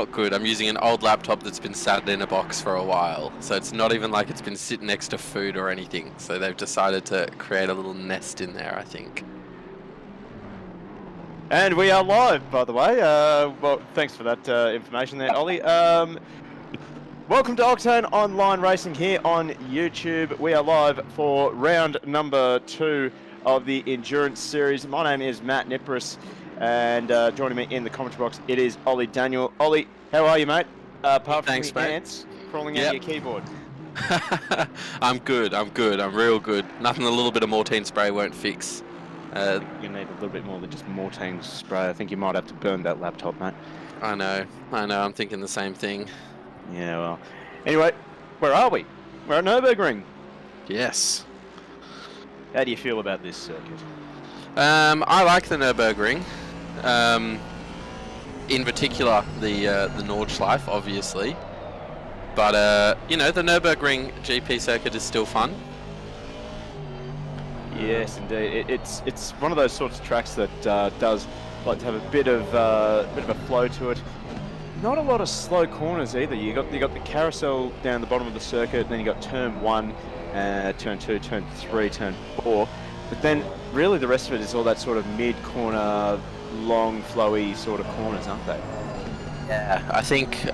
not good. I'm using an old laptop that's been sat in a box for a while, so it's not even like it's been sitting next to food or anything. So they've decided to create a little nest in there, I think. And we are live, by the way. Well, thanks for that information there, Ollie. Welcome to Octane Online Racing here on YouTube. We are live for round number 2 of the Endurance Series. My name is Matt Nipris, and joining me in the commentary box, it is Ollie Daniel. Ollie, how are you, mate? Apart from the ants crawling out of your keyboard. I'm good, I'm real good. Nothing a little bit of Mortine spray won't fix. You need a little bit more than just Mortine spray. I think you might have to burn that laptop, mate. I know, I'm thinking the same thing. Yeah, well. Anyway, where are we? We're at Nurburgring. Yes. How do you feel about this circuit? I like the Nurburgring. In particular, the Nordschleife, obviously. But, you know, the Nurburgring GP circuit is still fun. Yes, indeed. It's one of those sorts of tracks that does like to have a bit of a flow to it. Not a lot of slow corners either. You got the carousel down the bottom of the circuit, then you got turn 1, turn 2, turn 3, turn 4. But then really the rest of it is all that sort of mid-corner, long, flowy sort of corners, aren't they? Yeah, I think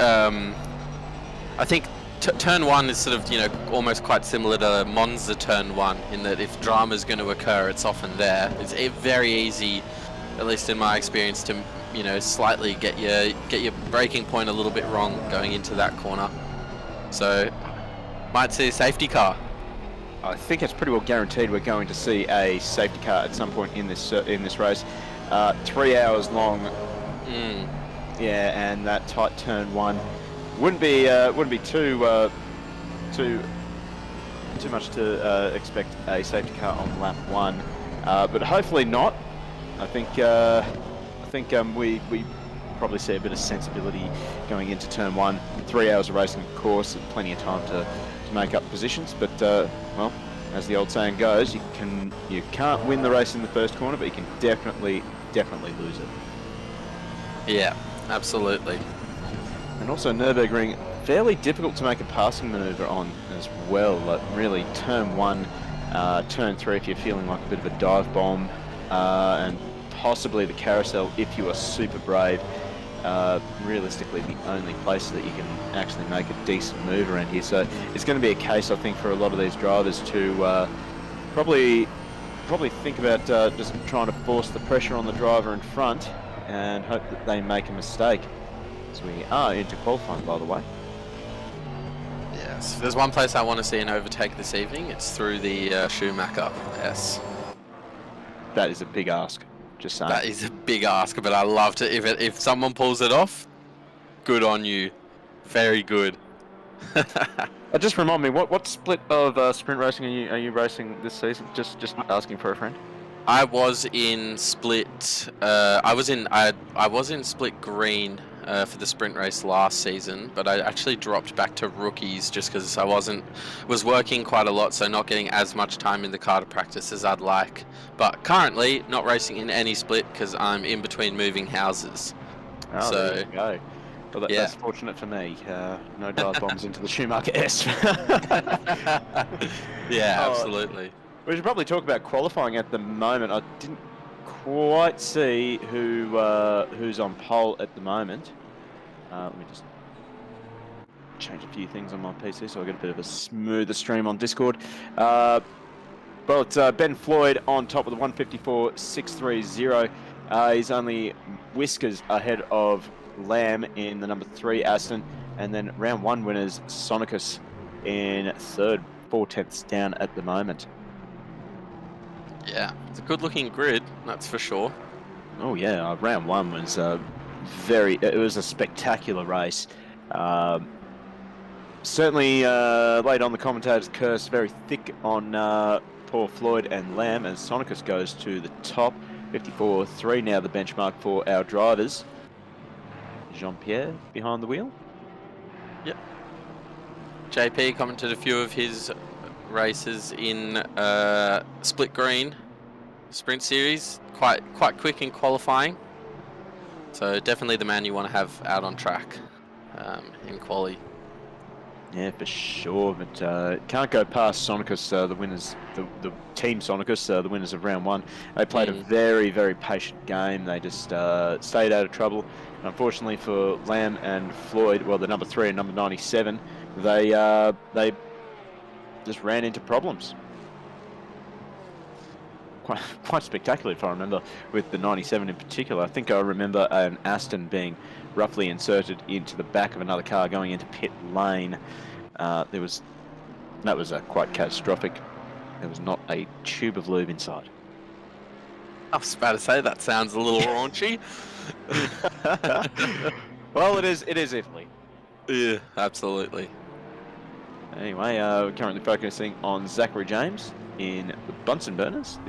turn 1 is sort of, you know, almost quite similar to Monza turn 1 in that if drama is going to occur, it's often there. It's very easy, at least in my experience, to, you know, slightly get your braking point a little bit wrong going into that corner. So might see a safety car. I think it's pretty well guaranteed we're going to see a safety car at some point in this race. 3 hours long. Yeah, and that tight turn 1 wouldn't be too much to expect a safety car on lap 1, but hopefully not. I think we probably see a bit of sensibility going into turn 1. 3 hours of racing, of course, and plenty of time to make up positions. But well, as the old saying goes, you can't win the race in the first corner, but you can definitely lose it. Yeah, absolutely. And also Nurburgring, fairly difficult to make a passing manoeuvre on as well. Like really, turn 1, turn 3 if you're feeling like a bit of a dive bomb, and possibly the carousel if you are super brave. Realistically, the only place that you can actually make a decent move around here. So it's going to be a case, I think, for a lot of these drivers to probably think about just trying to force the pressure on the driver in front and hope that they make a mistake. So we are into qualifying, by the way. Yes, if there's one place I want to see an overtake this evening, it's through the Schumacher. Yes. That is a big ask. Just saying. That is a big ask, but I love to. If someone pulls it off, good on you. Very good. Just remind me, what split of sprint racing are you racing this season? Just asking for a friend. I was in split. I was in split green for the sprint race last season, but I actually dropped back to rookies just because I was working quite a lot, so not getting as much time in the car to practice as I'd like. But currently not racing in any split because I'm in between moving houses. Oh, so there you go. Well, that's fortunate for me. No dive bombs into the Schumacher S. Yeah, absolutely. We should probably talk about qualifying at the moment. I didn't quite see who's on pole at the moment. Let me just change a few things on my PC so I get a bit of a smoother stream on Discord. Well, it's Ben Floyd on top with the 154.630. He's only whiskers ahead of Lamb in the number 3 Aston, and then round 1 winners Sonicus in 3rd, 4/10ths down at the moment. Yeah, it's a good-looking grid, that's for sure. Oh yeah, round 1 was it was a spectacular race. Certainly laid on the commentator's curse, very thick on poor Floyd and Lamb as Sonicus goes to the top. 54.3 now the benchmark for our drivers. Jean-Pierre behind the wheel. Yep. JP commented a few of his races in split green sprint series, quite quick in qualifying, so definitely the man you want to have out on track. in quali. Yeah, for sure. But can't go past Sonicus, the winners, the team Sonicus, the winners of round 1. They played a very, very patient game. They just stayed out of trouble. And unfortunately for Lamb and Floyd, well, the number 3 and number 97, they just ran into problems. Quite spectacular, if I remember, with the 97 in particular. I think I remember an Aston being roughly inserted into the back of another car going into pit lane. That was quite catastrophic. There was not a tube of lube inside. I was about to say that sounds a little raunchy. Well, it is Italy. Yeah, absolutely. Anyway, we're currently focusing on Zachary James in the Bunsen burners,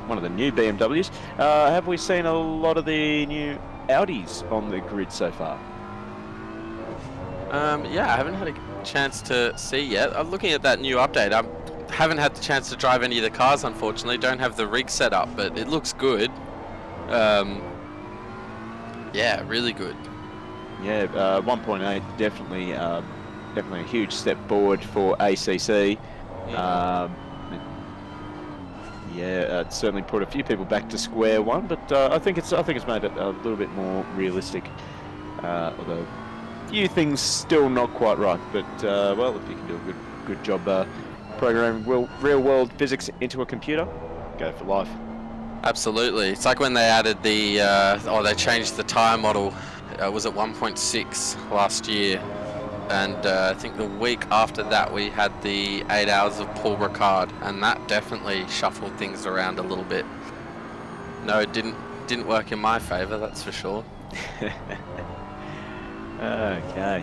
one of the new BMWs. Have we seen a lot of the new Audis on the grid so far? Yeah, I haven't had a chance to see yet. I'm looking at that new update. I haven't had the chance to drive any of the cars, unfortunately. Don't have the rig set up, but it looks good. Yeah, really good. Yeah, 1.8 definitely a huge step forward for ACC. It certainly put a few people back to square one, but I think it's made it a little bit more realistic. Although a few things still not quite right, but well, if you can do a good job programming real world physics into a computer, go for life. Absolutely. It's like when they added the they changed the tyre model. Was it 1.6 last year? And I think the week after that we had the 8 hours of Paul Ricard, and that definitely shuffled things around a little bit. No, it didn't work in my favour, that's for sure. Okay,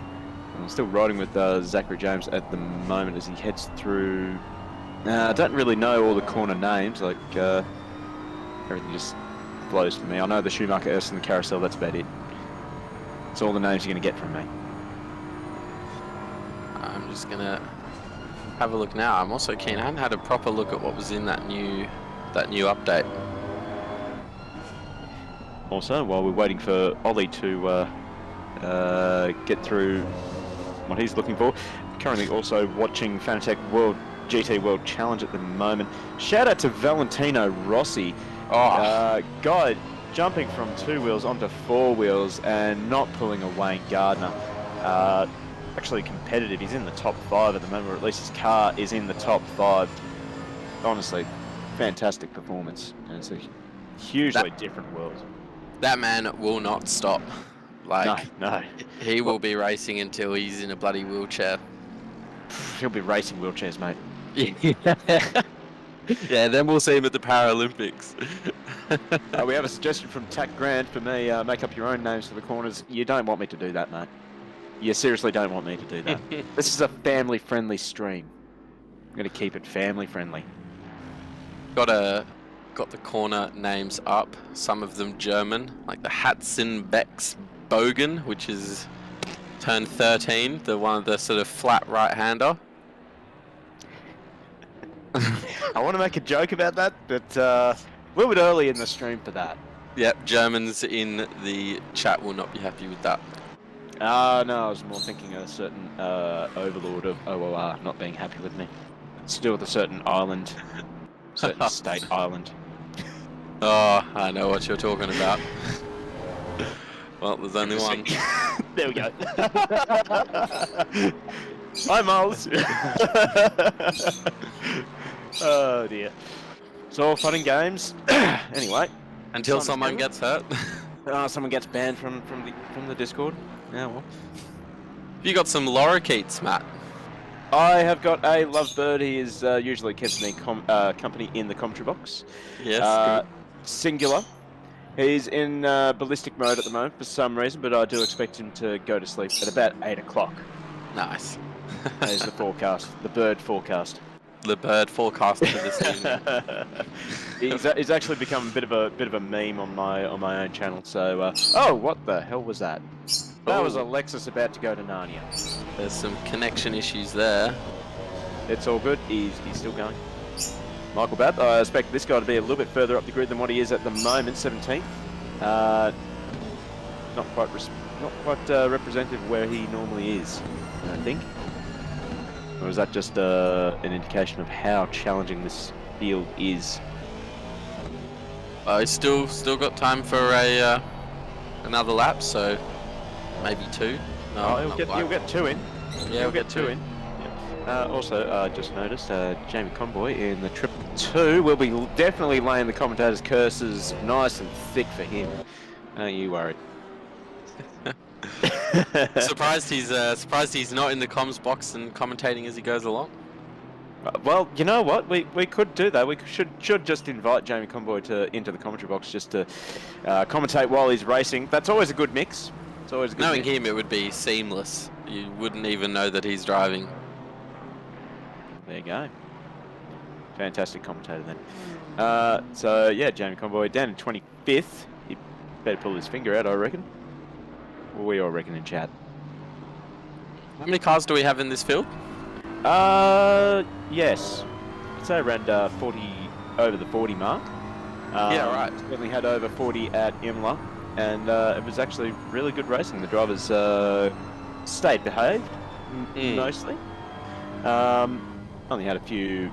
I'm still riding with Zachary James at the moment as he heads through. I don't really know all the corner names, like everything just flows for me. I know the Schumacher, S and the Carousel, that's about it. It's all the names you're going to get from me. I'm just gonna have a look now. I'm also keen. I hadn't had a proper look at what was in that new update. Also, while we're waiting for Ollie to get through what he's looking for, currently also watching Fanatec GT World Challenge at the moment. Shout out to Valentino Rossi, guy jumping from 2 wheels onto 4 wheels and not pulling a Wayne Gardner. Actually competitive. He's in the top 5 at the moment, or at least his car is in the top 5. Honestly, fantastic performance. And it's a hugely different world. That man will not stop. Like, no. He will be racing until he's in a bloody wheelchair. He'll be racing wheelchairs, mate. Yeah, then we'll see him at the Paralympics. We have a suggestion from Tack Grant for me. Make up your own names for the corners. You don't want me to do that, mate. You seriously don't want me to do that. This is a family-friendly stream. I'm going to keep it family-friendly. Got the corner names up. Some of them German, like the Hatzenbecks Bogen, which is turn 13, the one of the sort of flat right-hander. I want to make a joke about that, but a little bit early in the stream for that. Yep, Germans in the chat will not be happy with that. No, I was more thinking of a certain overlord of OOR not being happy with me. It's to do with a certain island, certain state island. Oh, I know what you're talking about. Well, there's only one. There we go. Hi, Miles. Oh dear. It's all fun and games. Anyway. Until someone gets hurt. Someone gets banned from the Discord. Yeah, well. You got some lorikeets, Matt. I have got a lovebird. He is usually keeps me company in the commentary box. Yes. Singular. He's in ballistic mode at the moment for some reason, but I do expect him to go to sleep at about 8 o'clock. Nice. There's the forecast, the bird forecast. The bird forecast for this evening. He's actually become a bit of a meme on my own channel. So, oh, what the hell was that? That was Alexis about to go to Narnia. There's some connection issues there. It's all good. He's still going. Michael Babb, I expect this guy to be a little bit further up the grid than what he is at the moment, 17th. Not quite not quite representative where he normally is, I think. Or is that just an indication of how challenging this field is? He's still got time for a another lap, so maybe 2. No, he'll get 2 in. Yeah, he'll get 2 in. Yeah. Also, just noticed Jamie Conboy in the triple 2 will be definitely laying the commentators' curses nice and thick for him. Don't you worry. surprised he's not in the comms box and commentating as he goes along. Well, you know what? We could do that. We should just invite Jamie Conboy into the commentary box just to commentate while he's racing. That's always a good mix. It's always a good Knowing mix. him, it would be seamless. You wouldn't even know that he's driving. There you go. Fantastic commentator then. So yeah, Jamie Conboy down in 25th. He better pull his finger out, I reckon. Or we all reckon in chat. How many cars do we have in this field? Yes. I'd say around 40, over the 40 mark. Yeah, right. Certainly had over 40 at Imola, and it was actually really good racing. The drivers stayed behaved, mostly. Only had a few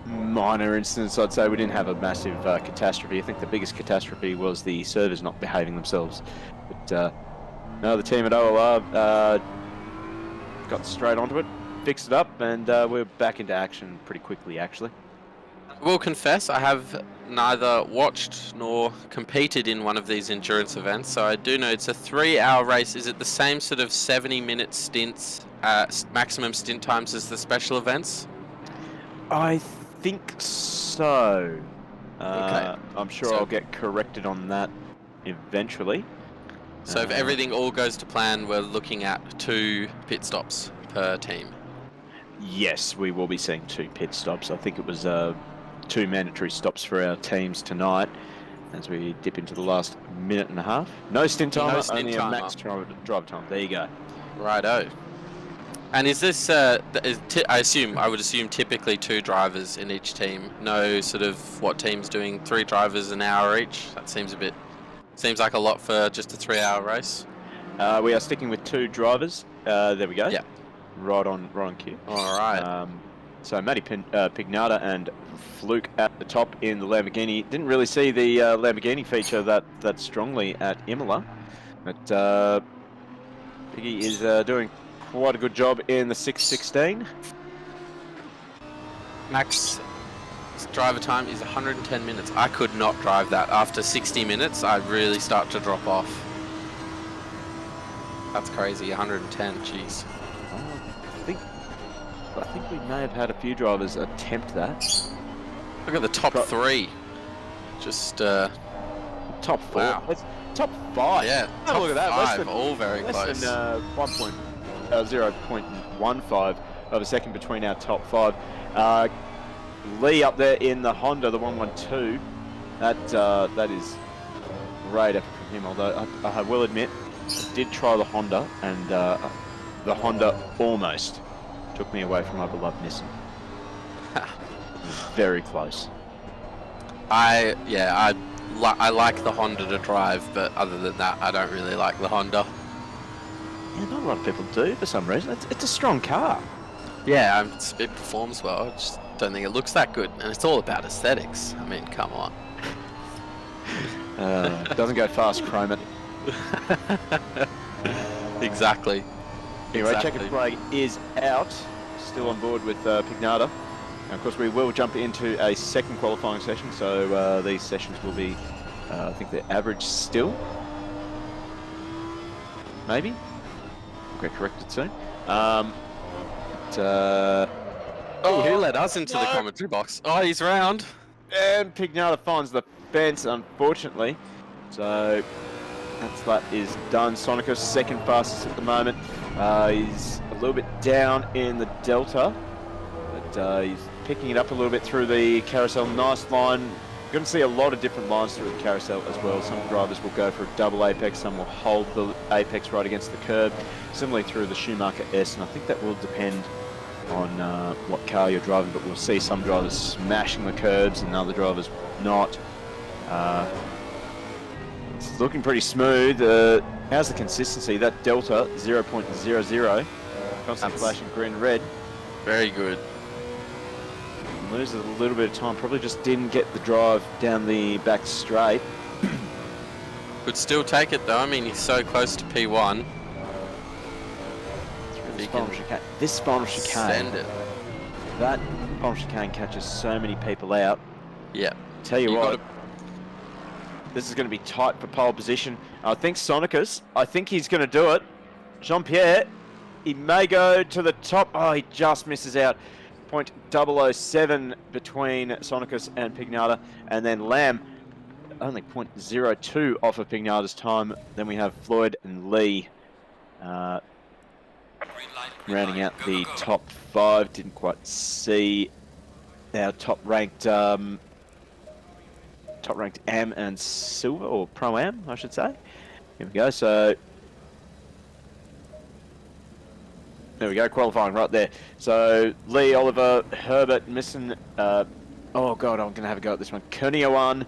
minor incidents, I'd say. We didn't have a massive catastrophe. I think the biggest catastrophe was the servers not behaving themselves. But no, the team at OOR got straight onto it, fixed it up, and we're back into action pretty quickly, actually. I will confess, I have neither watched nor competed in one of these endurance events, so I do know it's a 3-hour race. Is it the same sort of 70-minute stints, maximum stint times as the special events? I think so. Okay. I'm sure I'll get corrected on that eventually. So if everything all goes to plan, we're looking at 2 pit stops per team. Yes, we will be seeing 2 pit stops. I think it was 2 mandatory stops for our teams tonight as we dip into the last minute and a half. No stint timer, only a max drive time. There you go. Righto. And is this, I would assume typically 2 drivers in each team. No sort of, what team's doing 3 drivers an hour each? That seems like a lot for just a 3-hour race. We are sticking with 2 drivers. There we go. Yeah. Right on cue. All right. So Matty Pignata and Fluke at the top in the Lamborghini. Didn't really see the Lamborghini feature that strongly at Imola, but Piggy is doing quite a good job in the 6:16. Max driver time is 110 minutes. I could not drive that. After 60 minutes, I really start to drop off. That's crazy, 110, jeez. I think we may have had a few drivers attempt that. Look at the top 3. Just, top 4. Wow. Top 5. Yeah, top look at that. 5, all very less close. Than 0.15 of a second between our top 5. Lee up there in the Honda, the 112. That is great effort from him. Although I will admit, I did try the Honda, and the Honda almost took me away from my beloved Nissan. Very close. I like the Honda to drive, but other than that, I don't really like the Honda. Yeah, not a lot of people do for some reason. It's a strong car. Yeah, it performs well. I just don't think it looks that good, and it's all about aesthetics. I mean, come on. Doesn't go fast, chrome it. Exactly. Anyway, checkered flag is out. Still on board with Pignata. Now, of course, we will jump into a second qualifying session, so these sessions will be, I think they're average still. Maybe? I'll get corrected soon. Who let us into the commentary box? Oh, he's round. And Pignata finds the fence, unfortunately. So that is done. Sonicus second fastest at the moment. He's a little bit down in the Delta, but he's picking it up a little bit through the carousel. Nice line. You're going to see a lot of different lines through the carousel as well. Some drivers will go for a double apex, some will hold the apex right against the curb, similarly through the Schumacher S, and I think that will depend on what car you're driving, but we'll see some drivers smashing the curbs and other drivers not. It's looking pretty smooth. How's the consistency? That delta 0.00, constantly flashing green and red. Very good. Loses a little bit of time. Probably just didn't get the drive down the back straight. Could still take it though. I mean, he's so close to P1. This final chicane. Send it. That final chicane catches so many people out. Yeah. Tell you what, this is going to be tight for pole position. I think Sonicus, I think he's going to do it. Jean-Pierre, he may go to the top. Oh, he just misses out. 0.007 between Sonicus and Pignata. And then Lamb, only 0.02 off of Pignata's time. Then we have Floyd and Lee rounding out the top 5. Didn't quite see our top-ranked AM and Silver, or Pro-Am, I should say. Here we go. So there we go, qualifying right there. So Lee, Oliver, Herbert, missing. Oh god, I'm gonna have a go at this one. Kunioan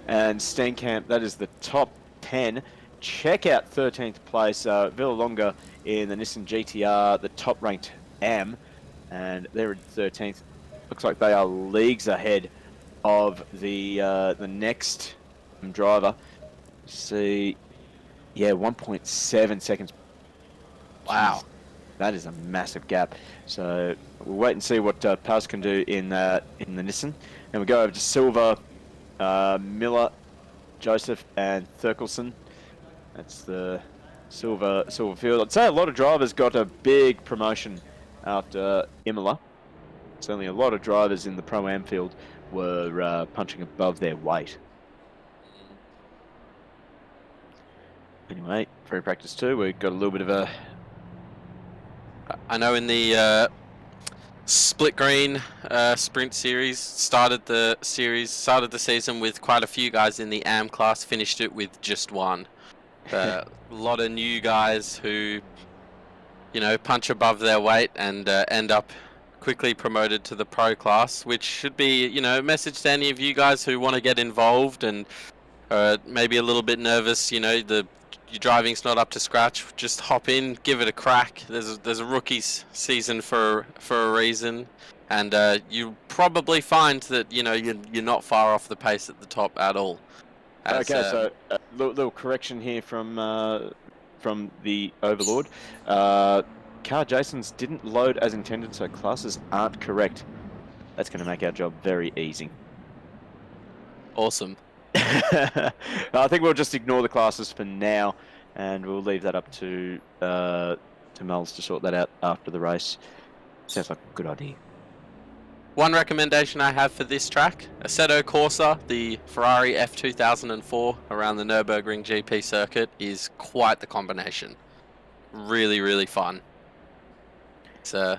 and Steenkamp. That is the top 10. Check out 13th place. Villalonga in the Nissan GTR, the top-ranked AM, and they're in 13th. Looks like they are leagues ahead of the next driver. See, yeah, 1.7 seconds. Wow. Jeez, that is a massive gap. So we'll wait and see what Paz can do in the Nissan. And we go over to Silver, Miller, Joseph, and Thurkelson. That's the Silver field. I'd say a lot of drivers got a big promotion after Imola. Certainly a lot of drivers in the Pro-Am field were punching above their weight. Anyway, free practice 2, we've got a little bit of a... I know in the Split Green Sprint Series, started the season with quite a few guys in the AM class, finished it with just one. A lot of new guys who, you know, punch above their weight and end up quickly promoted to the pro class, which should be, you know, a message to any of you guys who want to get involved and maybe a little bit nervous, you know, your driving's not up to scratch. Just hop in, give it a crack. There's a rookies season for a reason, and you'll probably find that, you know, you're not far off the pace at the top at all. Okay, so a little correction here from the Overlord. Car Jason's didn't load as intended, so classes aren't correct. That's going to make our job very easy. Awesome. I think we'll just ignore the classes for now, and we'll leave that up to Mel's to sort that out after the race. Sounds like a good idea. One recommendation I have for this track, Assetto Corsa, the Ferrari F2004 around the Nurburgring GP circuit, is quite the combination. Really, really fun. So,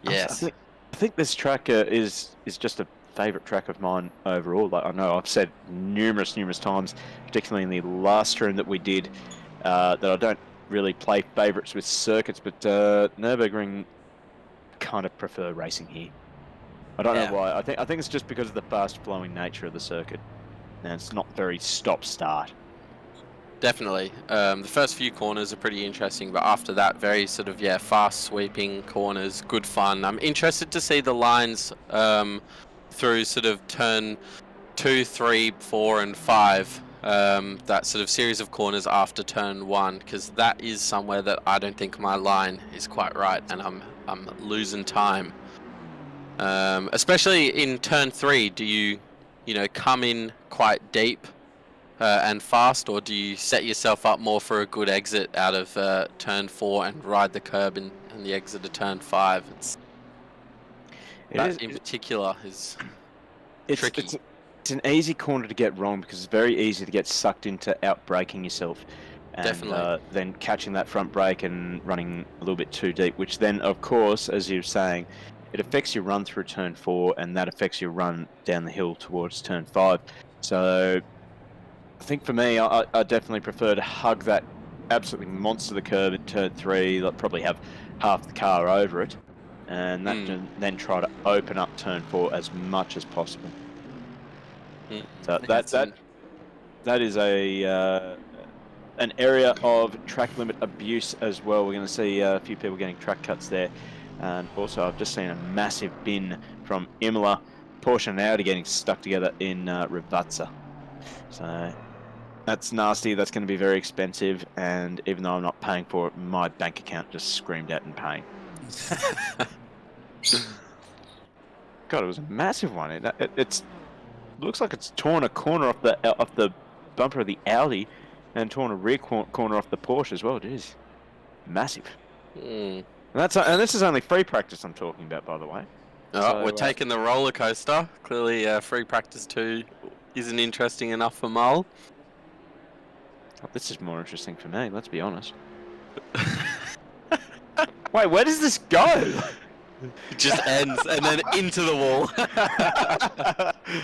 yes. I think this track is just a favourite track of mine overall. Like, I know I've said numerous times, particularly in the last stream that we did, that I don't really play favourites with circuits, but Nurburgring kind of prefer racing here. I don't know why. I think it's just because of the fast-flowing nature of the circuit, and it's not very stop-start. Definitely. The first few corners are pretty interesting, but after that, very sort of, fast sweeping corners, good fun. I'm interested to see the lines through sort of turn 2, 3, 4, and 5. That sort of series of corners after turn 1, because that is somewhere that I don't think my line is quite right, and I'm losing time. Especially in turn 3, do you come in quite deep and fast, or do you set yourself up more for a good exit out of turn 4 and ride the curb in the exit of turn 5? In particular is tricky. It's an easy corner to get wrong because it's very easy to get sucked into out-braking yourself. And, Definitely. Then catching that front brake and running a little bit too deep, which then, of course, as you're saying, it affects your run through turn 4, and that affects your run down the hill towards turn 5. So I think for me, I definitely prefer to hug that absolutely monster the curb at turn 3, like probably have half the car over it, and then try to open up turn 4 as much as possible. So that is a an area of track limit abuse as well. We're going to see a few people getting track cuts there. And also, I've just seen a massive bin from Imola, Porsche and Audi getting stuck together in Rivazza. So that's nasty. That's going to be very expensive. And even though I'm not paying for it, my bank account just screamed out in pain. God, it was a massive one. It looks like it's torn a corner off the bumper of the Audi and torn a rear corner off the Porsche as well. It is massive. Mm. And this is only free practice I'm talking about, by the way. Oh, So, we're taking the roller coaster. Clearly, free practice 2 isn't interesting enough for Mull. This is more interesting for me, let's be honest. Wait, where does this go? It just ends and then into the wall.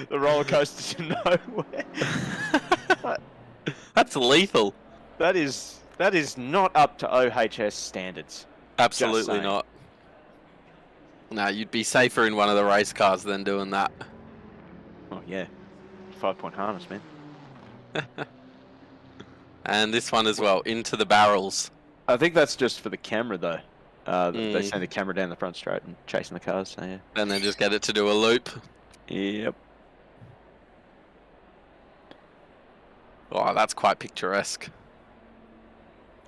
The roller coaster to nowhere. That's lethal. That is not up to OHS standards. Absolutely not. No, you'd be safer in one of the race cars than doing that. Oh yeah, 5-point harness, man. And this one as well, into the barrels. I think that's just for the camera though. They send the camera down the front straight and chasing the cars. So yeah. And then just get it to do a loop. Yep. Oh, that's quite picturesque.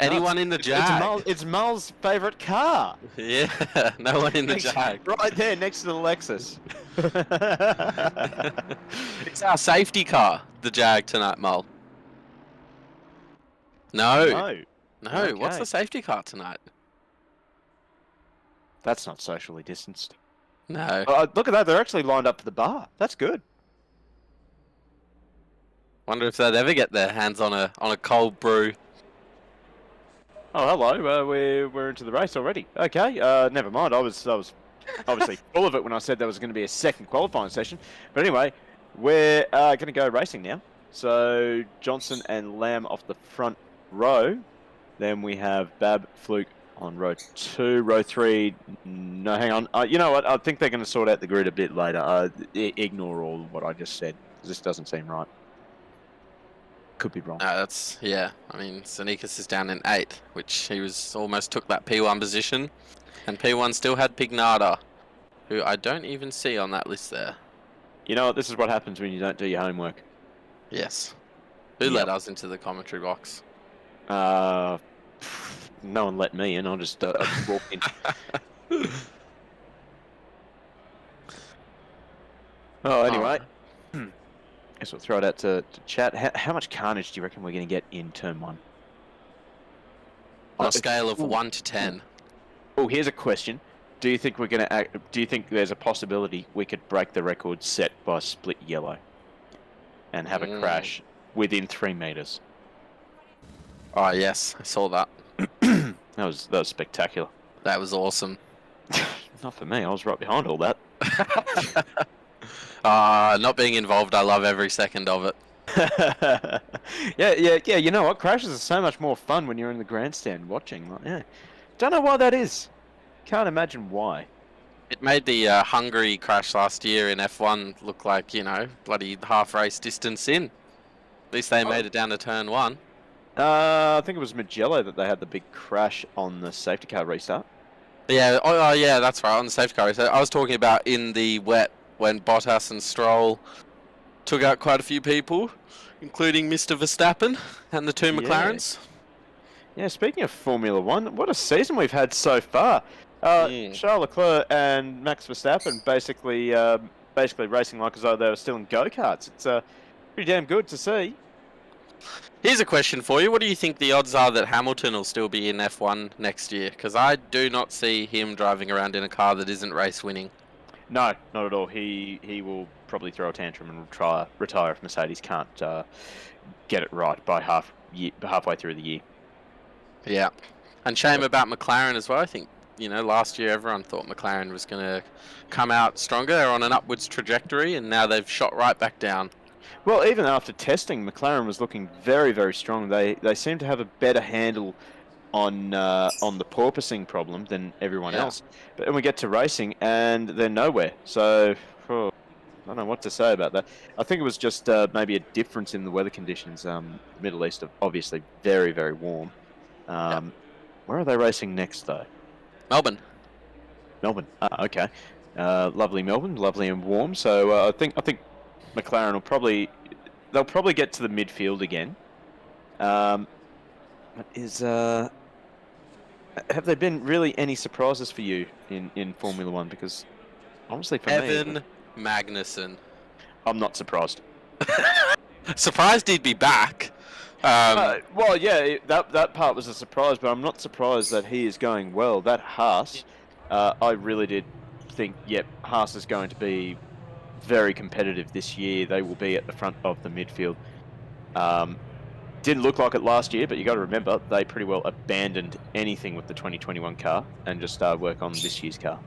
Anyone in the Jag? It's Mull's favourite car. Yeah, no one in the Jag. Right there, next to the Lexus. It's our safety car, the Jag tonight, Mull. No. Okay. What's the safety car tonight? That's not socially distanced. No. Look at that, they're actually lined up for the bar. That's good. Wonder if they'd ever get their hands on a cold brew. Oh, hello. We're into the race already. Okay. Never mind. I was obviously full of it when I said there was going to be a second qualifying session. But anyway, we're going to go racing now. So Johnson and Lamb off the front row. Then we have Bab, Fluke on row 2. Row 3. No, hang on. You know what? I think they're going to sort out the grid a bit later. Ignore all of what I just said. This doesn't seem right. Could be wrong. Yeah. I mean, Sonikas is down in 8, which he almost took that P1 position. And P1 still had Pignata, who I don't even see on that list there. You know what? This is what happens when you don't do your homework. Yes. Who let us into the commentary box? No one let me in. I'll just walk in. Oh, anyway. Guess we'll throw it out to chat. How much carnage do you reckon we're going to get in turn 1? On a scale of 1 to 10. Oh, here's a question. Do you think do you think there's a possibility we could break the record set by Split Yellow and have a crash within 3 meters? Oh yes, I saw that. that was spectacular. That was awesome. Not for me. I was right behind all that. Not being involved, I love every second of it. Yeah. You know what? Crashes are so much more fun when you're in the grandstand watching. Yeah. Don't know why that is. Can't imagine why. It made the Hungary crash last year in F1 look like, bloody half race distance in. At least they made it down to turn 1. I think it was Mugello that they had the big crash on the safety car restart. Yeah, yeah, that's right, on the safety car restart. I was talking about in the wet when Bottas and Stroll took out quite a few people, including Mr. Verstappen and the 2 McLarens. Yeah, speaking of Formula 1, what a season we've had so far. Charles Leclerc and Max Verstappen basically racing like as though they were still in go-karts. It's pretty damn good to see. Here's a question for you. What do you think the odds are that Hamilton will still be in F1 next year? Because I do not see him driving around in a car that isn't race winning. No, not at all. He will probably throw a tantrum and retire if Mercedes can't get it right by halfway through the year. Yeah. And shame about McLaren as well. I think, last year everyone thought McLaren was going to come out stronger. They're on an upwards trajectory, and now they've shot right back down. Well, even after testing, McLaren was looking very, very strong. They seem to have a better handle on the porpoising problem than everyone else. But then we get to racing, and they're nowhere. So, don't know what to say about that. I think it was just maybe a difference in the weather conditions. The Middle East are obviously very, very warm. Yeah. Where are they racing next, though? Melbourne. Melbourne. Okay. Lovely Melbourne, lovely and warm. So I think McLaren they'll probably get to the midfield again. But have there been really any surprises for you in Formula One? Because honestly, for me, Evan Magnussen. I'm not surprised. Surprised he'd be back. Well, yeah, that part was a surprise, but I'm not surprised that he is going well. That Haas, I really did think, yep, Haas is going to be very competitive this year. They will be at the front of the midfield. Didn't look like it last year, but you got to remember they pretty well abandoned anything with the 2021 car and just started work on this year's car.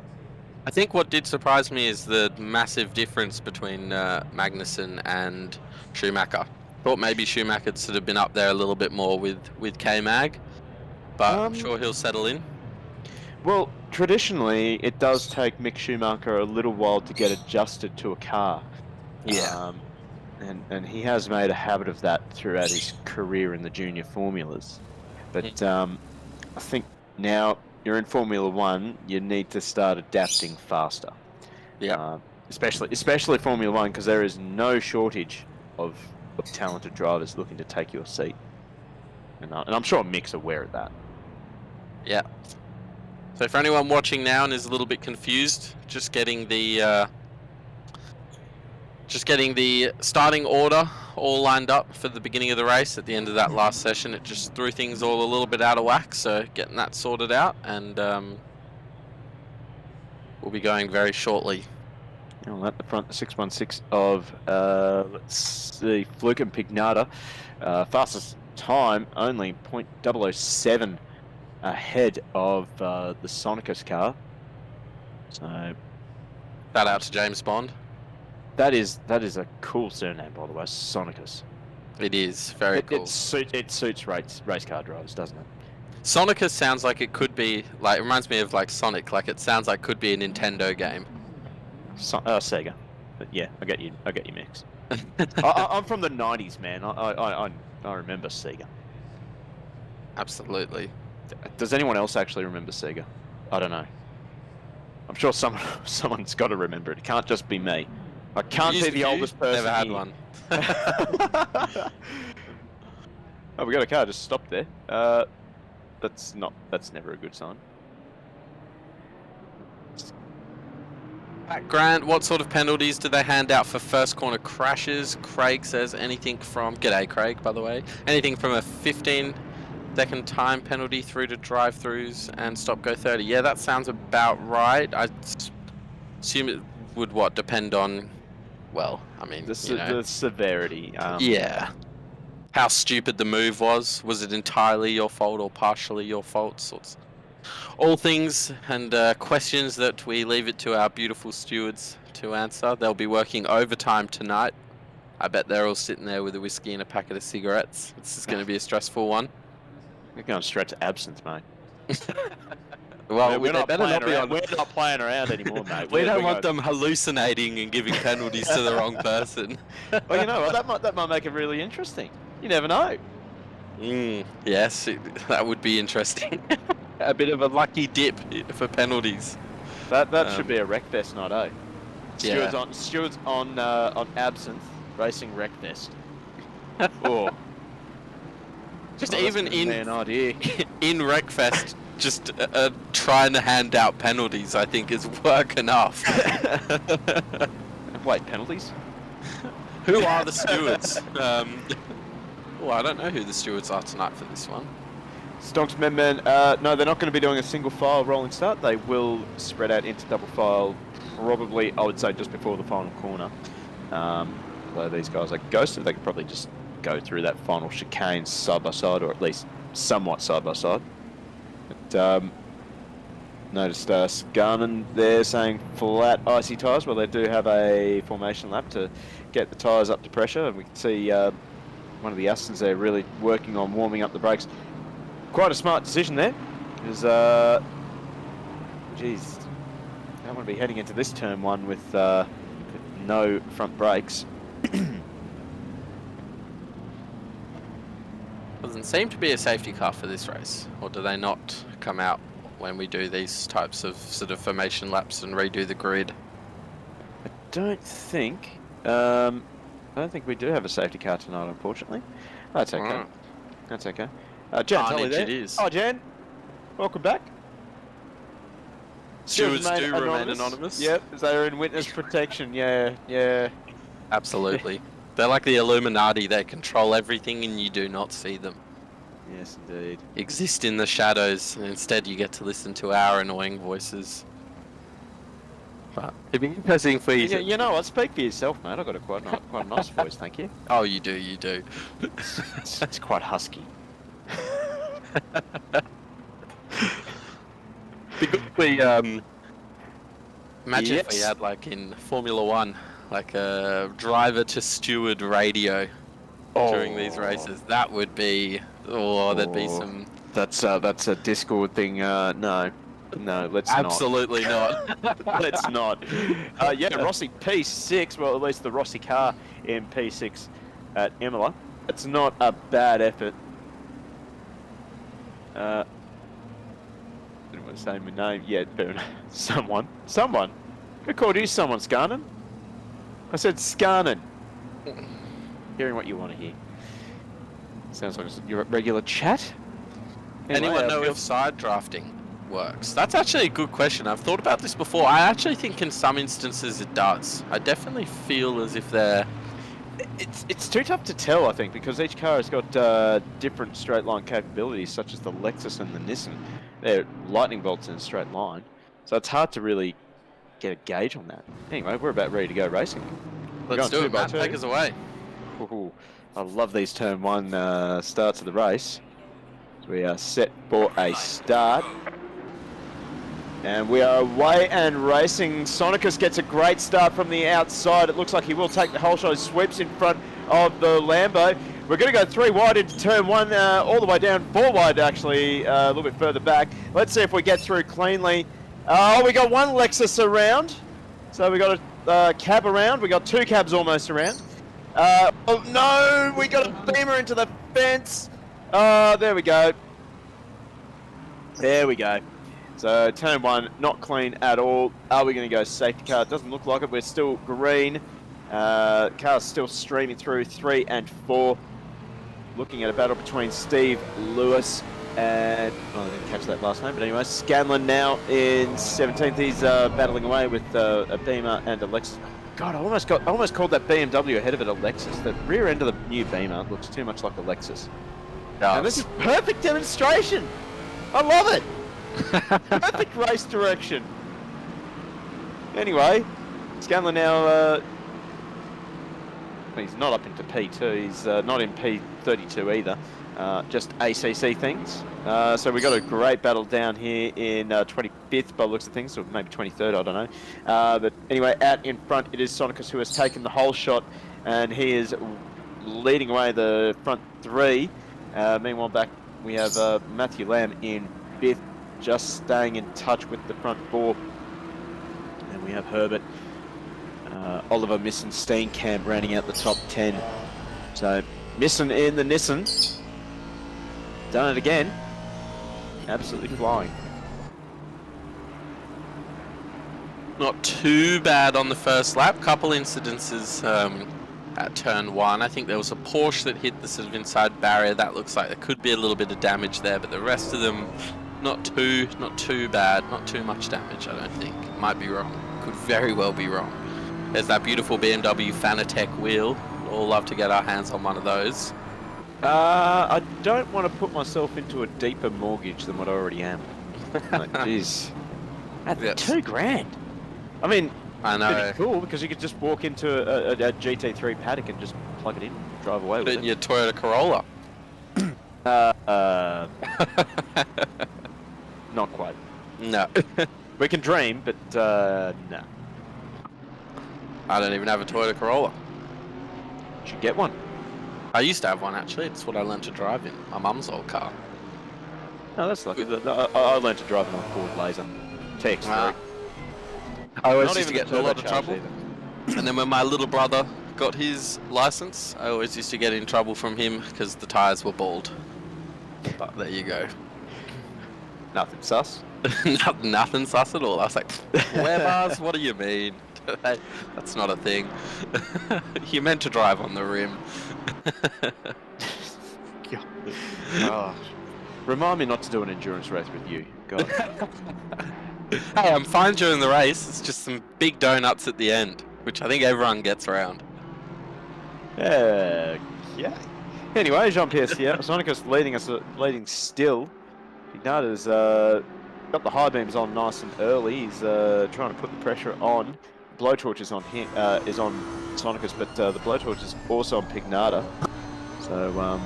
I think what did surprise me is the massive difference between Magnussen and Schumacher. Thought maybe Schumacher should have been up there a little bit more with K-Mag, but I'm sure he'll settle in. Well, traditionally, it does take Mick Schumacher a little while to get adjusted to a car. Yeah. And he has made a habit of that throughout his career in the junior formulas. But I think now you're in Formula One, you need to start adapting faster. Yeah. Especially Formula One, because there is no shortage of talented drivers looking to take your seat. And I'm sure Mick's aware of that. Yeah. So for anyone watching now and is a little bit confused, just getting the starting order all lined up for the beginning of the race. At the end of that last session, it just threw things all a little bit out of whack. So getting that sorted out, and we'll be going very shortly. Well, at the front, the 616 of, let's see, Fluke and Pignata. Fastest time, only .007 ahead of the Sonicus car. So, Shout out to James Bond. that is a cool surname, by the way, Sonicus. It is very cool. It suits race car drivers, doesn't it? Sonicus sounds like it could be, like, it reminds me of like Sonic, like it sounds like could be a Nintendo game. Sega. But yeah, I get you mix. I'm from the 90s, man. I remember Sega. Absolutely. Does anyone else actually remember Sega? I don't know. I'm sure someone's got to remember it. It can't just be me. I can't be the oldest person. Never had here. one. Oh, we got a car just stopped there. That's never a good sign. Grant, what sort of penalties do they hand out for first corner crashes? Craig says anything from, g'day Craig, by the way, anything from a 15-second time penalty through to drive-throughs and stop-go 30. Yeah, that sounds about right. I assume it would, depend on, well, I mean, the severity. Yeah. How stupid the move was. Was it entirely your fault or partially your fault? All things and questions that we leave it to our beautiful stewards to answer. They'll be working overtime tonight. I bet they're all sitting there with a whiskey and a packet of cigarettes. This is going to be a stressful one. We're going straight to absinthe, mate. Well, we're not playing around anymore, mate. We don't want them hallucinating and giving penalties to the wrong person. Well, you know what? That might make it really interesting. You never know. Yes, that would be interesting. A bit of a lucky dip for penalties. That should be a Wreckfest night, eh? Yeah. Stewards on absinthe racing Wreckfest. Oh, Just even an idea. in Wreckfest, just trying to hand out penalties, I think, is work enough. Wait, penalties? Who are the stewards? Well, I don't know who the stewards are tonight for this one. Stonks men, no, they're not going to be doing a single file rolling start. They will spread out into double file, probably, I would say, just before the final corner. Although these guys are ghosted, they could probably just go through that final chicane side by side, or at least somewhat side by side. But noticed Scarman there saying flat icy tyres. Well, they do have a formation lap to get the tyres up to pressure, and we can see one of the Astons there really working on warming up the brakes. Quite a smart decision there, because, geez, I don't want to be heading into this turn one with no front brakes. Doesn't seem to be a safety car for this race, or do they not come out when we do these types of sort of formation laps and redo the grid? I don't think we do have a safety car tonight, unfortunately. That's okay. Right. That's okay. Jan, Tully there. It is. Oh, Jan, welcome back. Stewards do remain anonymous. Yep, they're in witness protection. Yeah, yeah. Absolutely. They're like the Illuminati. They control everything and you do not see them. Yes, indeed. Exist in the shadows, and instead you get to listen to our annoying voices. But it'd be interesting for you. You know what? Speak for yourself, mate. I've got a quite a nice voice, thank you. Oh, you do, you do. It's quite husky. We imagine if we Yes. had, like in Formula One, like a driver to steward radio during these races. That would be, there'd be some. That's a Discord thing. No, let's Absolutely not. not. Let's not. Yeah, Rossi P6. Well, at least the Rossi car in P6 at Imola. It's not a bad effort. Didn't want to say my name yet, but someone. Who called you someone, Scarnan? I said Scarnan. Hearing what you want to hear. Sounds like your regular chat. Anyway, Anyone know if side drafting works? That's actually a good question. I've thought about this before. I actually think in some instances it does. I definitely feel as if they're... It's too tough to tell, I think, because each car has got different straight line capabilities, such as the Lexus and the Nissan. They're lightning bolts in a straight line, so it's hard to really get a gauge on that. Anyway, we're about ready to go racing. Let's do it, Matt. Take us away. Ooh, I love these turn one starts of the race. So we are set for a start. And we are away and racing. Sonicus gets a great start from the outside. It looks like he will take the whole show. Sweeps in front of the Lambo. We're going to go 3 wide into turn 1, all the way down 4 wide, actually, a little bit further back. Let's see if we get through cleanly. Oh, we got one Lexus around. So we got a cab around. We got 2 cabs almost around. Oh, no, we got a Beamer into the fence. There we go. There we go. So turn 1, not clean at all. Are we going to go safety car? It doesn't look like it. We're still green. Car's still streaming through 3 and 4. Looking at a battle between Steve Lewis and... Oh, I didn't catch that last name, but anyway, Scanlon now in 17th. He's battling away with a Beamer and a Lexus. God, I almost called that BMW ahead of it a Lexus. The rear end of the new Beamer looks too much like a Lexus. And this is perfect demonstration. I love it. Perfect race direction. Anyway, Scanlon now, he's not up into P2, he's not in P32 either, just ACC things. So we got a great battle down here in 25th by the looks of things, or maybe 23rd, I don't know. But anyway, out in front it is Sonicus who has taken the whole shot, and he is leading away the front 3. Meanwhile back we have Matthew Lamb in 5th. Just staying in touch with the front 4. And we have Herbert, Oliver Missen, Steenkamp rounding out the top 10. So Missen in the Nissan. Done it again. Absolutely flying. Not too bad on the first lap. Couple incidences at turn 1. I think there was a Porsche that hit the sort of inside barrier. That looks like there could be a little bit of damage there, but the rest of them... Not too bad, not too much damage, I don't think. Might be wrong, could very well be wrong. There's that beautiful BMW Fanatec wheel. All love to get our hands on one of those. I don't want to put myself into a deeper mortgage than what I already am. Like, jeez. At $2,000. I mean, I know. Pretty cool, because you could just walk into a GT3 paddock and just plug it in, drive away with it. In your Toyota Corolla. Not quite. No. We can dream, but no. I don't even have a Toyota Corolla. You should get one. I used to have one, actually. It's what I learned to drive in. My mum's old car. Oh, that's lucky. I learned to drive an Ford Laser. TX3. I always Not used to even get in a lot of trouble. either. And then when my little brother got his license, I always used to get in trouble from him because the tyres were bald. But there you go. Nothing sus. Nothing sus at all. I was like, wear bars? What do you mean? That's not a thing. You're meant to drive on the rim. God. Oh. Remind me not to do an endurance race with you. God. Hey, I'm fine during the race. It's just some big donuts at the end, which I think everyone gets around. Yeah. Anyway, Jean-Pierre Sonicus leading still. Pignata's got the high beams on nice and early. He's trying to put the pressure on. Blowtorch is on him, is on Sonicus, but the blowtorch is also on Pignata. So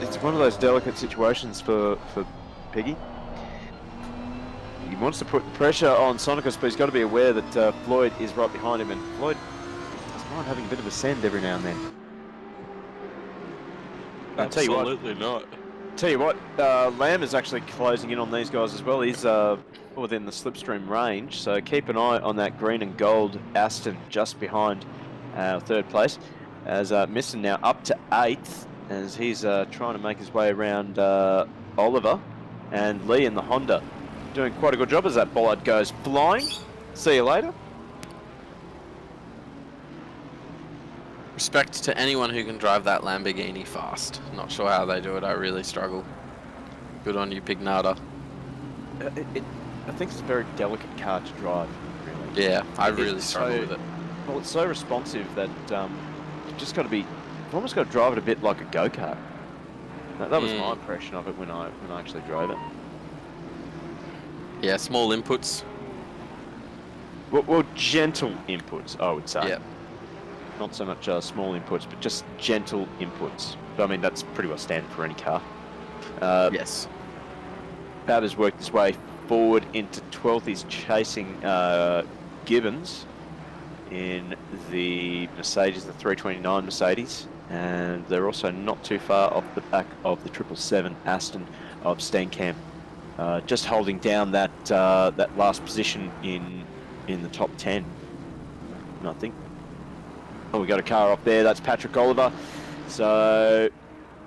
it's one of those delicate situations for Piggy. He wants to put pressure on Sonicus, but he's got to be aware that Floyd is right behind him, and Floyd doesn't mind having a bit of a send every now and then. Absolutely not. Tell you what, Lamb is actually closing in on these guys as well. He's within the slipstream range, so keep an eye on that green and gold Aston just behind third place. As Misson now up to 8th, as he's trying to make his way around Oliver and Lee in the Honda. Doing quite a good job as that bollard goes flying. See you later. Respect to anyone who can drive that Lamborghini fast. Not sure how they do it. I really struggle. Good on you, Pignata. I think it's a very delicate car to drive, really. Yeah, I really struggle with it. Well, it's so responsive that you've just got to be, you've almost got to drive it a bit like a go-kart. That was my impression of it when I actually drove it. Yeah, small inputs. Well, gentle inputs, I would say. Yeah. Not so much small inputs, but just gentle inputs. But, I mean, that's pretty well standard for any car. Yes. Bab has worked his way forward into 12th. He's chasing Gibbons in the Mercedes, the 329 Mercedes. And they're also not too far off the back of the 777 Aston of Steenkamp. Just holding down that that last position in the top 10. And I think, we got a car off there. That's Patrick Oliver. So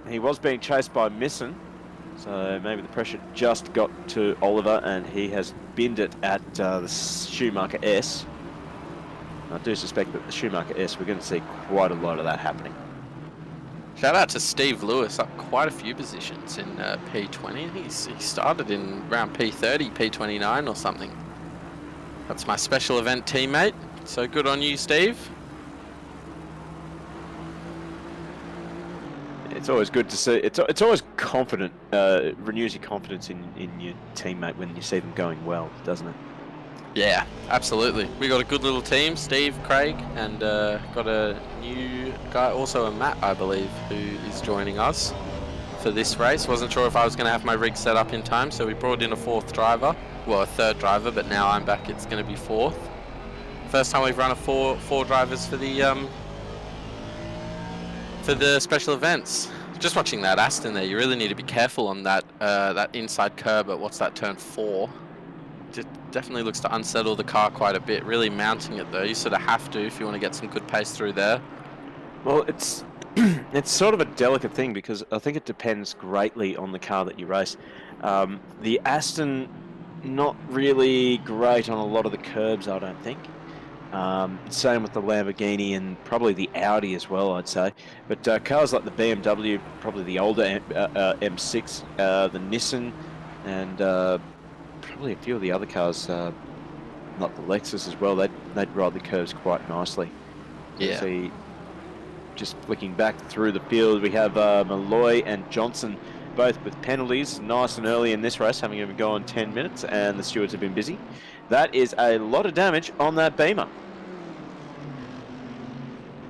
he was being chased by Misson. So maybe the pressure just got to Oliver, and he has binned it at the Schumacher S. I do suspect that the Schumacher S, we're going to see quite a lot of that happening. Shout out to Steve Lewis, up quite a few positions in P20. I think he started in around P30, P29 or something. That's my special event teammate. So good on you, Steve. It's always good to see. It's always confident. Renews your confidence in your teammate when you see them going well, doesn't it? Yeah, absolutely. We got a good little team, Steve, Craig, and got a new guy, also a Matt, I believe, who is joining us for this race. Wasn't sure if I was going to have my rig set up in time, so we brought in a 4th driver. Well, a 3rd driver, but now I'm back. It's going to be 4th. First time we've run a four drivers for the special events. Just watching that Aston there, you really need to be careful on that that inside curb at what's that, turn 4. It definitely looks to unsettle the car quite a bit. Really mounting it though, you sort of have to if you want to get some good pace through there. Well, it's it's sort of a delicate thing because I think it depends greatly on the car that you race. The Aston, not really great on a lot of the curbs, I don't think. Same with the Lamborghini and probably the Audi as well, I'd say. But cars like the BMW, probably the older M6, the Nissan, and probably a few of the other cars, like the Lexus as well, they'd ride the curves quite nicely. Yeah. See, just flicking back through the field, we have Malloy and Johnson both with penalties nice and early in this race, having even gone 10 minutes, and the stewards have been busy. That is a lot of damage on that Beamer.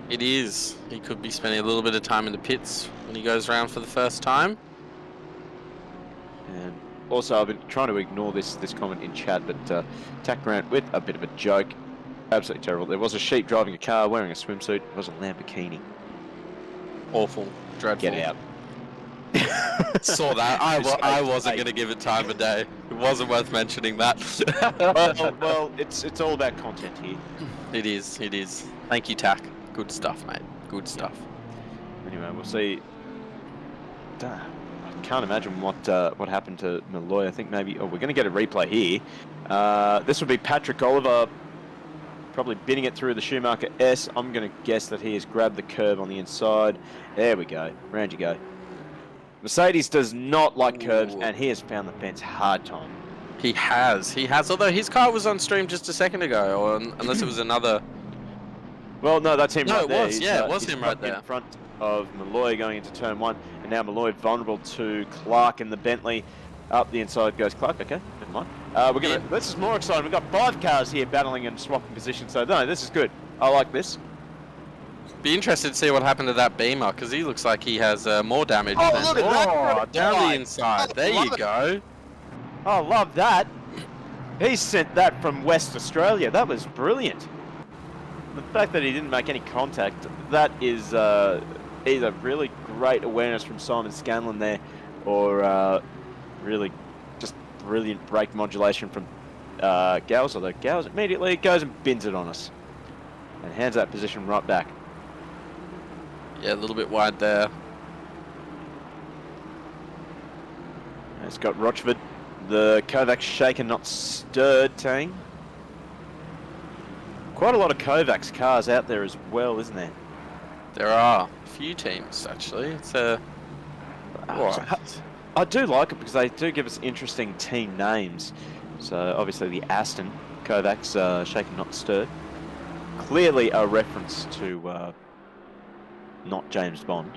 It is. He could be spending a little bit of time in the pits when he goes around for the first time. And also, I've been trying to ignore this comment in chat, but Tack Grant with a bit of a joke. Absolutely terrible. There was a sheep driving a car wearing a swimsuit. It was a Lamborghini. Awful. Dreadful. Get out. Saw that. I wasn't going to give it time of day. It wasn't worth mentioning that. Well, it's all about content here. It is. It is. Thank you, Tack. Good stuff, mate. Good stuff. Anyway, we'll see. I can't imagine what happened to Malloy. I think maybe. Oh, we're going to get a replay here. This would be Patrick Oliver, probably bidding it through the Schumacher S. I'm going to guess that he has grabbed the curb on the inside. There we go. Round you go. Mercedes does not like curbs, and he has found the fence hard time. He has. Although his car was on stream just a second ago, or unless it was another. Well, no, that's him right there. No, it was. Yeah, it was him right there. In front of Malloy going into turn 1, and now Malloy vulnerable to Clark in the Bentley. Up the inside goes Clark. Okay, never mind. We're gonna. This is more exciting. We've got 5 cars here battling and swapping positions. So no, this is good. I like this. Be interested to see what happened to that Beamer, because he looks like he has more damage. Oh, look at that! Down the inside. There you go. I love that. He sent that from West Australia. That was brilliant. The fact that he didn't make any contact, that is either really great awareness from Simon Scanlon there, or really just brilliant brake modulation from Gals, although Gals immediately goes and bins it on us. And hands that position right back. Yeah, a little bit wide there. It's got Rochford. The Kovacs shaken, not stirred team. Quite a lot of Kovacs cars out there as well, isn't there? There are a few teams, actually. It's a... I do like it because they do give us interesting team names. So, obviously the Aston, Kovacs, shaken, not stirred. Clearly a reference to not James Bond.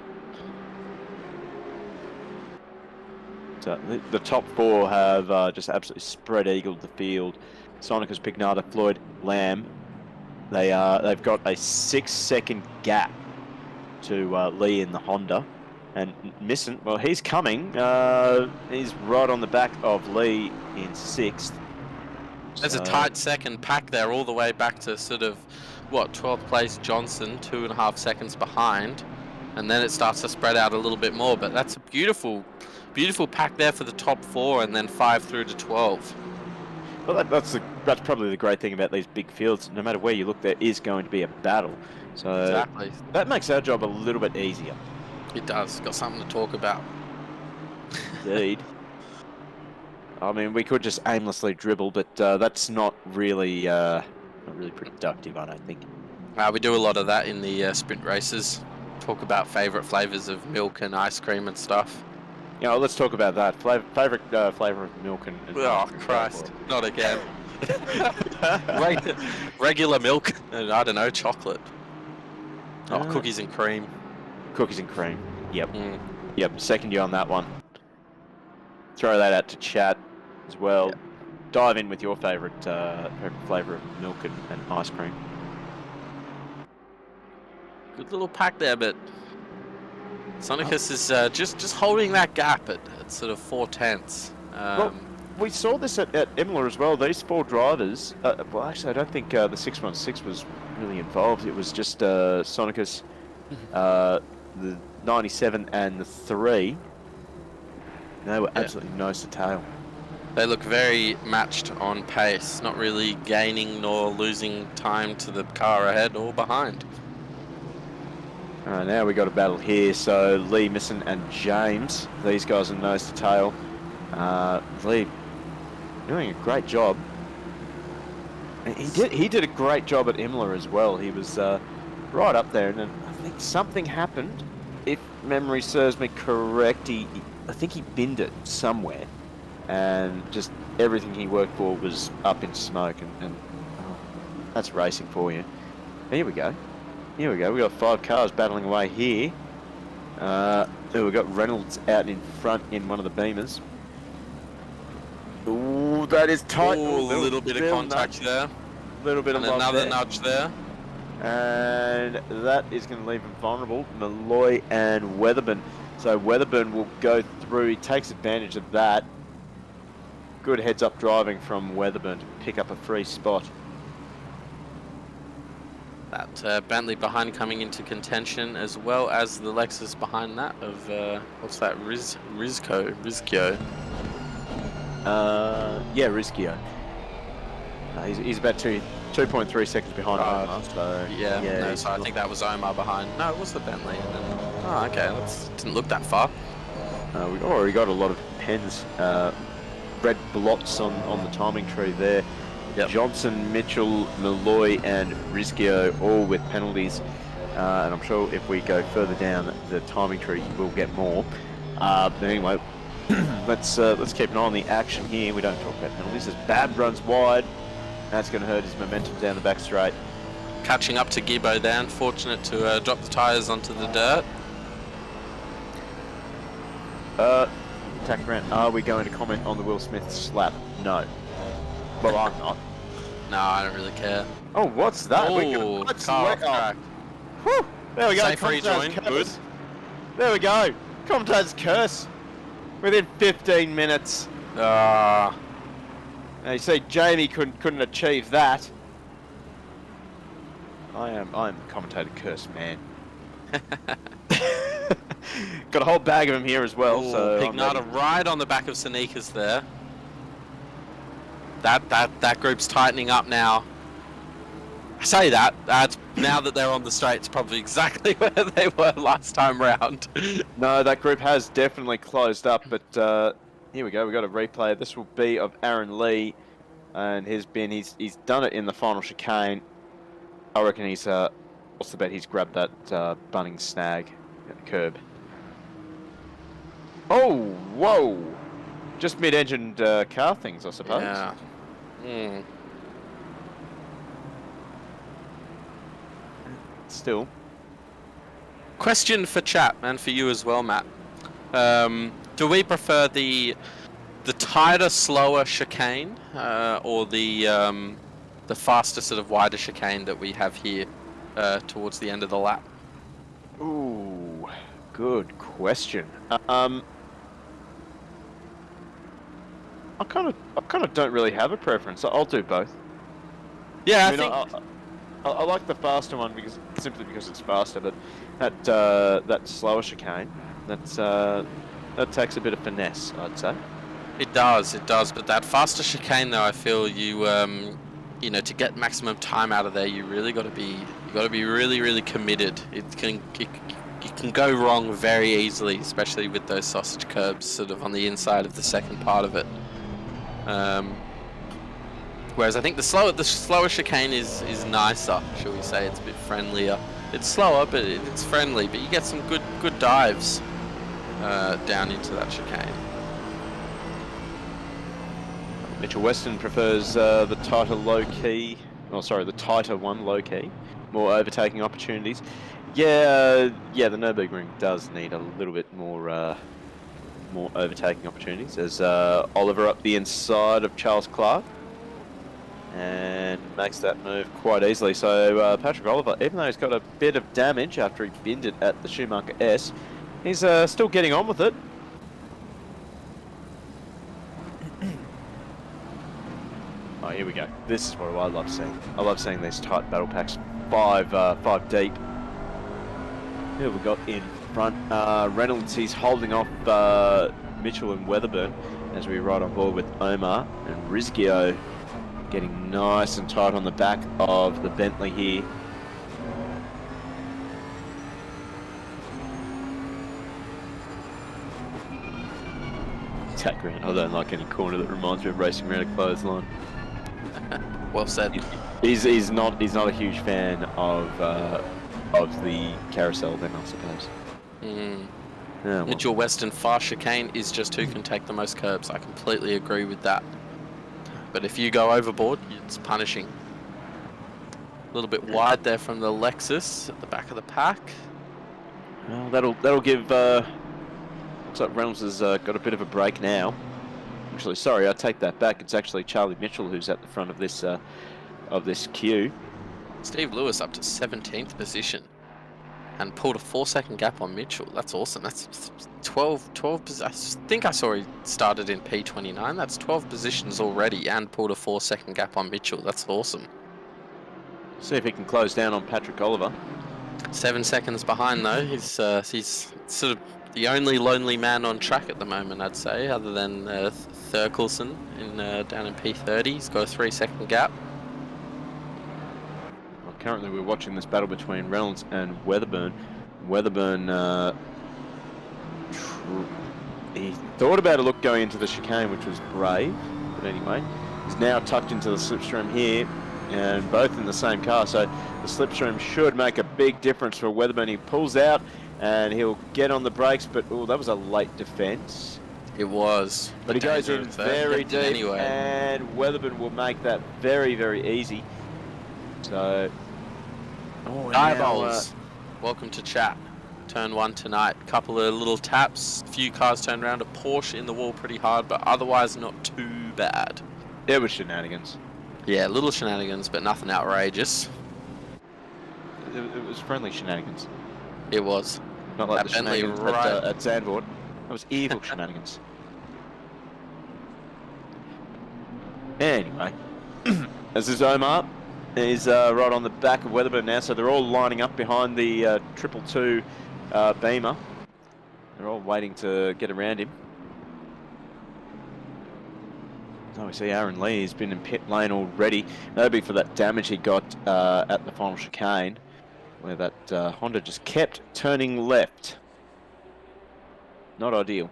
So the top 4 have just absolutely spread-eagled the field. Sonicus, Pignata, Floyd, Lamb. They've got a 6-second gap to Lee in the Honda. And Misson, well, he's coming. He's right on the back of Lee in 6th. There's a tight second pack there, all the way back to sort of, what, 12th place Johnson, 2.5 seconds behind. And then it starts to spread out a little bit more. But that's a beautiful, beautiful pack there for the top 4, and then 5 through to 12. Well, that's probably the great thing about these big fields. No matter where you look, there is going to be a battle. So exactly. That makes our job a little bit easier. It does. Got something to talk about. Indeed. I mean, we could just aimlessly dribble, but that's not really productive, I don't think. We do a lot of that in the sprint races. Talk about favourite flavours of milk and ice cream and stuff. You know, let's talk about that. Favourite flavour of milk and oh, Christ. Not again. Regular milk and, I don't know, chocolate. Oh, cookies and cream. Cookies and cream. Yep. Yep, second you on that one. Throw that out to chat as well. Yep. Dive in with your favourite flavour of milk and ice cream. Good little pack there, but Sonicus is just holding that gap at sort of 4/10. Well, we saw this at Imola as well. These 4 drivers, well, actually, I don't think the 616 was really involved. It was just Sonicus, the 97 and the 3. They were absolutely nose to tail. They look very matched on pace, not really gaining nor losing time to the car ahead or behind. Now we got a battle here. So Lee, Misson, and James. These guys are nose to tail. Lee doing a great job. He did a great job at Imola as well. He was right up there, and then I think something happened. If memory serves me correct, I think he binned it somewhere, and just everything he worked for was up in smoke, and that's racing for you. Here we go. Here we go. We got 5 cars battling away here. We got Reynolds out in front in one of the Beamers. Ooh, that is tight. Ooh, a little bit of contact there. A little bit of another nudge there. And that is going to leave him vulnerable. Malloy and Weatherburn. So Weatherburn will go through. He takes advantage of that. Good heads-up driving from Weatherburn to pick up a free spot. That Bentley behind coming into contention, as well as the Lexus behind that of, what's that, Rizkio. Yeah, Rischio. He's about 2.3 seconds behind Omar, so Yeah, yeah. no, so I think that was Omar behind. No, it was the Bentley. And then, oh, okay, that didn't look that far. We've already got a lot of pens, red blots on the timing tree there. Yep. Johnson, Mitchell, Malloy, and Rischio all with penalties. And I'm sure if we go further down the timing tree, we'll get more. But anyway, let's keep an eye on the action here. We don't talk about penalties. As Bab runs wide, that's going to hurt his momentum down the back straight. Catching up to Gibbo there, unfortunate to drop the tyres onto the dirt. Tack around. Are we going to comment on the Will Smith slap? No. Well, I'm not. No, I don't really care. Oh, what's that? Oh, car off track. Whew. There we go. Safe rejoin. Good. There we go. Commentator's curse. Within 15 minutes. Now you see, Jamie couldn't achieve that. I'm the commentator curse man. Got a whole bag of them here as well. Ooh, so Pignata right on the back of Sneakers there. That group's tightening up now. I say that's now that they're on the straight, it's probably exactly where they were last time round. No, that group has definitely closed up, but here we go. We've got a replay. This will be of Aaron Lee, and he's done it in the final chicane. I reckon what's the bet? He's grabbed that Bunnings snag at the curb. Oh, whoa! Just mid-engined car things, I suppose. Yeah. Mm. Still. Question for chat and for you as well, Matt. Do we prefer the tighter, slower chicane, or the faster, sort of wider chicane that we have here towards the end of the lap? Ooh, good question. I kind of don't really have a preference. I'll do both. Yeah, I mean, I like the faster one simply because it's faster, but that slower chicane, that takes a bit of finesse, I'd say. It does, but that faster chicane though, I feel you know, to get maximum time out of there, you got to be really, really committed. It can go wrong very easily, especially with those sausage curbs sort of on the inside of the second part of it. Whereas I think the slower chicane is nicer, shall we say? It's a bit friendlier. It's slower, but it's friendly. But you get some good dives down into that chicane. Mitchell Weston prefers the tighter low-key. Oh, sorry, the tighter one low-key. More overtaking opportunities. Yeah, the Nurburgring does need a little bit more overtaking opportunities. As Oliver up the inside of Charles Clark and makes that move quite easily. So Patrick Oliver, even though he's got a bit of damage after he binned it at the Schumacher S, he's still getting on with it. Oh, here we go. This is what I love seeing. I love seeing these tight battle packs, five deep. Who have we got in front? Reynolds, he's holding off Mitchell and Weatherburn as we ride on board with Omar, and Rischio getting nice and tight on the back of the Bentley here. Tack around. I don't like any corner that reminds me of racing around a clothesline. Well said. He's not a huge fan of the carousel then, I suppose. Mm. Yeah, well. Mitchell Weston fast chicane is just who can take the most curbs. I completely agree with that. But if you go overboard, it's punishing. A little bit wide there from the Lexus at the back of the pack. Well, that'll give. Looks like Reynolds has got a bit of a break now. Actually, sorry, I take that back. It's actually Charlie Mitchell who's at the front of this queue. Steve Lewis up to 17th position and pulled a 4-second gap on Mitchell. That's awesome. That's 12 I think I saw he started in P29. That's 12 positions already and pulled a 4-second gap on Mitchell. That's awesome. See if he can close down on Patrick Oliver. 7 seconds behind though. He's sort of the only lonely man on track at the moment, I'd say, other than Thurkelson in down in P30. He's got a 3-second gap. Well, currently, we're watching this battle between Reynolds and Weatherburn. Weatherburn, he thought about a look going into the chicane, which was brave, but anyway, he's now tucked into the slipstream here, and both in the same car, so the slipstream should make a big difference for Weatherburn. He pulls out, and he'll get on the brakes, but oh, that was a late defence. It was. But he goes in very deep, anyway. and Weatherburn will make that very, very easy. So, Eyeballs, welcome to chat. Turn 1 tonight. Couple of little taps. Few cars turned around. A Porsche in the wall pretty hard, but otherwise not too bad. It was shenanigans. Yeah, little shenanigans, but nothing outrageous. It was friendly shenanigans. It was. Not like That the Bentley shenanigans right- at Zandvoort. That was evil shenanigans. Anyway, as is Omar is right on the back of Weatherburn now, so they're all lining up behind the 222 Beamer. They're all waiting to get around him. Oh, we see Aaron Lee has been in pit lane already. That'll be for that damage he got at the final chicane, where that Honda just kept turning left. Not ideal.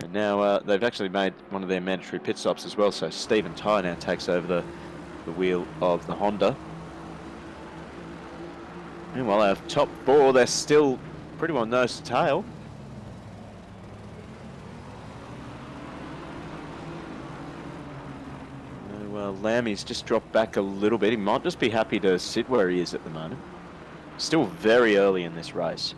And now they've actually made one of their mandatory pit stops as well, so Stephen Ty now takes over the wheel of the Honda. Meanwhile, our top 4, they're still pretty well nose to tail. Well, Lammy's just dropped back a little bit. He might just be happy to sit where he is at the moment. Still very early in this race.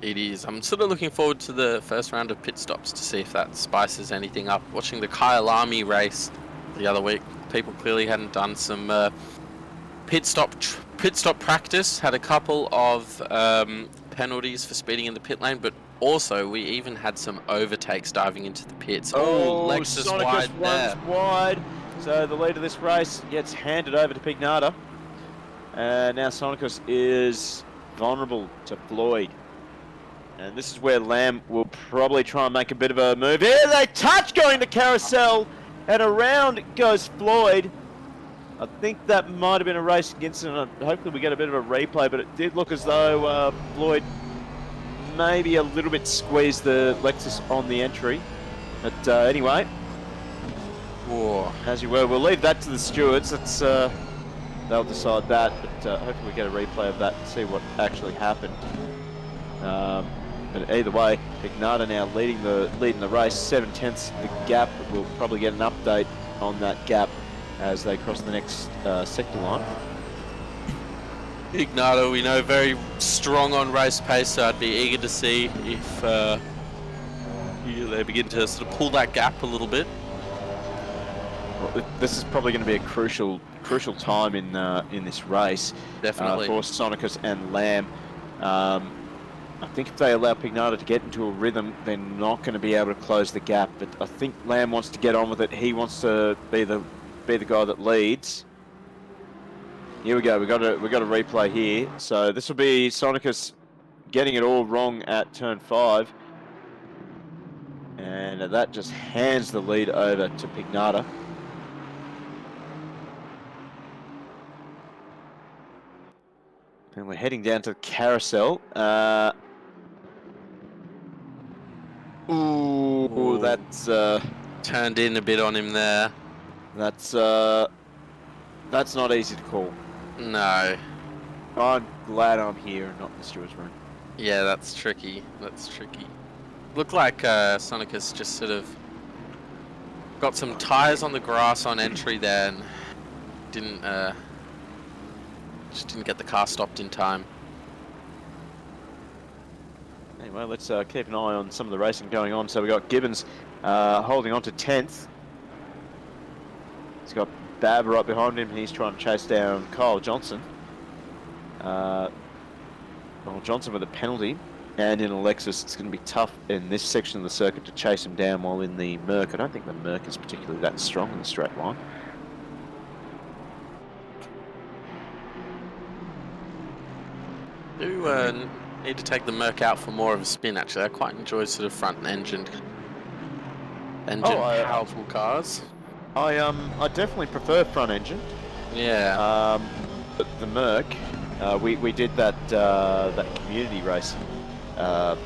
It is. I'm sort of looking forward to the first round of pit stops to see if that spices anything up. Watching the Kyalami race the other week, people clearly hadn't done some pit stop practice. Had a couple of penalties for speeding in the pit lane, but also we even had some overtakes diving into the pits. Oh, Lexus wide there. Wide. So the lead of this race gets handed over to Pignata. And now Sonicus is vulnerable to Floyd. And this is where Lamb will probably try and make a bit of a move. Here they touch going to Carousel, and around goes Floyd. I think that might have been a racing incident. Hopefully we get a bit of a replay, but it did look as though Floyd maybe a little bit squeezed the Lexus on the entry. But anyway, as you were, we'll leave that to the stewards. They'll decide that, but hopefully we get a replay of that and see what actually happened. But either way, Pignata now leading the race, 7/10 the gap. We'll probably get an update on that gap as they cross the next sector line. Ignато, we know, very strong on race pace, so I'd be eager to see if they begin to sort of pull that gap a little bit. Well, this is probably going to be a crucial time in this race. Definitely. For Sonicus and Lamb. I think if they allow Pignata to get into a rhythm, they're not going to be able to close the gap. But I think Lamb wants to get on with it. He wants to be the guy that leads. Here we go. We got a replay here. So this will be Sonicus getting it all wrong at turn 5, and that just hands the lead over to Pignata. And we're heading down to the Carousel. Ooh, that's turned in a bit on him there. That's not easy to call. No. I'm glad I'm here and not in the steward's room. Yeah, that's tricky. That's tricky. Looked like Sonicus just sort of got some tyres on the grass on entry there and just didn't get the car stopped in time. Anyway, let's keep an eye on some of the racing going on. So we got Gibbons holding on to 10th. He's got Bab right behind him. He's trying to chase down Kyle Johnson. Well, Johnson with a penalty. And in a Lexus, it's going to be tough in this section of the circuit to chase him down, while in the Merc, I don't think the Merc is particularly that strong in the straight line. Do need to take the Merc out for more of a spin, actually. I quite enjoy sort of front-engined engine, Oh, powerful cars. I definitely prefer front engine. Yeah. But the Merc, we did that community race a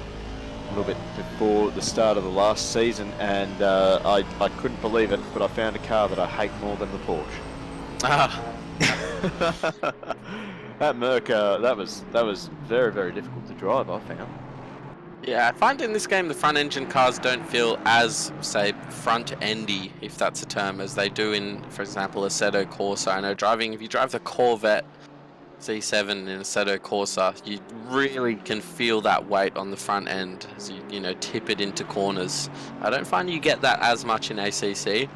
little bit before the start of the last season, and I couldn't believe it, but I found a car that I hate more than the Porsche. Ah. That Merc, that was very, very difficult to drive, I found. Yeah, I find in this game the front engine cars don't feel as, say, front-endy, if that's a term, as they do in, for example, Assetto Corsa. I know if you drive the Corvette C7 in Assetto Corsa, you really can feel that weight on the front end as you know, tip it into corners. I don't find you get that as much in ACC.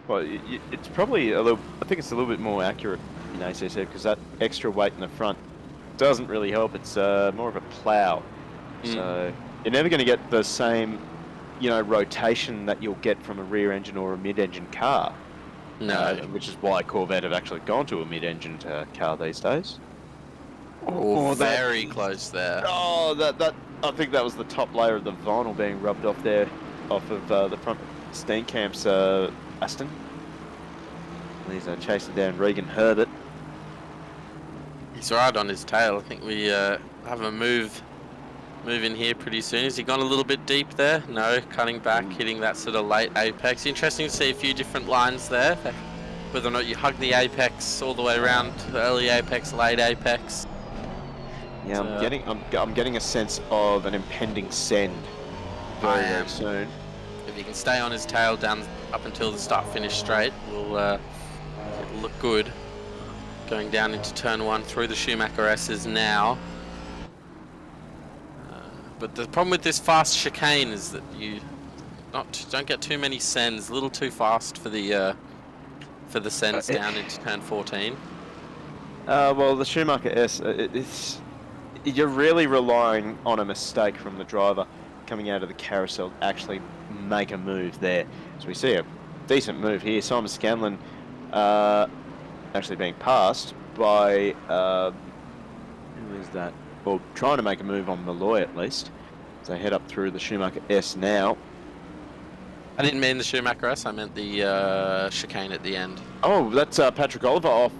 Well, it's probably a little. I think it's a little bit more accurate in ACC because that extra weight in the front doesn't really help. It's more of a plow, so you're never going to get the same, rotation that you'll get from a rear engine or a mid-engine car. No. Which is why Corvette have actually gone to a mid-engine car these days. Oh, very close there. Oh, that I think that was the top layer of the vinyl being rubbed off there, off of the front of Steenkamp's Aston. He's chasing down Regan Herbert. He's right on his tail. I think we have a move in here pretty soon. Has he gone a little bit deep there? No, cutting back, hitting that sort of late apex. Interesting to see a few different lines there. Whether or not you hug the apex all the way around, the early apex, late apex. Yeah, I'm getting a sense of an impending send very soon. If he can stay on his tail down up until the start-finish straight, it'll look good. Going down into turn 1 through the Schumacher S's now. But the problem with this fast chicane is that you don't get too many sends. A little too fast for the sends down into turn 14. Well, the Schumacher S, you're really relying on a mistake from the driver coming out of the carousel to actually make a move there. So we see a decent move here. Simon Scanlon actually being passed by who is that? Well, trying to make a move on Malloy at least. So head up through the Schumacher S now. I didn't mean the Schumacher S, I meant the chicane at the end. Oh, that's Patrick Oliver off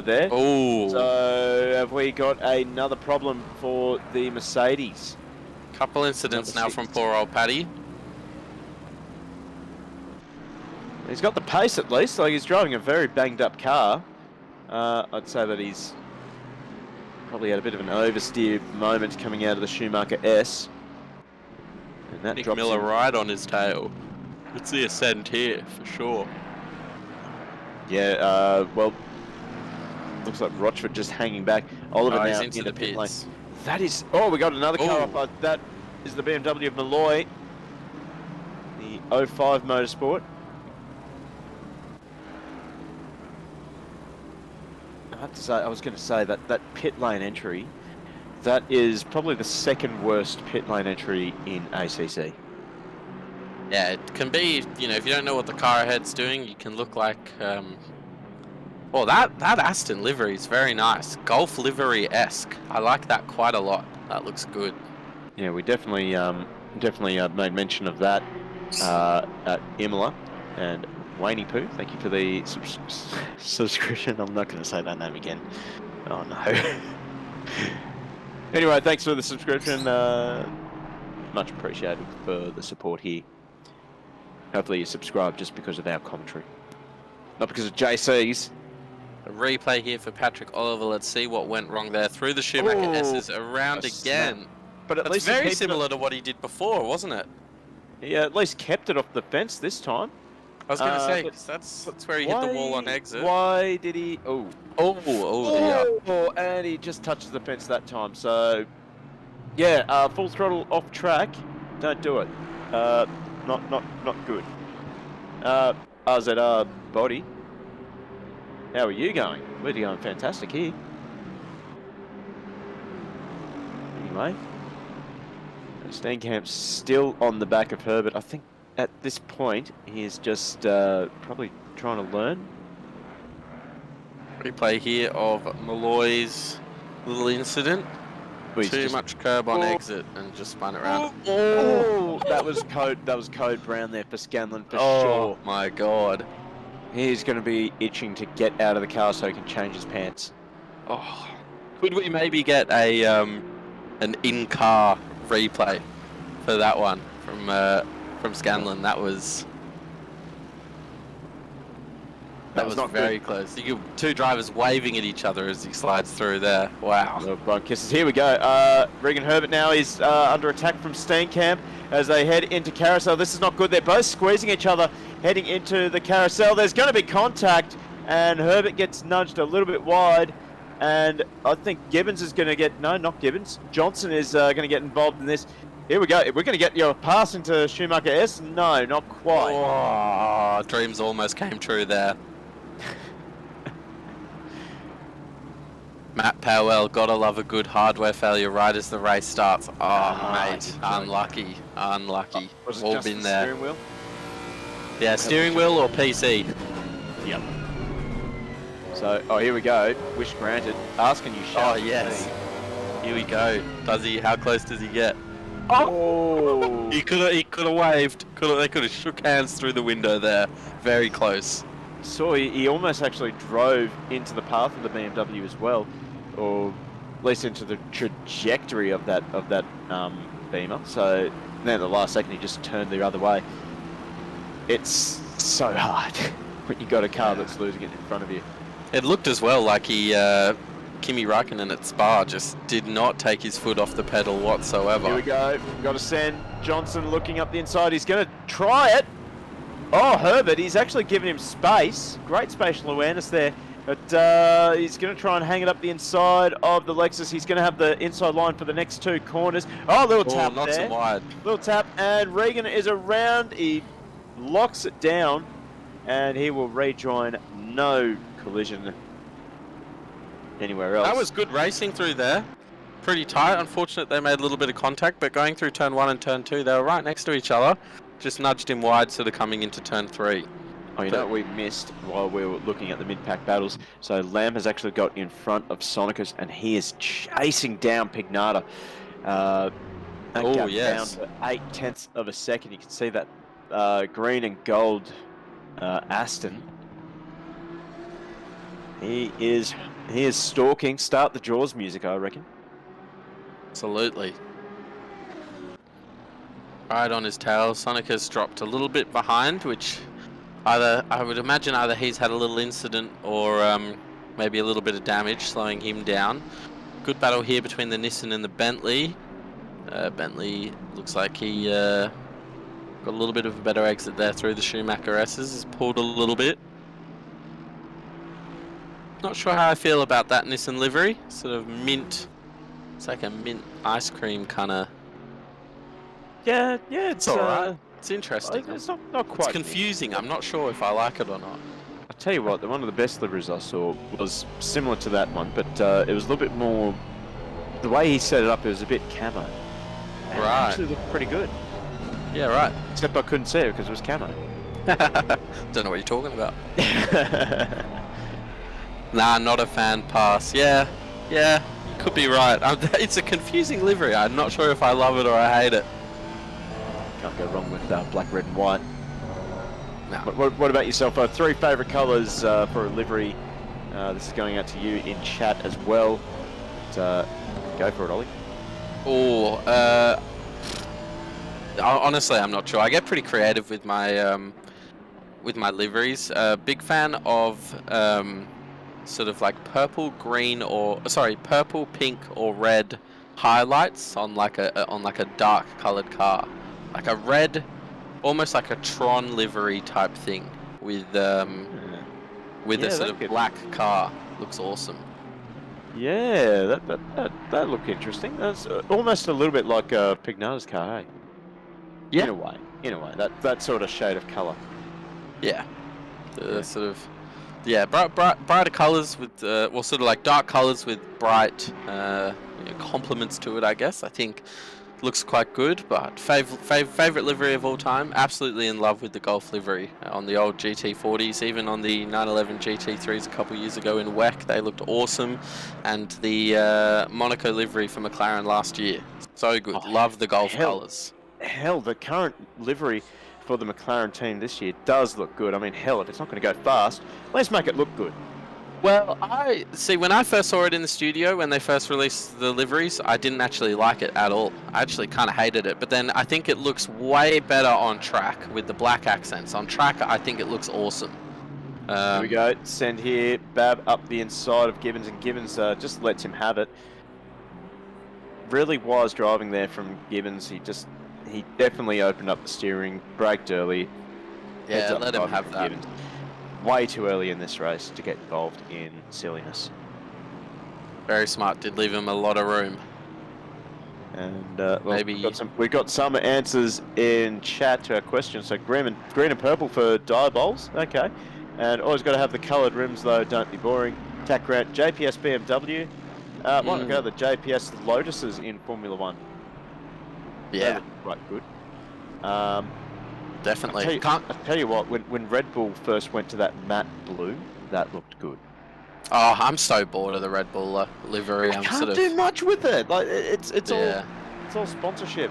there. Oh. So have we got another problem for the Mercedes? Couple incidents now from poor old Paddy. He's got the pace at least, like he's driving a very banged up car. I'd say that he's probably had a bit of an oversteer moment coming out of the Schumacher S. And that Nick drops Miller him. right on his tail. It's the ascent here, for sure. Yeah, well, looks like Rochford just hanging back. Oliver now he's into the pit lane. pits. That is... Oh, we got another car up. That is the BMW of Malloy. The 05 Motorsport. I have to say, I was going to say that that pit lane entry, that is probably the second worst pit lane entry in ACC. Yeah, it can be, if you don't know what the car ahead's doing, you can look like, well, that Aston livery is very nice. Golf livery-esque. I like that quite a lot. That looks good. Yeah, we definitely made mention of that at Imola. And Wayne Poo, thank you for the subscription. I'm not going to say that name again. Oh, no. Anyway, thanks for the subscription. Much appreciated for the support here. Hopefully you subscribe just because of our commentary. Not because of JC's. A replay here for Patrick Oliver. Let's see what went wrong there. Through the Schumacher S's, around again. But at That's least very similar to what he did before, wasn't it? Yeah, at least kept it off the fence this time. I was going to say, 'cause that's where he hit the wall on exit. Why did he... Oh, and he just touches the fence that time. So, yeah, full throttle off track. Don't do it. Not good. RZR body. How are you going? We're going fantastic here. Anyway, Steenkamp's still on the back of Herbert. I think at this point he's just probably trying to learn. Replay here of Malloy's little incident. Too much curb on exit and just spun it around. Oh, that was code brown there for Scanlon for sure. Oh my god. He's going to be itching to get out of the car so he can change his pants. Oh, could we maybe get a an in-car replay for that one from Scanlon? That was not very good. close. You get two drivers waving at each other as he slides through there. Wow. Little bug kisses. Here we go. Regan Herbert now is under attack from Steenkamp as they head into carousel. This is not good. They're both squeezing each other heading into the carousel. There's going to be contact, and Herbert gets nudged a little bit wide. And I think Gibbons is going to get... No, not Gibbons. Johnson is going to get involved in this. Here we go. We're going to get your pass into Schumacher S. No, not quite. Oh, dreams almost came true there. Matt Powell, gotta love a good hardware failure right as the race starts. Oh, mate, unlucky. Was it All just been the there. steering wheel? Yeah, steering wheel or PC. Yep. So, here we go. Wish granted. Asking you, Oh, yes. Here we go. Does he? How close does he get? Oh! He could have waved. They could have shook hands through the window there. Very close. So he almost actually drove into the path of the BMW as well, or at least into the trajectory of that Beamer. So then at the last second he just turned the other way. It's so hard when you got a car that's losing it in front of you. It looked as well like Kimi Räikkönen at Spa just did not take his foot off the pedal whatsoever. Here we go. We've got to send Johnson looking up the inside. He's going to try it. Oh, Herbert, he's actually given him space. Great spatial awareness there. But he's going to try and hang it up the inside of the Lexus. He's going to have the inside line for the next two corners. Oh, little tap knocks there. him wide. Little tap, and Regan is around. He locks it down, and he will rejoin. No collision anywhere else. That was good racing through there. Pretty tight. Unfortunate they made a little bit of contact, but going through turn 1 and turn 2, they were right next to each other. Just nudged him wide, sort of coming into turn 3. Oh, you know what we missed while we were looking at the mid-pack battles? So Lamb has actually got in front of Sonicus, and he is chasing down Pignata. That gap down to 0.8 of a second. You can see that green and gold Aston. He is stalking. Start the Jaws music, I reckon. Absolutely. Right on his tail. Sonicus dropped a little bit behind, which I would imagine either he's had a little incident or maybe a little bit of damage, slowing him down. Good battle here between the Nissan and the Bentley. Bentley looks like he got a little bit of a better exit there through the Schumacher S's. Has pulled a little bit. Not sure how I feel about that Nissan livery. Sort of mint. It's like a mint ice cream kind of. Yeah, it's alright. It's interesting. It's not quite. It's confusing. I'm not sure if I like it or not. I'll tell you what, one of the best liveries I saw was similar to that one, but it was a little bit more. The way he set it up, it was a bit camo. And it actually looked pretty good. Yeah, right. Except I couldn't see it because it was camo. Don't know what you're talking about. Nah, not a fan. Pass. Yeah, you could be right. It's a confusing livery. I'm not sure if I love it or I hate it. Can't go wrong with black, red, and white. No. What about yourself? 3 favourite colours for a livery. This is going out to you in chat as well. But, go for it, Ollie. Oh, honestly, I'm not sure. I get pretty creative with my liveries. Big fan of sort of like purple, pink or red highlights on like a dark coloured car. Like a red, almost like a Tron livery type thing with a sort of black car. Looks awesome. Yeah, that looked interesting. That's almost a little bit like Pignata's car, hey? Yeah. In a way, that sort of shade of colour. Yeah. Sort of. Yeah, brighter colours with, sort of like dark colours with bright complements to it, I guess. I think looks quite good, but favorite livery of all time. Absolutely in love with the Golf livery on the old GT40s, even on the 911 GT3s a couple years ago in WEC. They looked awesome, and the Monaco livery for McLaren last year. So good. Oh, Love the Golf hell, colours. hell, the current livery for the McLaren team this year does look good. I mean, hell, if it's not going to go fast, let's make it look good. Well, I see, when I first saw it in the studio, when they first released the liveries, I didn't actually like it at all. I actually kind of hated it, but then I think it looks way better on track with the black accents. On track, I think it looks awesome. Here we go, send here, Bab up the inside of Gibbons, and Gibbons just lets him have it. Really wise driving there from Gibbons. He definitely opened up the steering, braked early. Yeah, let him have that. Gibbons. Way too early in this race to get involved in silliness. Very smart. Did leave him a lot of room. And well, maybe we got some answers in chat to our questions. So green and purple for Diabols. Okay. And always got to have the coloured rims though. Don't be boring. Tack Grant, JPS BMW. Why not go the JPS Lotuses in Formula One? Yeah. Quite good. Definitely. I tell you what, when Red Bull first went to that matte blue, that looked good. Oh, I'm so bored of the Red Bull livery. I can't do much with it. Like it's all sponsorship.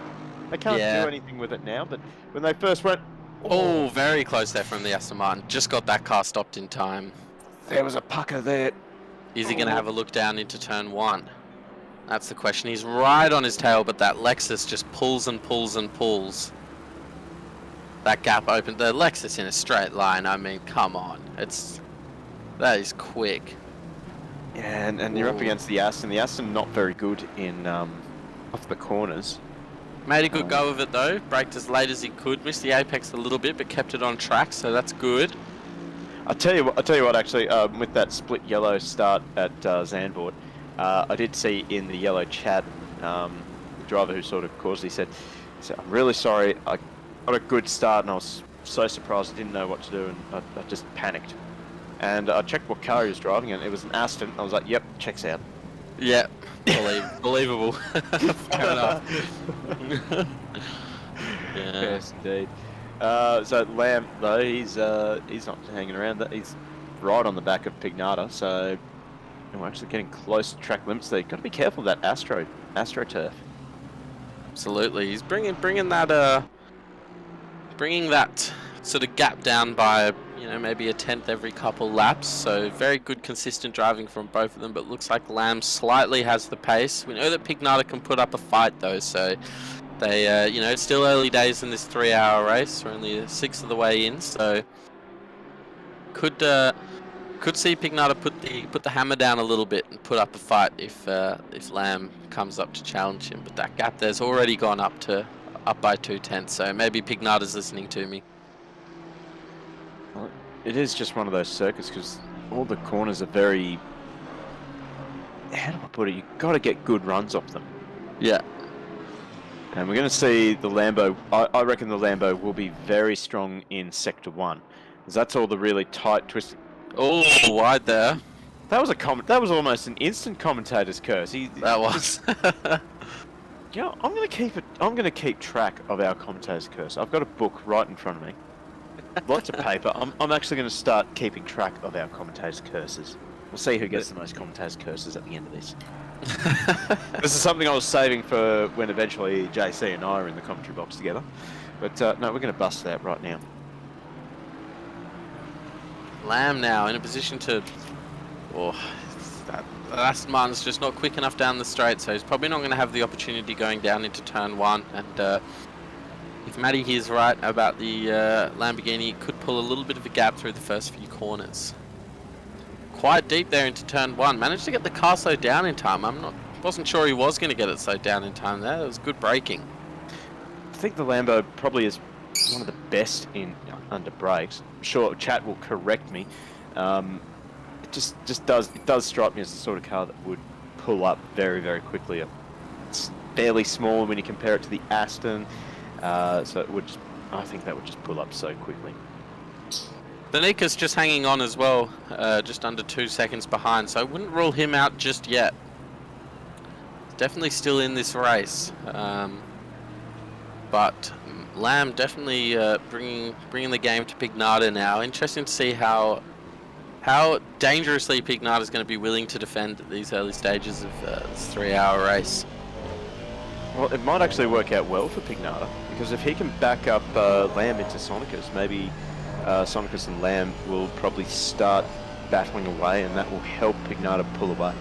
They can't do anything with it now. But when they first went, oh, very close there from the Aston Martin. Just got that car stopped in time. There was a pucker there. Is he going to have a look down into turn one? That's the question. He's right on his tail, but that Lexus just pulls and pulls and pulls. That gap opened. The Lexus in a straight line. I mean, come on. That is quick. Yeah, and you're up against the Aston. The Aston not very good in off the corners. Made a good go of it though. Braked as late as he could. Missed the apex a little bit, but kept it on track, so that's good. I'll tell you what. Actually, with that split yellow start at Zandvoort, I did see in the yellow chat, the driver who sort of caused it, he said, "I'm really sorry. I got a good start, and I was so surprised I didn't know what to do, and I just panicked." And I checked what car he was driving, and it was an Aston. I was like, "Yep, checks out." Yeah, believable. Fair enough. Yeah. Yes, indeed. So Lamb though, he's not hanging around. He's right on the back of Pignata, so we're actually getting close to track limits there. Got to be careful of that AstroTurf. Absolutely, he's bringing that sort of gap down by maybe a tenth every couple laps. So very good, consistent driving from both of them. But looks like Lamb slightly has the pace. We know that Pignata can put up a fight though, so. They, it's still early days in this 3-hour race. We're only a sixth of the way in, so could see Pignata put the hammer down a little bit and put up a fight if Lamb comes up to challenge him. But that gap there's already gone up by 2/10, so maybe Pignata's listening to me. Well, it is just one of those circuits because all the corners are very. How do I put it? You've got to get good runs off them. Yeah. And we're going to see the Lambo. I reckon the Lambo will be very strong in Sector 1. Because that's all the really tight, twisted... Oh, wide there. That was almost an instant commentator's curse. That was. I'm going to keep track of our commentator's curse. I've got a book right in front of me. Lots of paper. I'm actually going to start keeping track of our commentator's curses. We'll see who gets the most commentator's curses at the end of this. This is something I was saving for when eventually JC and I are in the commentary box together. But no, we're going to bust that right now. Lamb now in a position to... that Aston Martin's just not quick enough down the straight, so he's probably not going to have the opportunity going down into turn one. And if Matty here's right about the Lamborghini, it could pull a little bit of a gap through the first few corners. Quite deep there into turn one. Managed to get the car slowed down in time. Wasn't sure he was going to get it slowed down in time there. It was good braking. I think the Lambo probably is one of the best under brakes. I'm sure chat will correct me. It just does strike me as the sort of car that would pull up very, very quickly. It's fairly small when you compare it to the Aston, so I think that would just pull up so quickly. Danika's just hanging on as well, just under 2 seconds behind, so I wouldn't rule him out just yet. Definitely still in this race. but Lamb definitely bringing the game to Pignata now. Interesting to see how dangerously Pignata is going to be willing to defend at these early stages of this 3-hour race. Well, it might actually work out well for Pignata, because if he can back up Lamb into Sonicus, maybe Sonicus and Lamb will probably start battling away, and that will help Pignata pull away.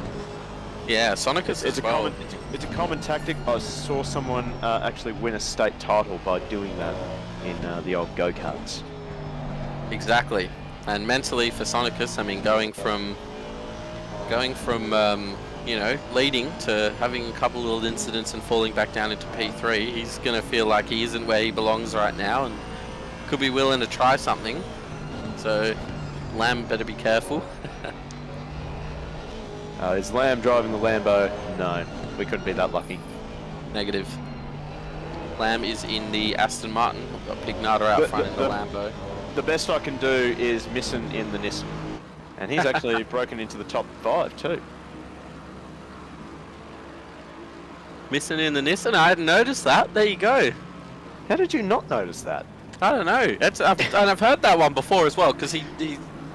Yeah, Sonicus it's a common tactic. I saw someone actually win a state title by doing that in the old go-karts. Exactly. And mentally for Sonicus, I mean, going from you know, leading to having a couple little incidents and falling back down into P3, he's going to feel like he isn't where he belongs right now and could be willing to try something. So Lamb better be careful. Is Lamb driving the Lambo? No, we couldn't be that lucky. Negative. Lamb is in the Aston Martin. We've got Pignata out front in the Lambo. The best I can do is missing in the Nissan. And he's actually broken into the top 5 too. Missing in the Nissan? I hadn't noticed that. There you go. How did you not notice that? I don't know. I've heard that one before as well, because he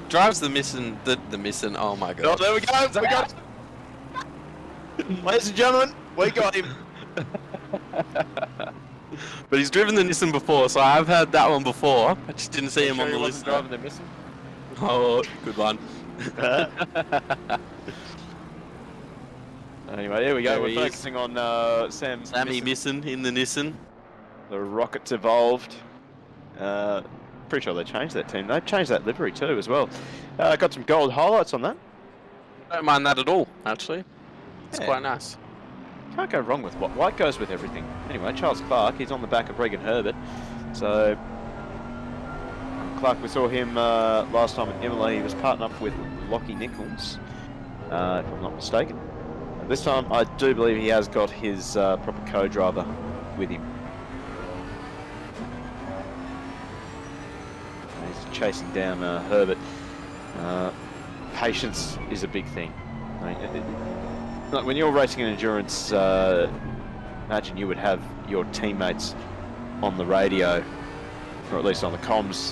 drives the Nissan. The Nissan. Oh my god. Oh, there we go. We got it. Ladies and gentlemen, we got him. But he's driven the Nissan before, so I've heard that one before. I just didn't see him on the list. Driving the Nissan? Oh, good one. Anyway, here we go. We're focusing on Sammy Misson in the Nissan. The Rockets evolved. Pretty sure they changed that team. They've changed that livery too as well. Got some gold highlights on that. Don't mind that at all, actually. It's quite nice. Can't go wrong with what white goes with everything. Anyway, Charles Clark, he's on the back of Regan Herbert. So Clark, we saw him last time at Imola. He was partnered up with Lockie Nichols, if I'm not mistaken. This time, I do believe he has got his proper co-driver with him. He's chasing down Herbert. Patience is a big thing. I mean, like when you're racing an endurance, imagine you would have your teammates on the radio, or at least on the comms,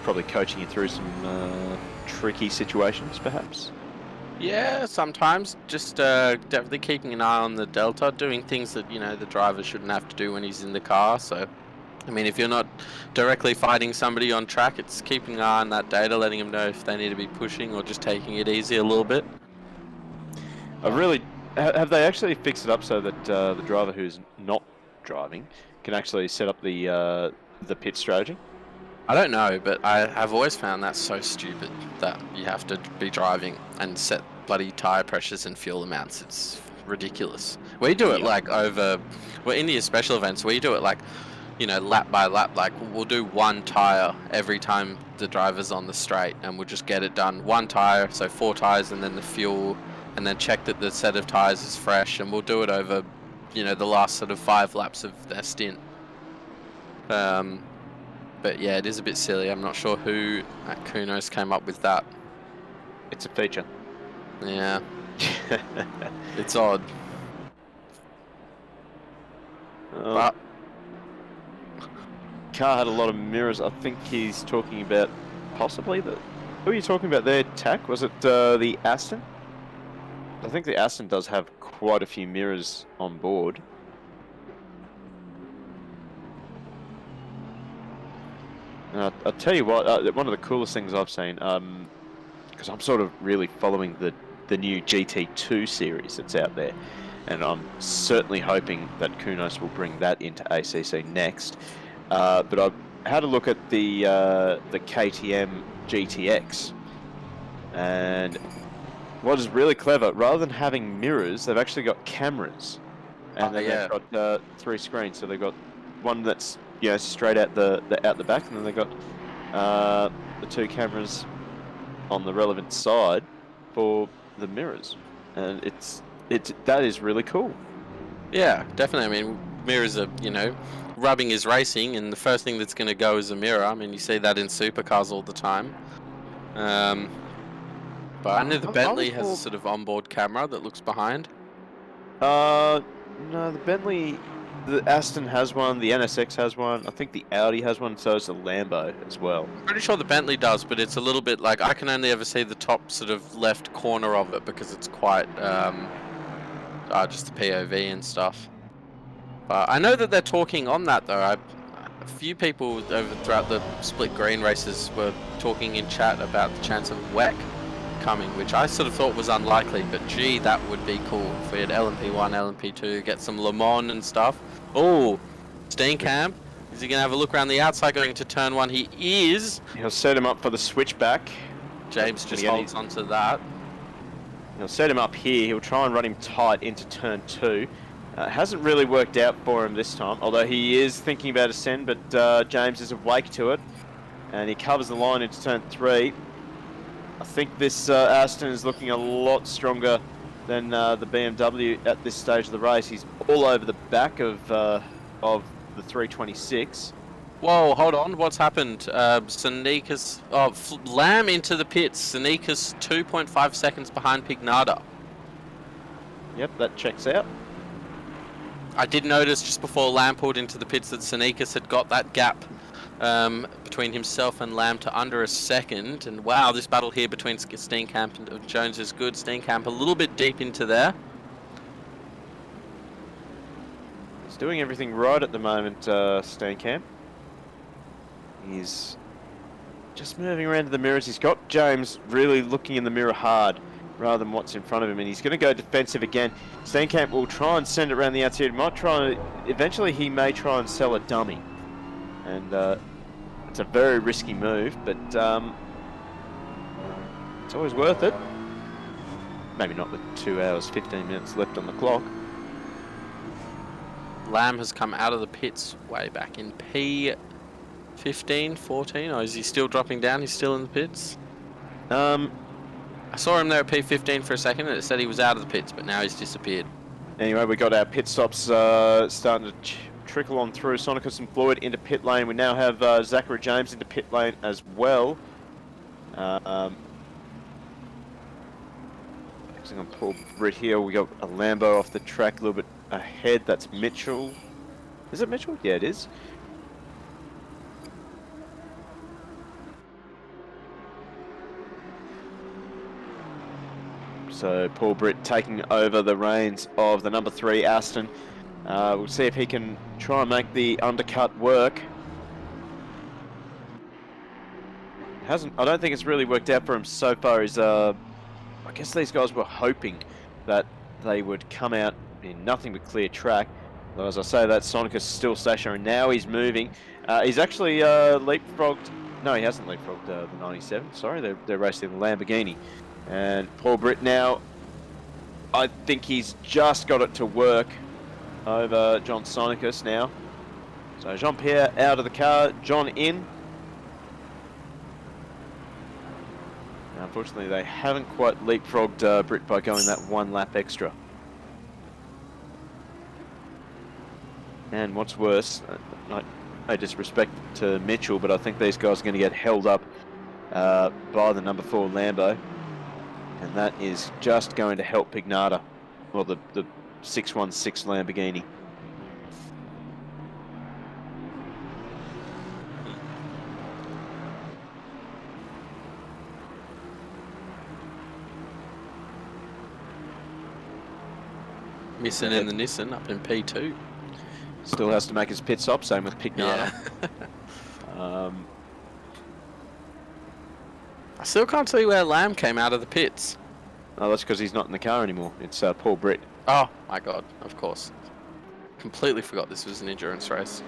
probably coaching you through some tricky situations, perhaps. Yeah, sometimes. Just definitely keeping an eye on the Delta, doing things that, you know, the driver shouldn't have to do when he's in the car. So, I mean, if you're not directly fighting somebody on track, it's keeping an eye on that data, letting them know if they need to be pushing or just taking it easy a little bit. Have they actually fixed it up so that the driver who's not driving can actually set up the pit strategy? I don't know, but I have always found that so stupid that you have to be driving and set bloody tyre pressures and fuel amounts. It's ridiculous. We do it like over, well, in the special events, we do it like, you know, lap by lap. Like we'll do one tyre every time the driver's on the straight, and we'll just get it done. One tyre, so 4 tyres, and then the fuel, and then check that the set of tyres is fresh, and we'll do it over, you know, the last sort of 5 laps of their stint. But yeah, it is a bit silly. I'm not sure who at Kunos came up with that. It's a feature. Yeah. It's odd. But car had a lot of mirrors. I think he's talking about possibly the... Who are you talking about there, Tack? Was it the Aston? I think the Aston does have quite a few mirrors on board. I'll tell you what, one of the coolest things I've seen, because I'm sort of really following the new GT2 series that's out there, and I'm certainly hoping that Kunos will bring that into ACC next. But I've had a look at the KTM GTX, and what is really clever, rather than having mirrors, they've actually got cameras, and they've got 3 screens. So they've got one that's, you know, straight out the back, and then they've got the 2 cameras on the relevant side for the mirrors, and that is really cool. Yeah, definitely. I mean, mirrors are, you know, rubbing is racing, and the first thing that's going to go is a mirror. I mean, you see that in supercars all the time. But I know the Bentley has a sort of onboard camera that looks behind. No, the Bentley the Aston has one, the NSX has one, I think the Audi has one, so does the Lambo as well. I'm pretty sure the Bentley does, but it's a little bit like I can only ever see the top sort of left corner of it because it's quite just the POV and stuff. But I know that they're talking on that though. A few people throughout the split green races were talking in chat about the chance of WEC coming, which I sort of thought was unlikely, but gee, that would be cool if we had LMP1, LMP2, get some Le Mans and stuff. Oh, Steenkamp, is he going to have a look around the outside going to turn one? He is. He'll set him up for the switchback. James just holds onto that. He'll set him up here. He'll try and run him tight into turn 2. Hasn't really worked out for him this time, although he is thinking about ascend, but James is awake to it. And he covers the line into turn 3. I think this Aston is looking a lot stronger than the BMW at this stage of the race. He's all over the back of the 326. Whoa, hold on. What's happened? Sanika's... Oh, Lamb into the pits. Sanika's 2.5 seconds behind Pignata. Yep, that checks out. I did notice just before Lamb pulled into the pits that Sanikas had got that gap between himself and Lamb to under a second. And wow, this battle here between Steenkamp and Jones is good. Steenkamp a little bit deep into there. He's doing everything right at the moment, Steenkamp. He's just moving around to the mirrors. He's got James really looking in the mirror hard rather than what's in front of him, and he's going to go defensive again. Steenkamp will try and send it around the outside. Eventually he may try and sell a dummy. And it's a very risky move, but it's always worth it. Maybe not with 2 hours, 15 minutes left on the clock. Lamb has come out of the pits way back in P15, 14, or is he still dropping down? He's still in the pits? I saw him there at P15 for a second and it said he was out of the pits, but now he's disappeared. Anyway, we got our pit stops starting to trickle on through. Sonicus and Floyd into pit lane. We now have Zachary James into pit lane as well. Focusing on Paul Britt here. We got a Lambo off the track a little bit ahead. That's Mitchell. Is it Mitchell? Yeah, it is. So Paul Britt taking over the reins of the number 3 Aston. We'll see if he can try and make the undercut work. I don't think it's really worked out for him so far. I guess these guys were hoping that they would come out in nothing but clear track. Though, as I say, that Sonicus is still stationary. Now he's moving. He's actually leapfrogged. No, he hasn't leapfrogged the 97. Sorry, they're racing the Lamborghini. And Paul Britt now, I think he's just got it to work over John Sonicus now. So Jean-Pierre out of the car, John in. Now, unfortunately, they haven't quite leapfrogged Britt by going that 1 lap extra. And what's worse, no disrespect to Mitchell, but I think these guys are going to get held up by the number 4 Lambo. And that is just going to help Pignata, or the 616 Lamborghini. Missing in the Nissan up in P2. Still has to make his pit stop, same with Pignata. Yeah. I still can't see where Lamb came out of the pits. Oh, that's because he's not in the car anymore. It's Paul Britt. Oh, my God, of course. Completely forgot this was an endurance race.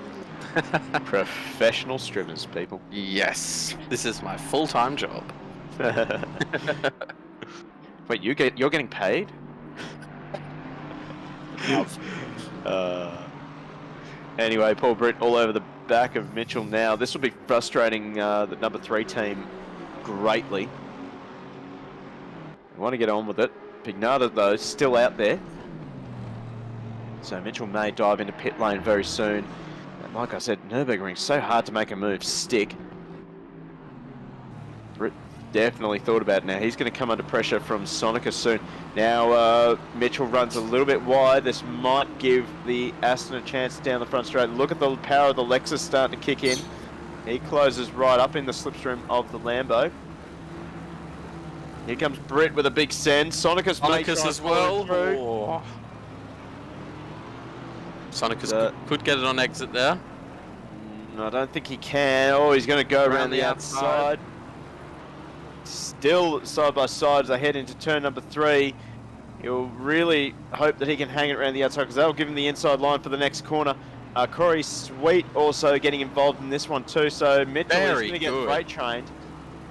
Professional strippers, people. Yes, this is my full-time job. Wait, you're getting paid? Anyway, Paul Britt all over the back of Mitchell now. This will be frustrating the number 3 team greatly. We want to get on with it. Pignata, though, still out there. So Mitchell may dive into pit lane very soon. And like I said, Nurburgring's so hard to make a move stick. Britt definitely thought about it now. He's going to come under pressure from Sonicus soon. Now Mitchell runs a little bit wide. This might give the Aston a chance down the front straight. Look at the power of the Lexus starting to kick in. He closes right up in the slipstream of the Lambo. Here comes Britt with a big send. Sonicus as well. Oh. Sonicus could get it on exit there. I don't think he can. Oh, he's going to go around the outside. Still side by side as they head into turn number 3. He'll really hope that he can hang it around the outside because that'll give him the inside line for the next corner. Corey Sweet also getting involved in this one too. So Mitchell is going to get freight trained.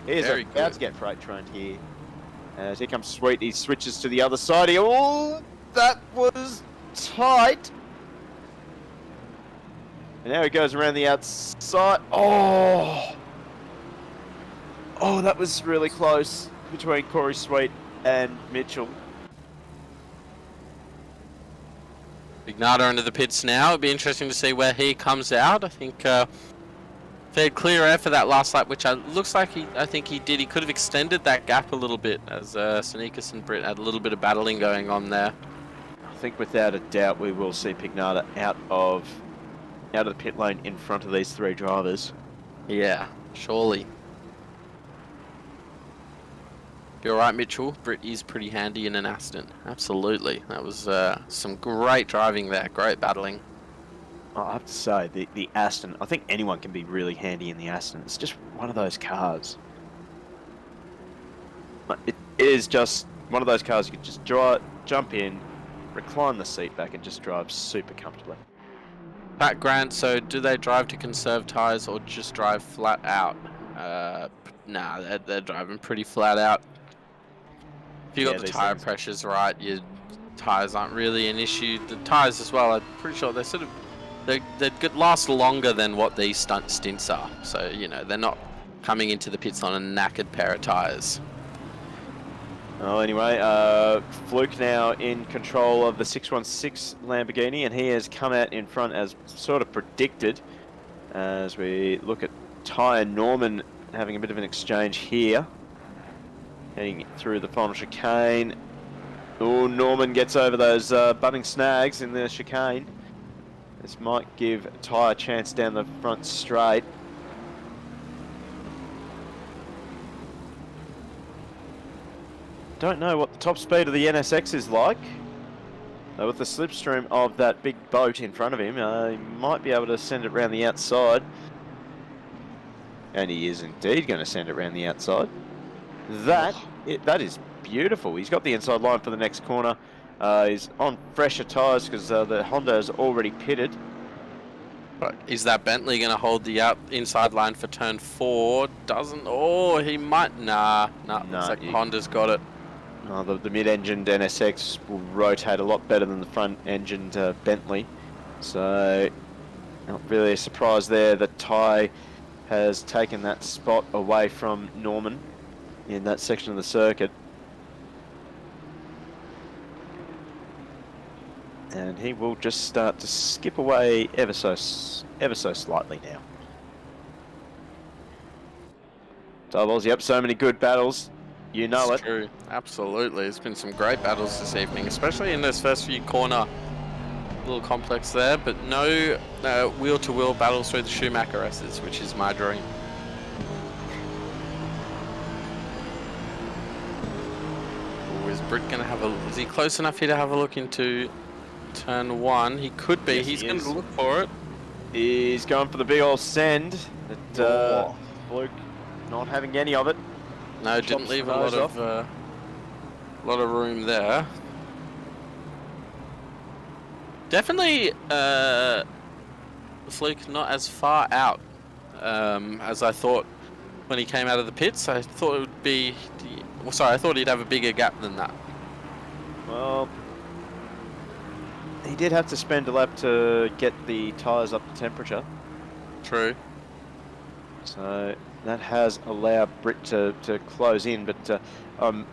He is about to get freight trained here. As here comes Sweet, he switches to the other side. Oh, that was tight. And now he goes around the outside. Oh, that was really close between Corey Sweet and Mitchell. Ignata into the pits now. It'll be interesting to see where he comes out. I think fair clear air for that last lap, which looks like I think he did. He could have extended that gap a little bit as Sonicus and Britt had a little bit of battling going on there. I think without a doubt we will see Pignata out of the pit lane in front of these 3 drivers. Yeah, surely. You're right, Mitchell. Britt is pretty handy in an Aston. Absolutely. That was some great driving there. Great battling. I have to say, the Aston, I think anyone can be really handy in the Aston. It's just one of those cars. It is just one of those cars you can just jump in, recline the seat back and just drive super comfortably. Pat Grant, so do they drive to conserve tyres or just drive flat out? Nah, they're driving pretty flat out. If you got the tyre pressures right, your tyres aren't really an issue. The tyres as well, I'm pretty sure they could last longer than what these stunt stints are. So, you know, they're not coming into the pits on a knackered pair of tyres. Well, anyway, Fluke now in control of the 616 Lamborghini, and he has come out in front as sort of predicted. As we look at Ty and Norman having a bit of an exchange here. Heading through the final chicane. Oh, Norman gets over those butting snags in the chicane. This might give Ty a chance down the front straight. Don't know what the top speed of the NSX is like. With the slipstream of that big boat in front of him, he might be able to send it around the outside. And he is indeed going to send it around the outside. That is beautiful. He's got the inside line for the next corner. He's on fresher tyres because the Honda has already pitted. Is that Bentley going to hold the inside line for turn 4? Doesn't. Oh, he might. Nah. Looks like Honda's got it. The mid-engined NSX will rotate a lot better than the front-engined Bentley. So, not really a surprise there that Ty has taken that spot away from Norman in that section of the circuit. And he will just start to skip away ever so slightly now. Doubles, yep, so many good battles. You know it. True, absolutely. There's been some great battles this evening, especially in those first few corner little complex there, but no wheel-to-wheel battles through the Schumacher S's, which is my dream. Ooh, is Britt going to have is he close enough here to have a look into turn 1? He could be. Yes, he's going to look for it. He's going for the big old send. But Luke not having any of it. No, didn't leave a lot of room there. Definitely, Fluke not as far out as I thought when he came out of the pits. I thought it would be. I thought he'd have a bigger gap than that. Well, he did have to spend a lap to get the tyres up to temperature. True. So that has allowed Britt to close in, but I'm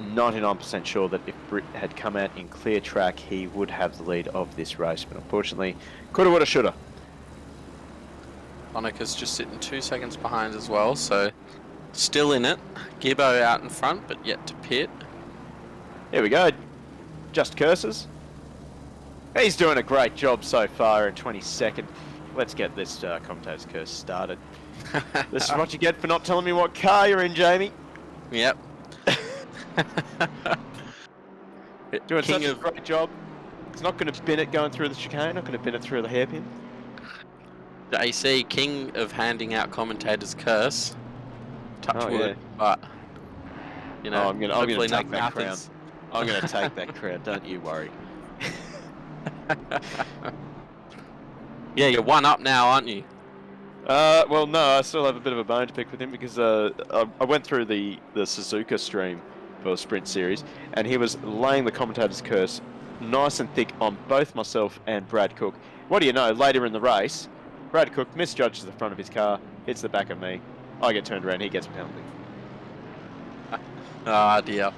99% sure that if Britt had come out in clear track, he would have the lead of this race. But unfortunately, coulda, woulda, shoulda. Monica's just sitting 2 seconds behind as well, so still in it. Gibbo out in front, but yet to pit. Here we go. Just curses. He's doing a great job so far in 22nd. Let's get this commentator's curse started. This is what you get for not telling me what car you're in, Jamie. Yep. Doing King such a of great job. It's not going to bin it going through the chicane, not going to bin it through the hairpin. AC, king of handing out commentators' curse. Touch wood, yeah. but you know, I'm gonna hopefully take nothing that crown. happens. I'm going to take that crown, don't you worry. Yeah, you're one up now, aren't you? Well, no, I still have a bit of a bone to pick with him because I went through the Suzuka stream for Sprint Series, and he was laying the commentator's curse nice and thick on both myself and Brad Cook. What do you know, later in the race, Brad Cook misjudges the front of his car, hits the back of me, I get turned around, he gets a penalty. Ah, dear.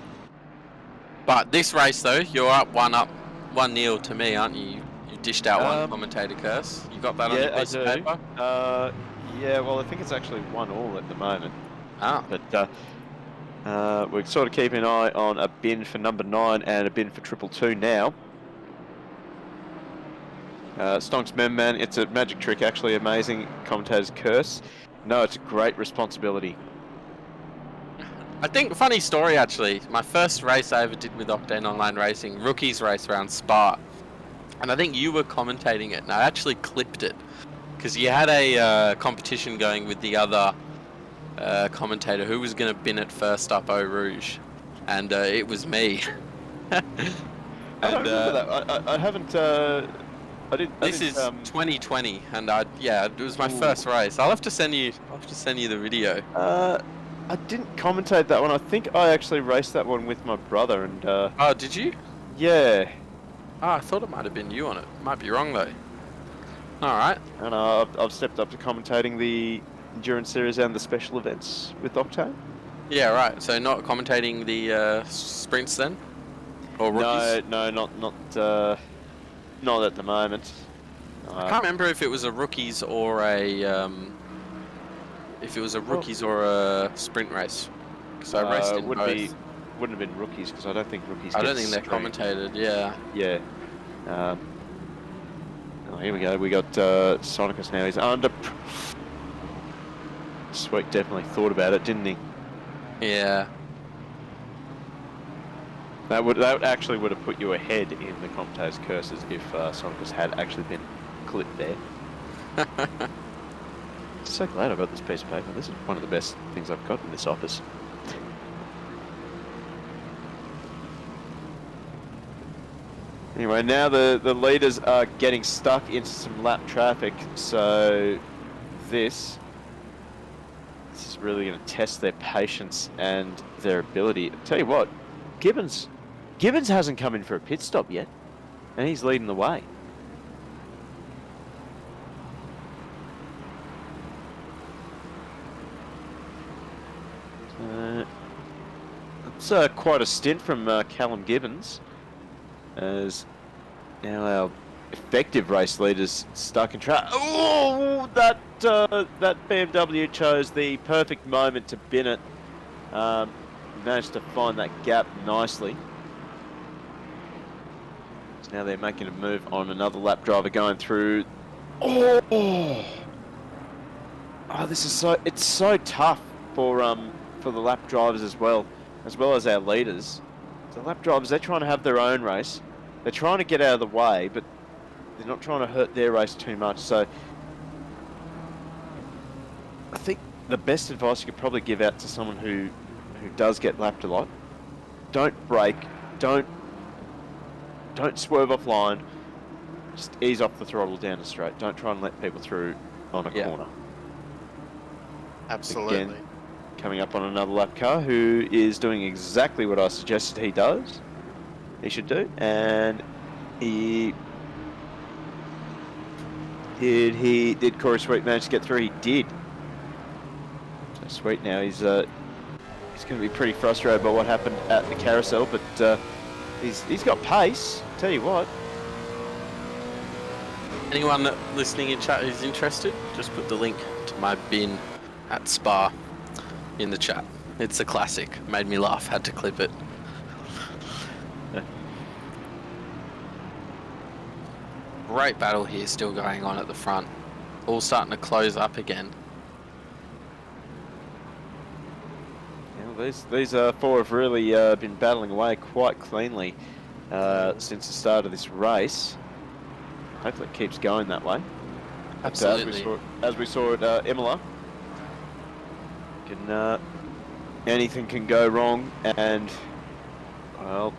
But this race, though, you're up 1-0 to me, aren't you? You dished out one commentator curse. You got that on your piece of paper? Yeah, well, I think it's actually 1-1 at the moment. Ah. But we're sort of keeping an eye on a bin for number 9 and a bin for 222 now. Stonks Memman, it's a magic trick, actually. Amazing commentator's curse. No, it's a great responsibility. I think, funny story actually, my first race I ever did with Octane Online Racing, rookies race around Spa, and I think you were commentating it, and I actually clipped it, because you had a competition going with the other commentator who was going to bin it first up Eau Rouge, and it was me. I don't remember that. I haven't... This is 2020, and it was my first race. I'll have to send you the video. I didn't commentate that one. I think I actually raced that one with my brother, and Oh, did you? yeah. Oh, I thought it might have been you on it. Might be wrong though. All right. And I've stepped up to commentating the Endurance Series and the special events with Octane. Yeah, right. So not commentating the sprints then, or rookies? No, not at the moment. I can't remember if it was a rookies or a or a sprint race. Because I raced in both. Wouldn't have been rookies because I don't think rookies. I don't think they're commentated. Yeah. Yeah. Here we go. We got Sonicus now. He's under. Sweet, definitely thought about it, didn't he? Yeah. That actually would have put you ahead in the commentator's curses if Sonicus had actually been clipped there. So glad I got this piece of paper. This is one of the best things I've got in this office. Anyway, now the leaders are getting stuck into some lap traffic, so this is really going to test their patience and their ability. I'll tell you what, Gibbons hasn't come in for a pit stop yet, and he's leading the way. That's quite a stint from Callum Gibbons, as now our effective race leaders stuck in traffic. Oh, that BMW chose the perfect moment to bin it. Managed to find that gap nicely. So now they're making a move on another lap driver going through. Oh, this is it's so tough for the lap drivers as well as our leaders. The lap drivers, they're trying to have their own race. They're trying to get out of the way, but they're not trying to hurt their race too much. So I think the best advice you could probably give out to someone who does get lapped a lot: don't brake, don't swerve offline. Just ease off the throttle down the straight. Don't try and let people through on a corner. Absolutely. Again, coming up on another lap car who is doing exactly what I suggested he should do, and did Corey Sweet manage to get through? He did. So Sweet now he's going to be pretty frustrated by what happened at the carousel, but he's got pace. Tell you what. Anyone listening in chat who's interested, just put the link to my bin at Spa in the chat. It's a classic. Made me laugh. Had to clip it. great battle here still going on at the front. All starting to close up again. Yeah, these four have really been battling away quite cleanly since the start of this race. Hopefully it keeps going that way. Absolutely. As we saw at Imola, anything can go wrong, and well,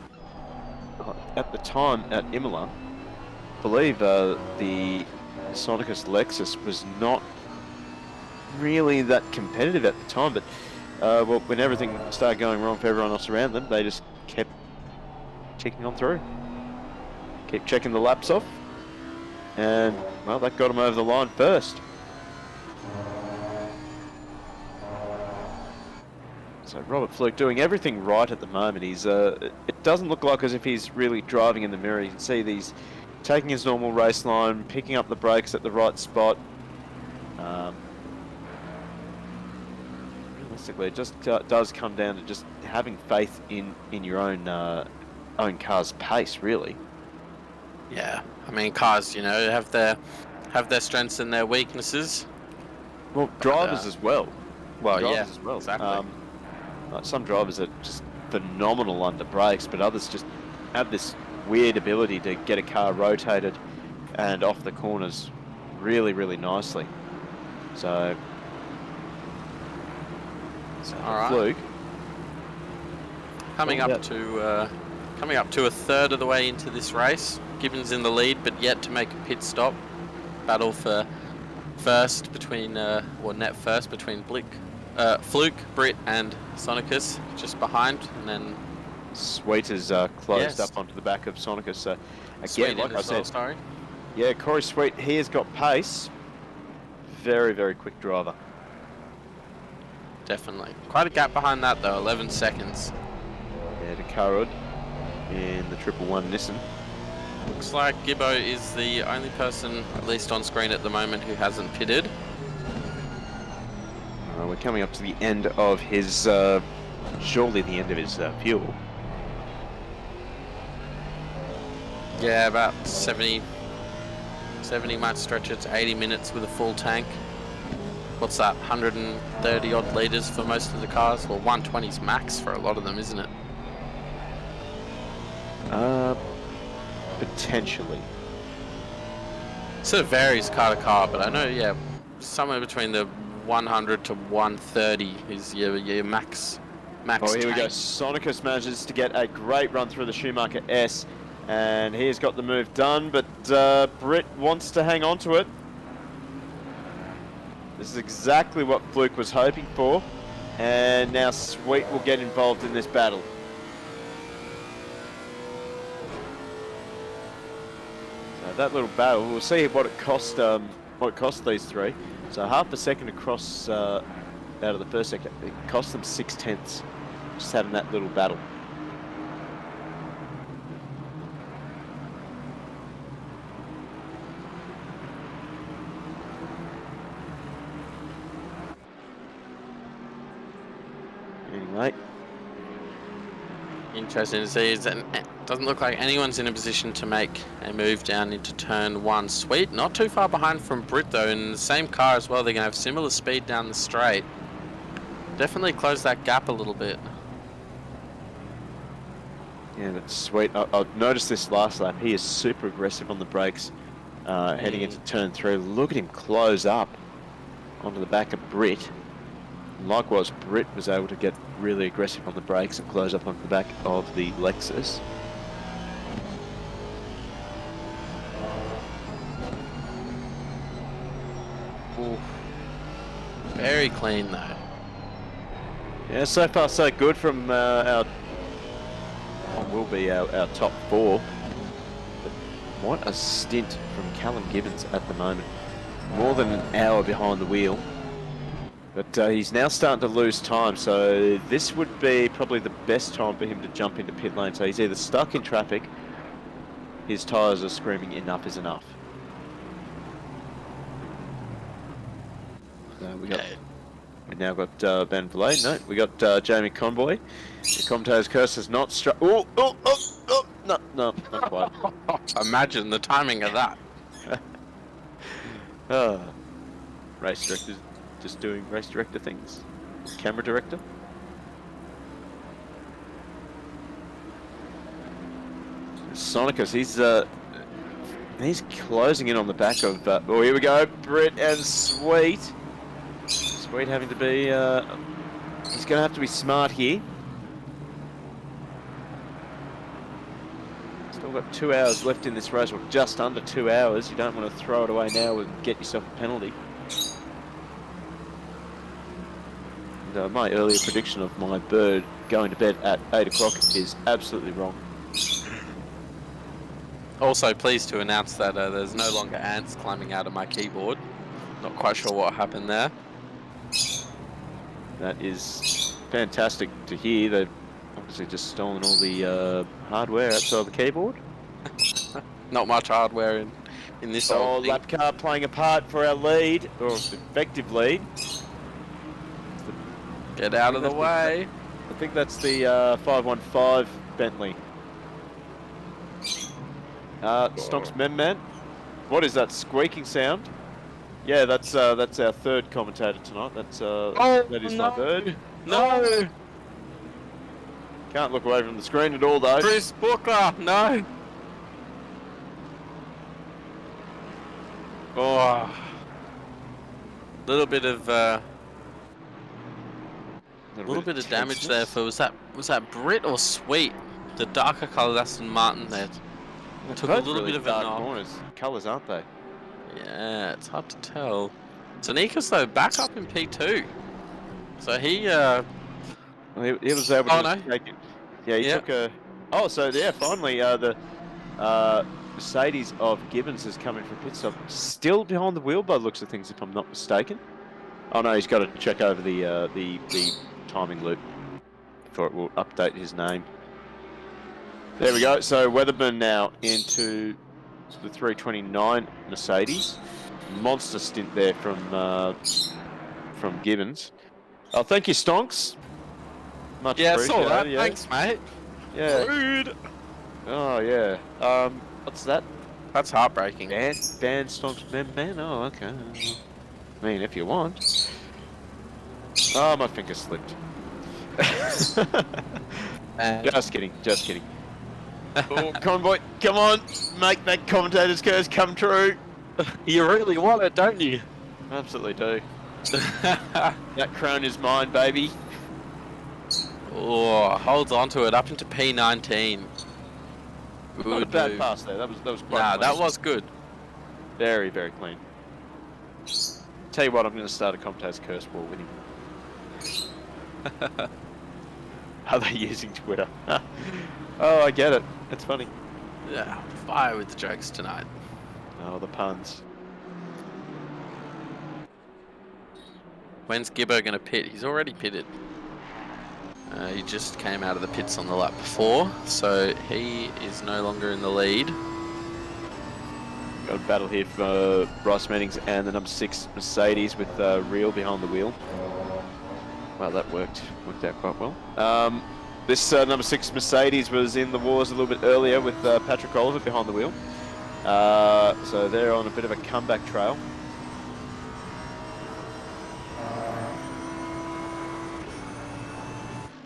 at the time at Imola, I believe the Sonicus Lexus was not really that competitive at the time, but well, when everything started going wrong for everyone else around them, they just kept ticking on through. Keep checking the laps off, and well, that got them over the line first. So Robert Fluke doing everything right at the moment. He's it doesn't look like as if he's really driving in the mirror. You can see he's taking his normal race line, picking up the brakes at the right spot. Realistically, it just does come down to just having faith in your own car's pace, really. Yeah, I mean, cars, you know, have their strengths and their weaknesses. Well, drivers as well. Well, drivers yeah, as well. exactly. Like some drivers are just phenomenal under brakes, but others just have this weird ability to get a car rotated and off the corners really, really nicely. So All right. Fluke. Coming up to a third of the way into this race. Gibbons in the lead, but yet to make a pit stop. Battle for first between, net first between Fluke, Britt, and Sonicus just behind, and then Sweet is closed up onto the back of Sonicus. So again, Sweet like I said, sorry. yeah, Corey Sweet, he has got pace. Very, very quick driver. Definitely. Quite a gap behind that though, 11 seconds. Yeah, to Karud in the 111 Nissan. Looks like Gibbo is the only person, at least on screen at the moment, who hasn't pitted. We're coming up to the end of his, surely the end of his fuel. Yeah, about 70 might stretch it to 80 minutes with a full tank. What's that, 130 odd litres for most of the cars? Well, 120's max for a lot of them, isn't it? Potentially. Sort of varies car to car, but I know, yeah, somewhere between the 100 to 130 is your max Oh, here tank. we go. Sonicus manages to get a great run through the Schumacher S, and he has got the move done, but Britt wants to hang on to it. This is exactly what Fluke was hoping for, and now Sweet will get involved in this battle. So that little battle, we'll see what it cost. What it cost these three. So half a second across out of the first sector, it cost them 6/10, just having that little battle. Anyway. Interesting to see. It doesn't look like anyone's in a position to make a move down into turn one. Sweet, not too far behind from Britt though, in the same car as well. They're going to have similar speed down the straight. Definitely close that gap a little bit. Yeah, that's Sweet. I've noticed this last lap. He is super aggressive on the brakes, heading into turn 3. Look at him close up onto the back of Britt. Likewise, Britt was able to get really aggressive on the brakes and close up onto the back of the Lexus. Ooh. Very clean though. Yeah, so far so good from our top 4. But what a stint from Callum Gibbons at the moment. More than an hour behind the wheel. But he's now starting to lose time, so this would be probably the best time for him to jump into pit lane. So he's either stuck in traffic, his tyres are screaming enough is enough. So we now got Ben Valet. No, we got Jamie Conboy. The commentator's curse is not no, not quite. Imagine the timing of that. Ah, race director, just doing race director things. Camera director. Sonicus, he's closing in on the back of. Oh, here we go, Britt and Sweet. Sweet having to be. He's going to have to be smart here. Still got 2 hours left in this race, or just under 2 hours. You don't want to throw it away now and get yourself a penalty. And, my earlier prediction of my bird going to bed at 8 o'clock is absolutely wrong. Also pleased to announce that there's no longer ants climbing out of my keyboard. Not quite sure what happened there. That is fantastic to hear. They've obviously just stolen all the hardware outside the keyboard. Not much hardware in this old thing. Lap car playing a part for our lead, or effective lead. Get out of the way. I think that's the 515 Bentley. Stonks Man. What is that squeaking sound? Yeah, that's our third commentator tonight. That is my bird. No! Can't look away from the screen at all, though. Chris Booker, no! Oh, little bit of damage there. For was that Brit or Sweet? The darker colour Aston Martin there took a little bit of a knock. Colours, aren't they? Yeah, it's hard to tell. So Nikas though back up in P2. So he was able to take it. Yeah, he took a. Oh, so yeah, finally the Mercedes of Gibbons is coming from pit stop. Still behind the wheel by the looks of things, if I'm not mistaken. Oh no, he's got to check over the timing loop before it will update his name. There we go. So Weatherburn now into the 329 Mercedes. Monster stint there from Gibbons. Oh, thank you, Stonks. Much appreciated. Saw that. Yeah. Thanks, mate. Yeah. Rude. Oh yeah. What's that? That's heartbreaking. Band Stonks man. Oh, okay. I mean, if you want. Oh, my finger slipped. Just kidding. Oh, Convoy, come on, make that commentator's curse come true. You really want it, don't you? Absolutely do. That crown is mine, baby. Oh, holds on to it up into P19. Good Not a bad move. pass there. That was quite Nah, clean. that was good. Very, very clean. Tell you what, I'm going to start a commentator's curse war with him. Are they using Twitter? Oh, I get it. It's funny. Yeah, fire with the jokes tonight. Oh, the puns. When's Gibbo going to pit? He's already pitted. He just came out of the pits on the lap before, so he is no longer in the lead. Got a battle here for Bryce Meetings and the number 6 Mercedes with Real behind the wheel. Well, that worked out quite well. This number 6 Mercedes was in the wars a little bit earlier with Patrick Oliver behind the wheel. So they're on a bit of a comeback trail.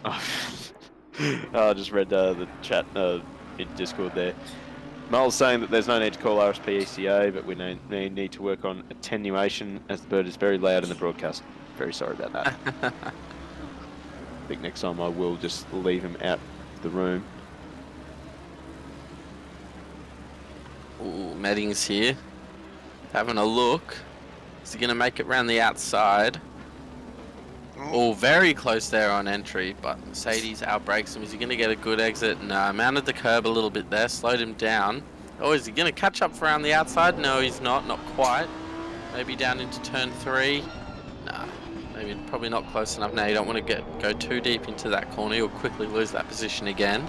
I just read the chat in Discord there. Mull's saying that there's no need to call RSP ECA, but we need to work on attenuation as the bird is very loud in the broadcast. Very sorry about that. I think next time I will just leave him out of the room. Ooh, Medding's here. Having a look. Is he going to make it round the outside? Oh, very close there on entry, but Mercedes outbrakes him. Is he going to get a good exit? No, mounted the curb a little bit there, slowed him down. Oh, is he going to catch up around the outside? No, he's not quite. Maybe down into turn 3. Nah, maybe probably not close enough. Now you don't want to go too deep into that corner. You'll quickly lose that position again.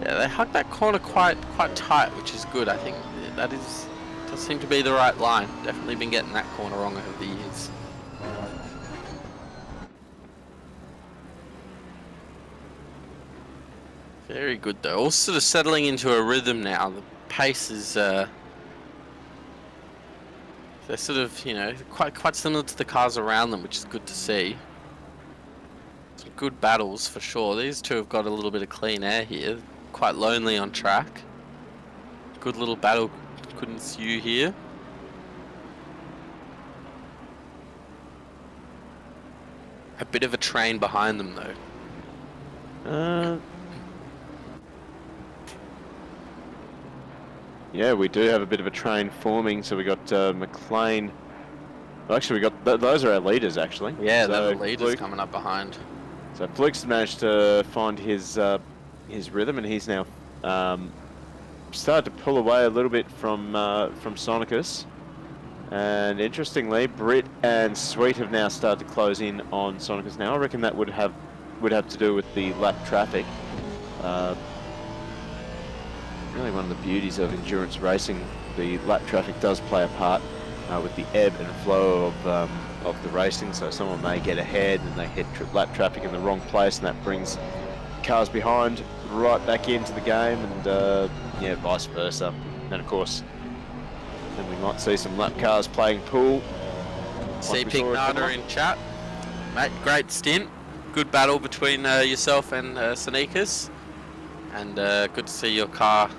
Yeah, they hug that corner quite tight, which is good. I think that does seem to be the right line. Definitely been getting that corner wrong over the years. Very good though. All sort of settling into a rhythm now. The pace is They're sort of, you know, quite similar to the cars around them, which is good to see. Some good battles for sure. These two have got a little bit of clean air here. Quite lonely on track. Good little battle could ensue here. A bit of a train behind them though. Yeah, we do have a bit of a train forming. So we got McLean. Well, actually, we got those are our leaders actually. Yeah, so they're the leaders Fluke, coming up behind. So Fluke's managed to find his rhythm, and he's now started to pull away a little bit from Sonicus. And interestingly, Britt and Sweet have now started to close in on Sonicus. Now I reckon that would have to do with the lap traffic. Really one of the beauties of endurance racing, the lap traffic does play a part with the ebb and flow of the racing. So someone may get ahead and they hit lap traffic in the wrong place, and that brings cars behind right back into the game, and yeah, vice versa. And of course, then we might see some lap cars playing pool. See Pignata in chat. Mate, great stint. Good battle between yourself and Sneakers. And good to see your car.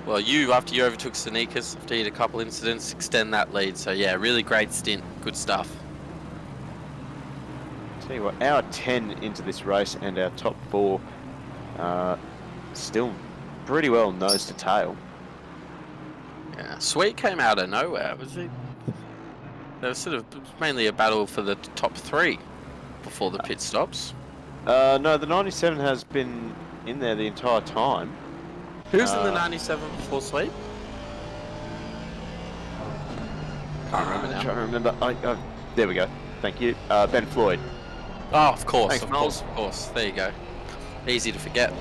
Well, after you overtook Sneakers, after you had a couple incidents, extend that lead. So yeah, really great stint. Good stuff. Tell you what, our 10 into this race and our top 4 still pretty well nose to tail. Yeah, Sweet came out of nowhere, was he? There was sort of mainly a battle for the top 3 before the pit stops. No, the 97 has been in there the entire time. Who's in the 97 before Sweet? Can't remember now. I'm trying to remember. There we go. Thank you. Ben Floyd. Oh, of course, Thanks, of course. There you go. Easy to forget.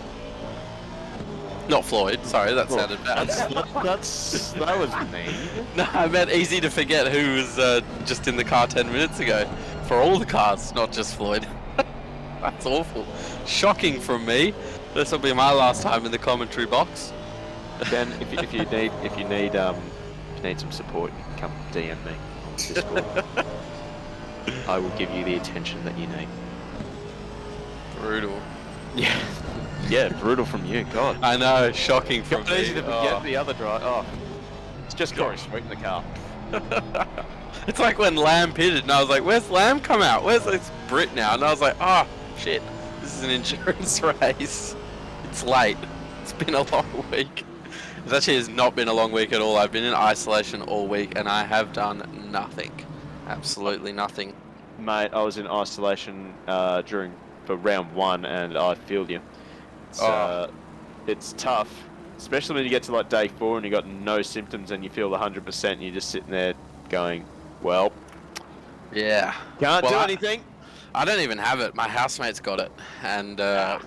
Not Floyd. Sorry, that sounded bad. That was me. No, I meant easy to forget who was just in the car 10 minutes ago. For all the cars, not just Floyd. That's awful. Shocking from me. This will be my last time in the commentary box. Ben, if you need some support, you can come DM me on Discord. I will give you the attention that you need. Brutal. Yeah. Yeah, brutal from you, God. I know, shocking from me. Easy to forget the other drive. Oh, it's just Corey Sweet in the car. It's like when Lamb pitted, and I was like, "Where's Lamb come out? Where's this Brit now?" And I was like, "Oh, shit, this is an endurance race. It's late. It's been a long week." It actually has not been a long week at all. I've been in isolation all week, and I have done nothing. Absolutely nothing. Mate, I was in isolation for round 1, and I feel you. It's tough, especially when you get to like day 4 and you got no symptoms and you feel 100%. And you're just sitting there going, "Well, yeah, can't do anything." I don't even have it. My housemate's got it, and I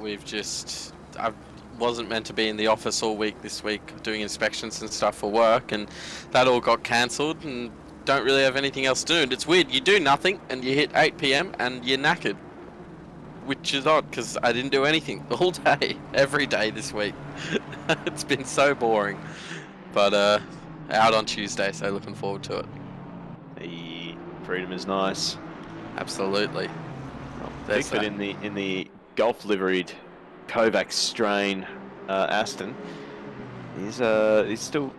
wasn't meant to be in the office all week this week doing inspections and stuff for work, and that all got cancelled, and don't really have anything else to do. And it's weird. You do nothing, and you hit 8 PM, and you're knackered. Which is odd, because I didn't do anything all day, every day this week. It's been so boring. But out on Tuesday, so looking forward to it. The freedom is nice. Absolutely. Well, Bigfoot in the golf liveried Kovac strain Aston. He's still,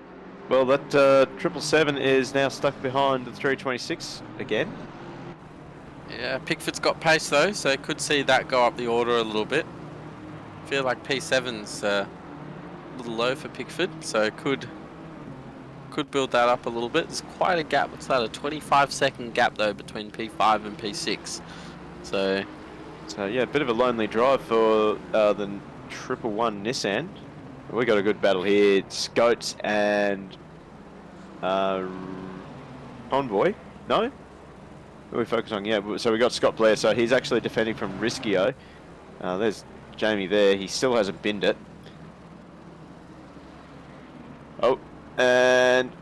well, that 777 is now stuck behind the 326 again. Yeah, Pickford's got pace though, so could see that go up the order a little bit. Feel like P7's a little low for Pickford, so could build that up a little bit. There's quite a gap. What's that? A 25-second gap though between P5 and P6. So yeah, a bit of a lonely drive for the 111 Nissan. We got a good battle here. Scotes and Convoy. No. We focus on, yeah, so we got Scott Blair, so he's actually defending from Riskio. There's Jamie there, he still hasn't binned it. Oh, and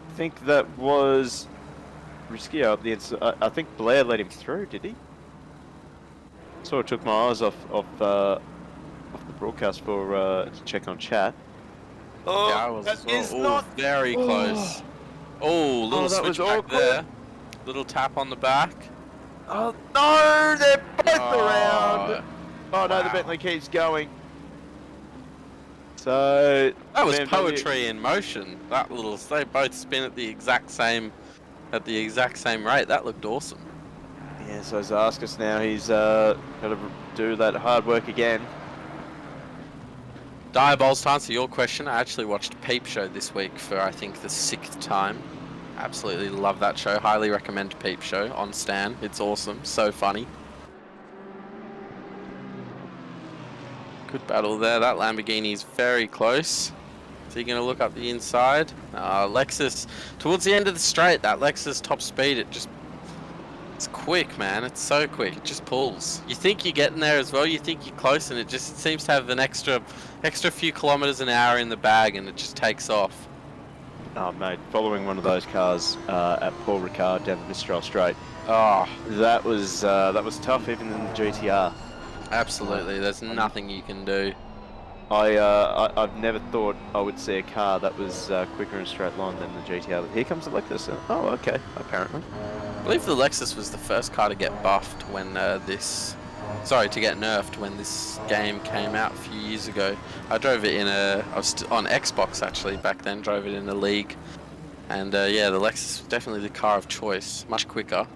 I think that was Riskio up the inside. I think Blair let him through, did he? Sort of took my eyes off the broadcast for to check on chat. Oh, yeah, that is not very close. Oh, little that was switchback awkward. there. Little tap on the back. Oh no, they're both around. Oh no, the wow. Bentley keeps going. So That was BMW poetry in motion. That little, they both spin at the exact same rate. That looked awesome. Yeah, so Zaskas now, he's got to do that hard work again. Diabols, to answer your question, I actually watched Peep Show this week for, I think, the 6th time. Absolutely love that show. Highly recommend Peep Show on Stan. It's awesome. So funny. Good battle there. That Lamborghini's very close. Is he going to look up the inside? Lexus, towards the end of the straight, that Lexus top speed, it's quick, man. It's so quick. It just pulls. You think you're getting there as well. You think you're close, and it just seems to have an extra few kilometers an hour in the bag, and it just takes off. Oh, mate, following one of those cars at Paul Ricard down the Mistral Straight. Oh, that was tough, even in the GTR. Absolutely. There's nothing you can do. I've never thought I would see a car that was quicker in a straight line than the GTR. But here comes the Lexus. Oh, okay, apparently. I believe the Lexus was the first car to get buffed when to get nerfed when this game came out a few years ago. I drove it I was on Xbox actually back then, drove it in the league. And yeah, the Lexus was definitely the car of choice, much quicker.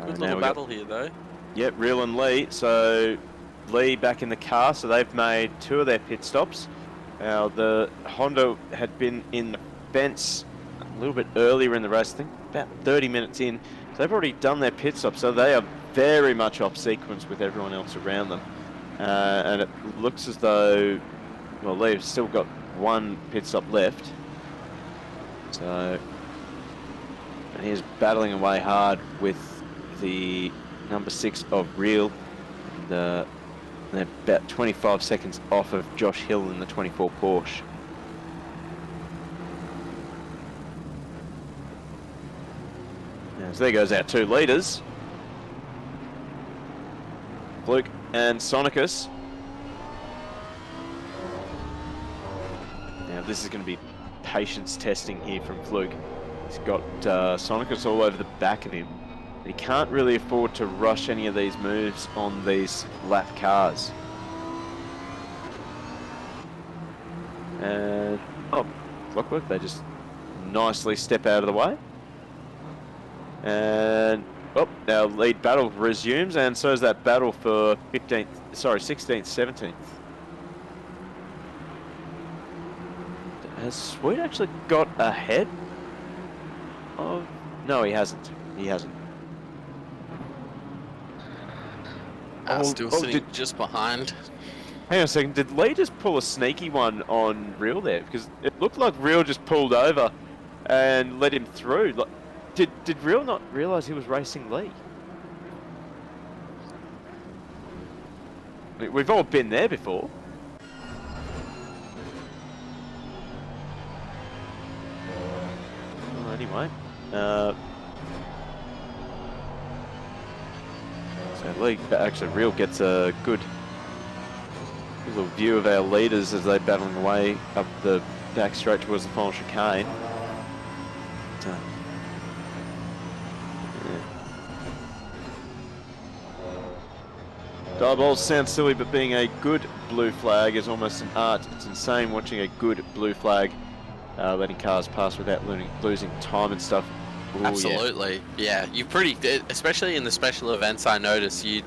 Good little battle here though. Yep, Real and Lee. So Lee back in the car, so they've made 2 of their pit stops. Now the Honda had been in the fence a little bit earlier in the race, I think about 30 minutes in. So they've already done their pit stop, so they are very much off sequence with everyone else around them. And it looks as though, well, Lee's still got 1 pit stop left. So, and he's battling away hard with the number 6 of Real. They're about 25 seconds off of Josh Hill in the 24 Porsche. So there goes our 2 leaders. Fluke and Sonicus. Now this is going to be patience testing here from Fluke. He's got Sonicus all over the back of him. He can't really afford to rush any of these moves on these lap cars. And, oh, Clockwork, they just nicely step out of the way. And, oh, our lead battle resumes, and so is that battle for 16th, 17th. Has Sweet actually got ahead of... No, he hasn't. He hasn't. Still sitting just behind. Hang on a second, did Lee just pull a sneaky one on Real there? Because it looked like Real just pulled over and let him through. Like, did Real not realise he was racing Lee? I mean, we've all been there before. Well, anyway, so Lee, actually Real gets a good little view of our leaders as they're battling away up the back straight towards the final chicane. Diabols sounds silly, but being a good blue flag is almost an art. It's insane watching a good blue flag letting cars pass without losing time and stuff. Ooh, absolutely, yeah. You especially in the special events, I notice you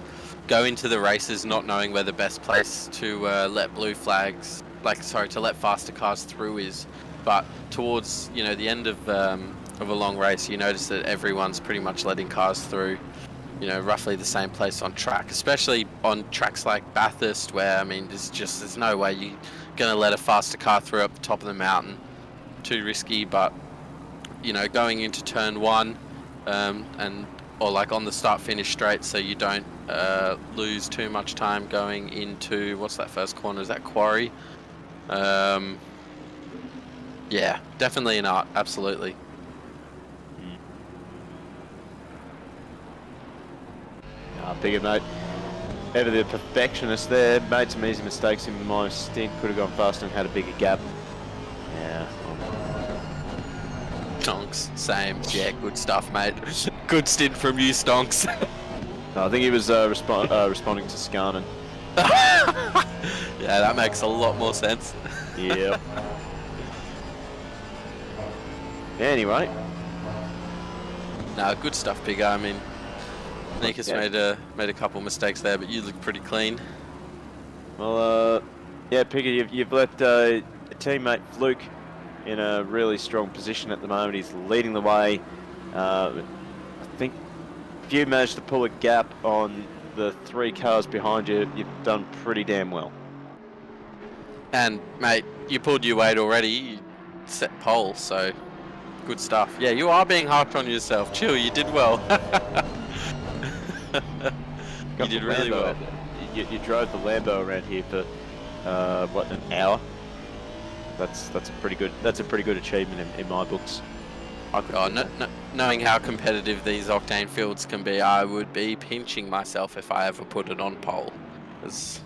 go into the races not knowing where the best place to let blue flags, to let faster cars through is. But towards the end of a long race, you notice that everyone's pretty much letting cars through, roughly the same place on track, especially on tracks like Bathurst, where, I mean, there's no way you're going to let a faster car through up the top of the mountain. Too risky. But, going into turn 1, or like on the start-finish straight, so you don't lose too much time going into, what's that first corner, is that Quarry? Yeah, definitely an art, absolutely. Bigger mate. Ever the perfectionist there, made some easy mistakes in my stint, could have gone faster and had a bigger gap. Yeah. Stonks, same. Yeah, good stuff, mate. Good stint from you, Stonks. No, I think he was responding to Scarnan. Yeah, that makes a lot more sense. Yep. Anyway. No, good stuff, Big. I mean, Nika's Yeah. made a couple mistakes there, but you look pretty clean. Well, yeah, Piggy, you've left a teammate Fluke in a really strong position at the moment. He's leading the way. I think if you manage to pull a gap on the 3 cars behind you, you've done pretty damn well. And mate, you pulled your weight already. You set pole, so good stuff. Yeah, you are being harsh on yourself. Chill, you did well. You did really well. You drove the Lambo around here for what, an hour? That's a pretty good achievement in my books. Knowing how competitive these Octane fields can be, I would be pinching myself if I ever put it on pole. It's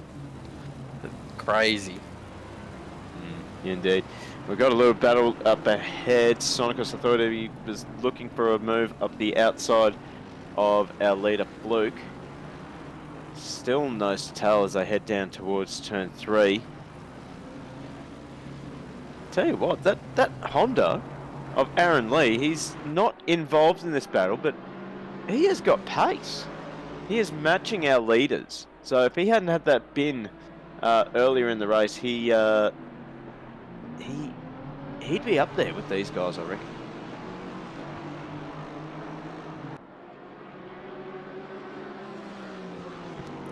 crazy. Indeed. We've got a little battle up ahead. Sonicus, I thought he was looking for a move up the outside of our leader, Fluke. Still nose to tail as they head down towards turn 3. Tell you what, that Honda of Aaron Lee, he's not involved in this battle, but he has got pace. He is matching our leaders. So if he hadn't had that bin earlier in the race, he'd be up there with these guys, I reckon.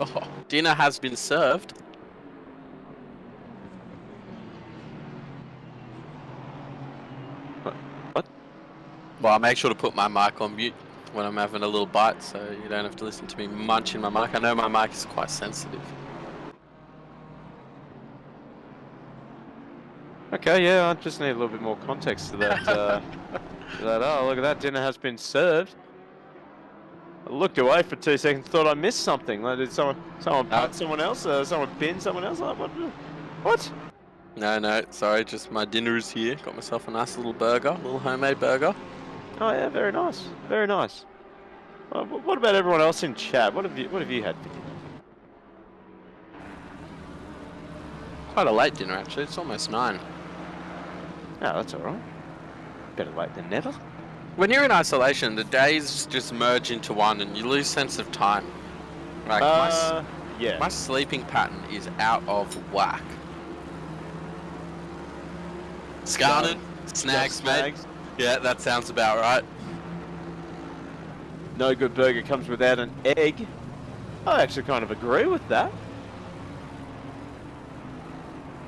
Oh, dinner has been served. What? Well, I make sure to put my mic on mute when I'm having a little bite, so you don't have to listen to me munching my mic. I know my mic is quite sensitive. Okay, yeah, I just need a little bit more context to that. Oh, look at that, dinner has been served. I looked away for 2 seconds, thought I missed something. Like, did someone punt someone else? Someone bin someone else? Like, what? No, sorry, just my dinner is here. Got myself a nice little burger, little homemade burger. Oh yeah, very nice, very nice. What about everyone else in chat? What have you had for dinner? Quite a late dinner, actually. It's almost 9. Oh, that's all right. Better late than never. When you're in isolation, the days just merge into one and you lose sense of time. Like, my sleeping pattern is out of whack. Scarnan, snags, mate. Yeah, that sounds about right. No good burger comes without an egg. I actually kind of agree with that.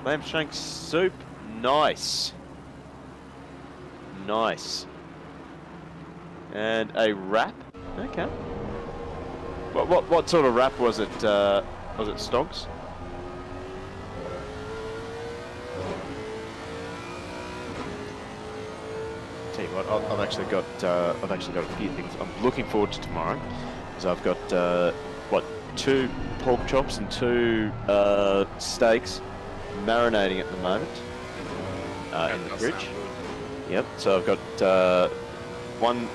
Lamb shank soup, nice. Nice. And a wrap, okay. What sort of wrap was it? Was it Stonks? Tell you what, I've actually got a few things I'm looking forward to tomorrow. So I've got 2 pork chops and 2 steaks marinating at the moment in the fridge. Yep. So I've got 1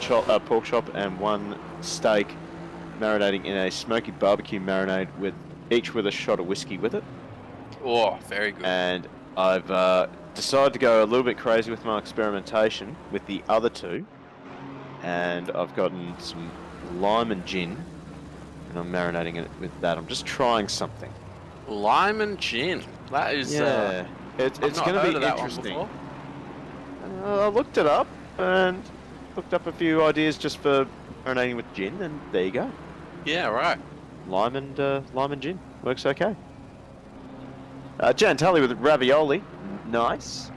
pork chop and 1 steak marinating in a smoky barbecue marinade each with a shot of whiskey with it. Oh, very good. And I've decided to go a little bit crazy with my experimentation with the other 2, and I've gotten some lime and gin, and I'm marinating it with that. I'm just trying something. Lime and gin. That is. Yeah, it's going to be interesting. I looked it up and looked up a few ideas just for marinating with gin, and there you go. Yeah, right. Lime and gin works okay. Jan Tully with ravioli, nice.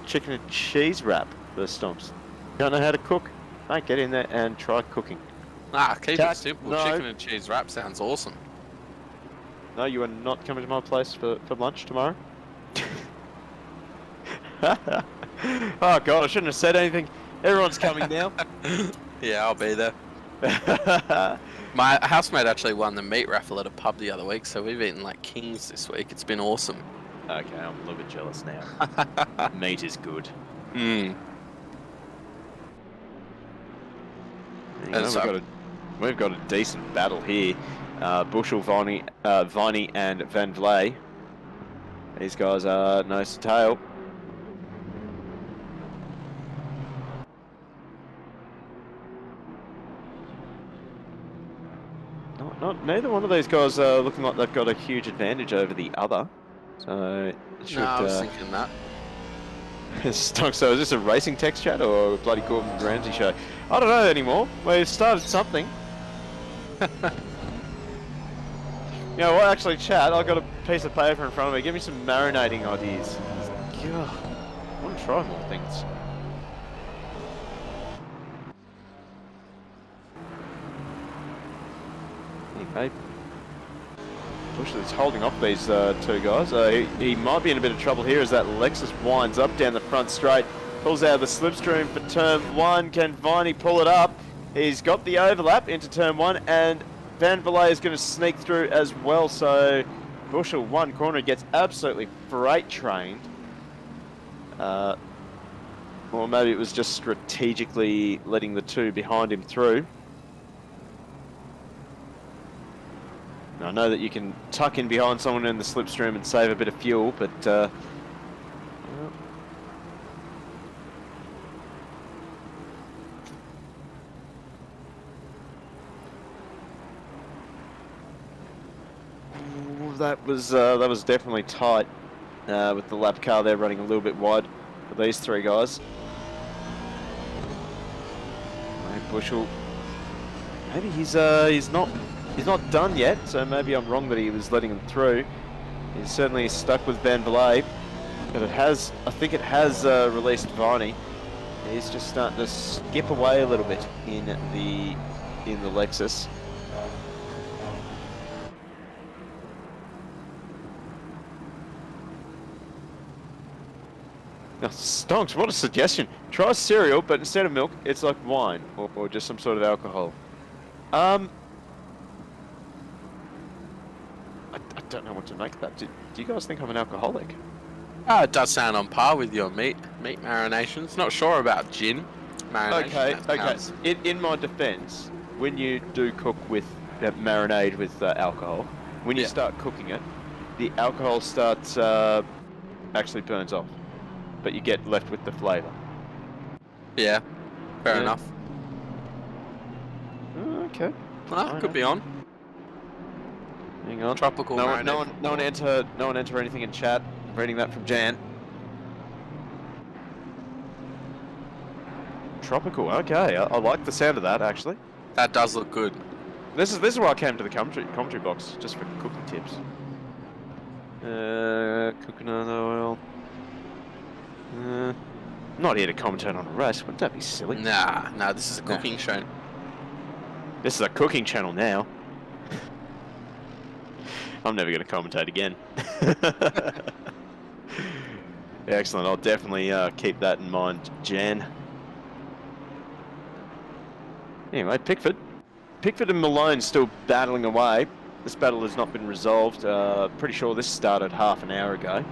Chicken and cheese wrap for the Stomps. Don't know how to cook? Mate, get in there and try cooking. Keep it simple. No. Chicken and cheese wrap sounds awesome. No, you are not coming to my place for lunch tomorrow. Oh god, I shouldn't have said anything. Everyone's coming now. Yeah, I'll be there. My housemate actually won the meat raffle at a pub the other week, so we've eaten like kings this week. It's been awesome. Okay, I'm a little bit jealous now. Meat is good. Mm. Anyway, we've got a decent battle here. Bushel, Viney, and Van Vley. These guys are nose to tail. Neither one of these guys are looking like they've got a huge advantage over the other. So it should. No, I was thinking that. So is this a racing text chat or a bloody Gordon Ramsay show? I don't know anymore. We've started something. You know what? Actually, chat. I've got a piece of paper in front of me. Give me some marinating ideas. God, I want to try more things. Anyway, Bushel is holding off these two guys. He might be in a bit of trouble here as that Lexus winds up down the front straight. Pulls out of the slipstream for turn 1. Can Viney pull it up? He's got the overlap into turn 1, and Van Vley is going to sneak through as well. So Bushel one corner gets absolutely freight trained. Or maybe it was just strategically letting the two behind him through. I know that you can tuck in behind someone in the slipstream and save a bit of fuel, but that was definitely tight with the lap car there running a little bit wide for these three guys. Bushel, maybe he's not done yet, so maybe I'm wrong that he was letting him through. He's certainly stuck with Van Vley, but I think it has released Viney. He's just starting to skip away a little bit in the Lexus. Now, Stonks, what a suggestion. Try cereal, but instead of milk, it's like wine or just some sort of alcohol. I don't know what to make of that. Do you guys think I'm an alcoholic? It does sound on par with your meat marinations. Not sure about gin marination. Okay. In my defence, when you do cook with that marinade with alcohol, when you start cooking it, the alcohol starts actually burns off, but you get left with the flavour. Yeah, fair enough. Okay. Well, could be on. Hang on. Tropical. No one enter anything in chat. I'm reading that from Jan. Tropical. Okay, I like the sound of that actually. That does look good. This is why I came to the commentary box, just for cooking tips. Coconut oil. Not here to commentate on a race. Wouldn't that be silly? Nah. This is a cooking show. This is a cooking channel now. I'm never going to commentate again. Excellent. I'll definitely keep that in mind, Jan. Anyway, Pickford and Malone still battling away. This battle has not been resolved. Pretty sure this started half an hour ago.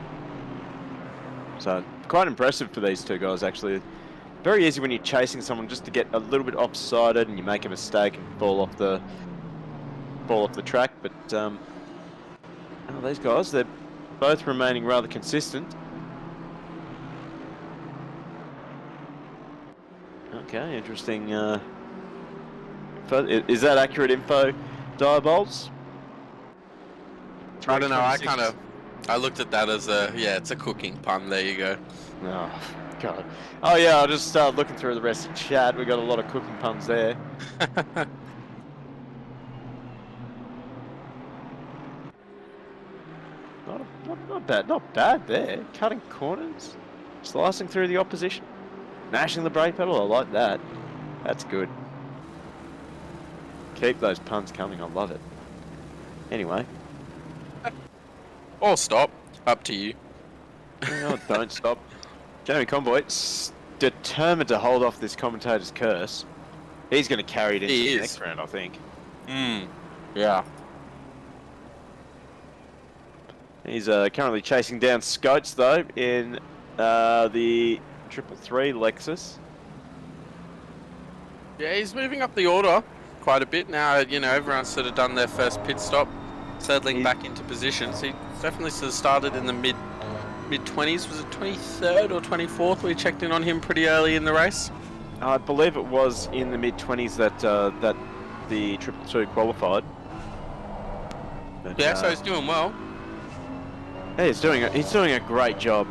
So quite impressive for these two guys, actually. Very easy when you're chasing someone just to get a little bit offsided and you make a mistake and fall off the track. But these guys, they're both remaining rather consistent. Okay, interesting. Is that accurate info, Diabolts? I don't know. I looked at that as it's a cooking pun. There you go. Oh, God. Oh, yeah, I just started looking through the rest of the chat. We got a lot of cooking puns there. Not bad there. Cutting corners, slicing through the opposition, mashing the brake pedal. I like that. That's good. Keep those puns coming. I love it. Anyway. Or stop. Up to you. No, don't stop. Jamie Conboy, determined to hold off this commentator's curse. He's going to carry it into the next round, I think. Yeah. He's currently chasing down Scotes, though, in the 333 Lexus. Yeah, he's moving up the order quite a bit now. You know, everyone's sort of done their first pit stop, settling back into positions. He definitely sort of started in the mid 20s. Was it 23rd or 24th? We checked in on him pretty early in the race. I believe it was in the mid 20s that that the 222 qualified. But, Yeah, so he's doing well. Yeah, he's doing a great job.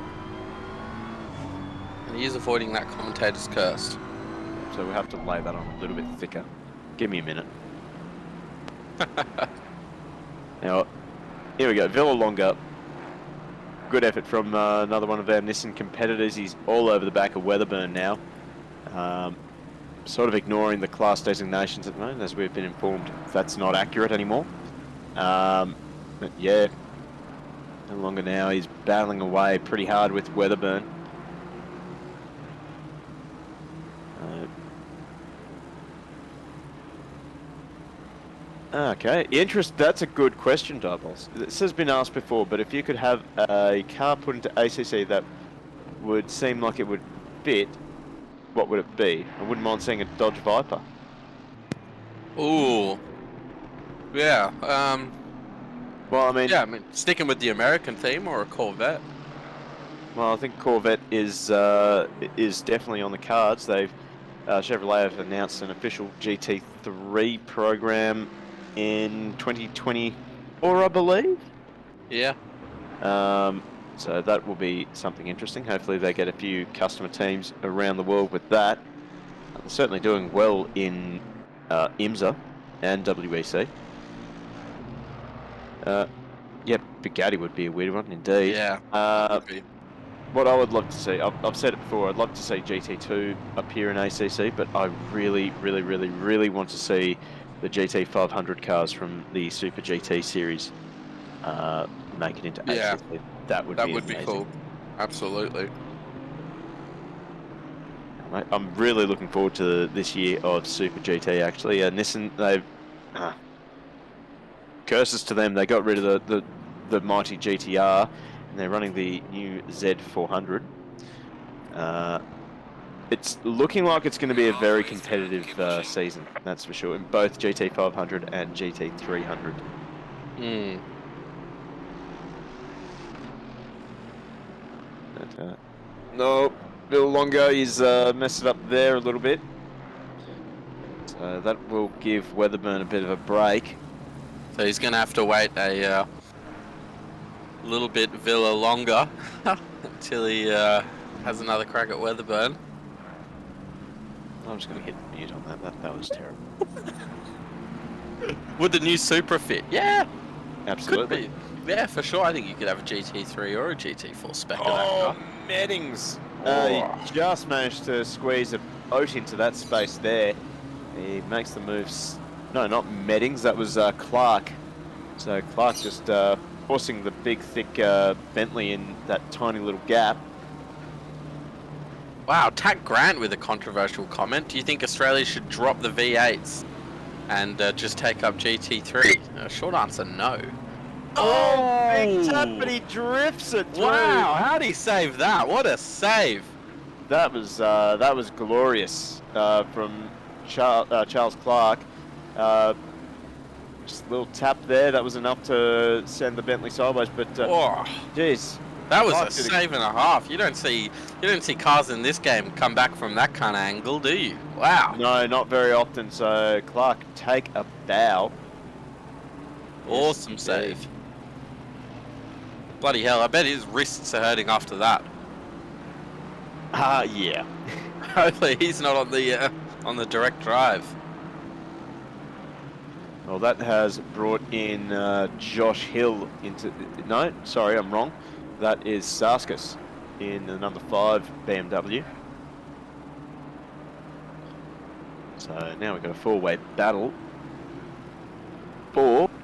And he is avoiding that commentator's curse. So we'll have to lay that on a little bit thicker. Give me a minute. Now, here we go. Villalonga. Good effort from another one of our Nissan competitors. He's all over the back of Weatherburn now. Sort of ignoring the class designations at the moment, as we've been informed that's not accurate anymore. But yeah, no longer now. He's battling away pretty hard with Weatherburn. Okay, that's a good question, Diabols. This has been asked before, but if you could have a car put into ACC that would seem like it would fit, what would it be? I wouldn't mind seeing a Dodge Viper. Ooh. Yeah. Well, I mean... Yeah, I mean, sticking with the American theme or a Corvette? Well, I think Corvette is definitely on the cards. Chevrolet have announced an official GT3 program in 2024, I believe. Yeah. So that will be something interesting. Hopefully they get a few customer teams around the world with that. They're certainly doing well in IMSA and WEC. Yeah, Bugatti would be a weird one indeed. Yeah. What I would love to see, I've said it before, I'd love to see GT2 appear in ACC, but I really, really, really, really want to see the GT500 cars from the Super GT series make it into ACC. That would be cool. Absolutely. I'm really looking forward to this year of Super GT, actually. Nissan, they've... curses to them, they got rid of the mighty GTR, and they're running the new Z400. It's looking like it's going to be a very competitive season, that's for sure, in both GT500 and GT300. No, Bill Longo is messed it up there a little bit. So that will give Weatherburn a bit of a break. So he's going to have to wait a little bit Villa longer until he has another crack at Weatherburn. I'm just going to hit mute on that. That was terrible. Would the new Supra fit? Yeah. Absolutely. Could be. Yeah, for sure. I think you could have a GT3 or a GT4 spec in that car. Meddings. He just managed to squeeze a boat into that space there. He makes the moves. No, not Meddings. That was Clark. So Clark just forcing the big, thick Bentley in that tiny little gap. Wow, Tack Grant with a controversial comment. Do you think Australia should drop the V8s and just take up GT3? Short answer, no. Oh, big tap, but he drifts it through. Wow, how'd he save that? What a save. That was glorious from Charles Clark. Just a little tap there. That was enough to send the Bentley sideways. But geez, that was a save and a half. You don't see cars in this game come back from that kind of angle, do you? Wow. No, not very often. So Clark, take a bow. Awesome save. Bloody hell! I bet his wrists are hurting after that. Yeah. Hopefully he's not on the direct drive. Well, that has brought in Josh Hill into... No, sorry, I'm wrong. That is Saskis in the number 5 BMW. So now we've got a four-way battle.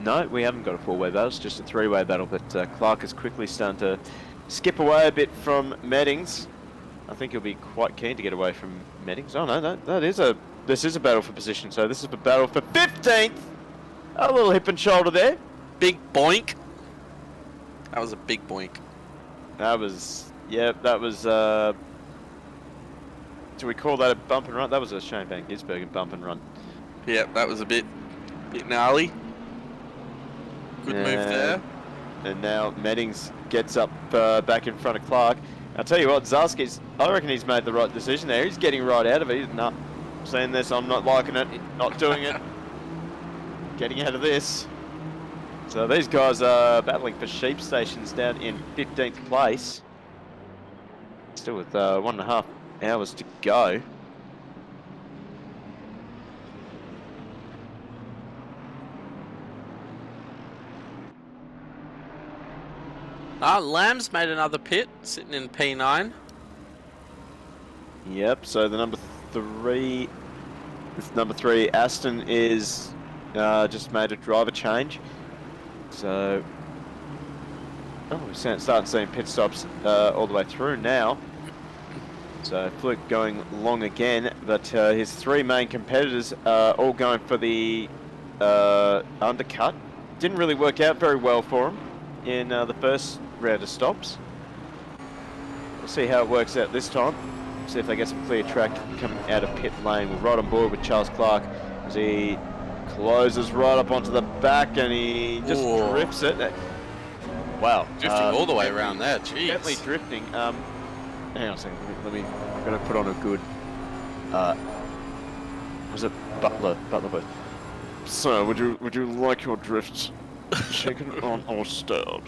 No, we haven't got a four-way battle. It's just a three-way battle. But Clark is quickly starting to skip away a bit from Meddings. I think he'll be quite keen to get away from Meddings. Oh no, this is a battle for position. So this is the battle for 15th. A little hip and shoulder there. Big boink. That was a big boink. That was, yeah, that was, do we call that a bump and run? That was a Shane Van Gisbergen bump and run. Yep, that was a bit gnarly. Good move there. And now Meddings gets up back in front of Clark. I'll tell you what, Zarski's, I reckon he's made the right decision there. He's getting right out of it. He's not saying this, I'm not liking it, not doing it. Getting out of this. So these guys are battling for sheep stations down in 15th place. Still with 1.5 hours to go. Lamb's made another pit, sitting in P9. Yep, so the number 3, Aston is just made a driver change. So, we're starting seeing pit stops all the way through now. So Fluke going long again, but his 3 main competitors are all going for the undercut. Didn't really work out very well for him in the first round of stops. We'll see how it works out this time. See if they get some clear track coming out of pit lane. We're right on board with Charles Clark as he closes right up onto the back and he just drifts it. Wow. Drifting all the way around there, jeez. Definitely drifting. Hang on a second, I'm going to put on a good, was it Butler voice? So, would you like your drifts shaken on or stirred?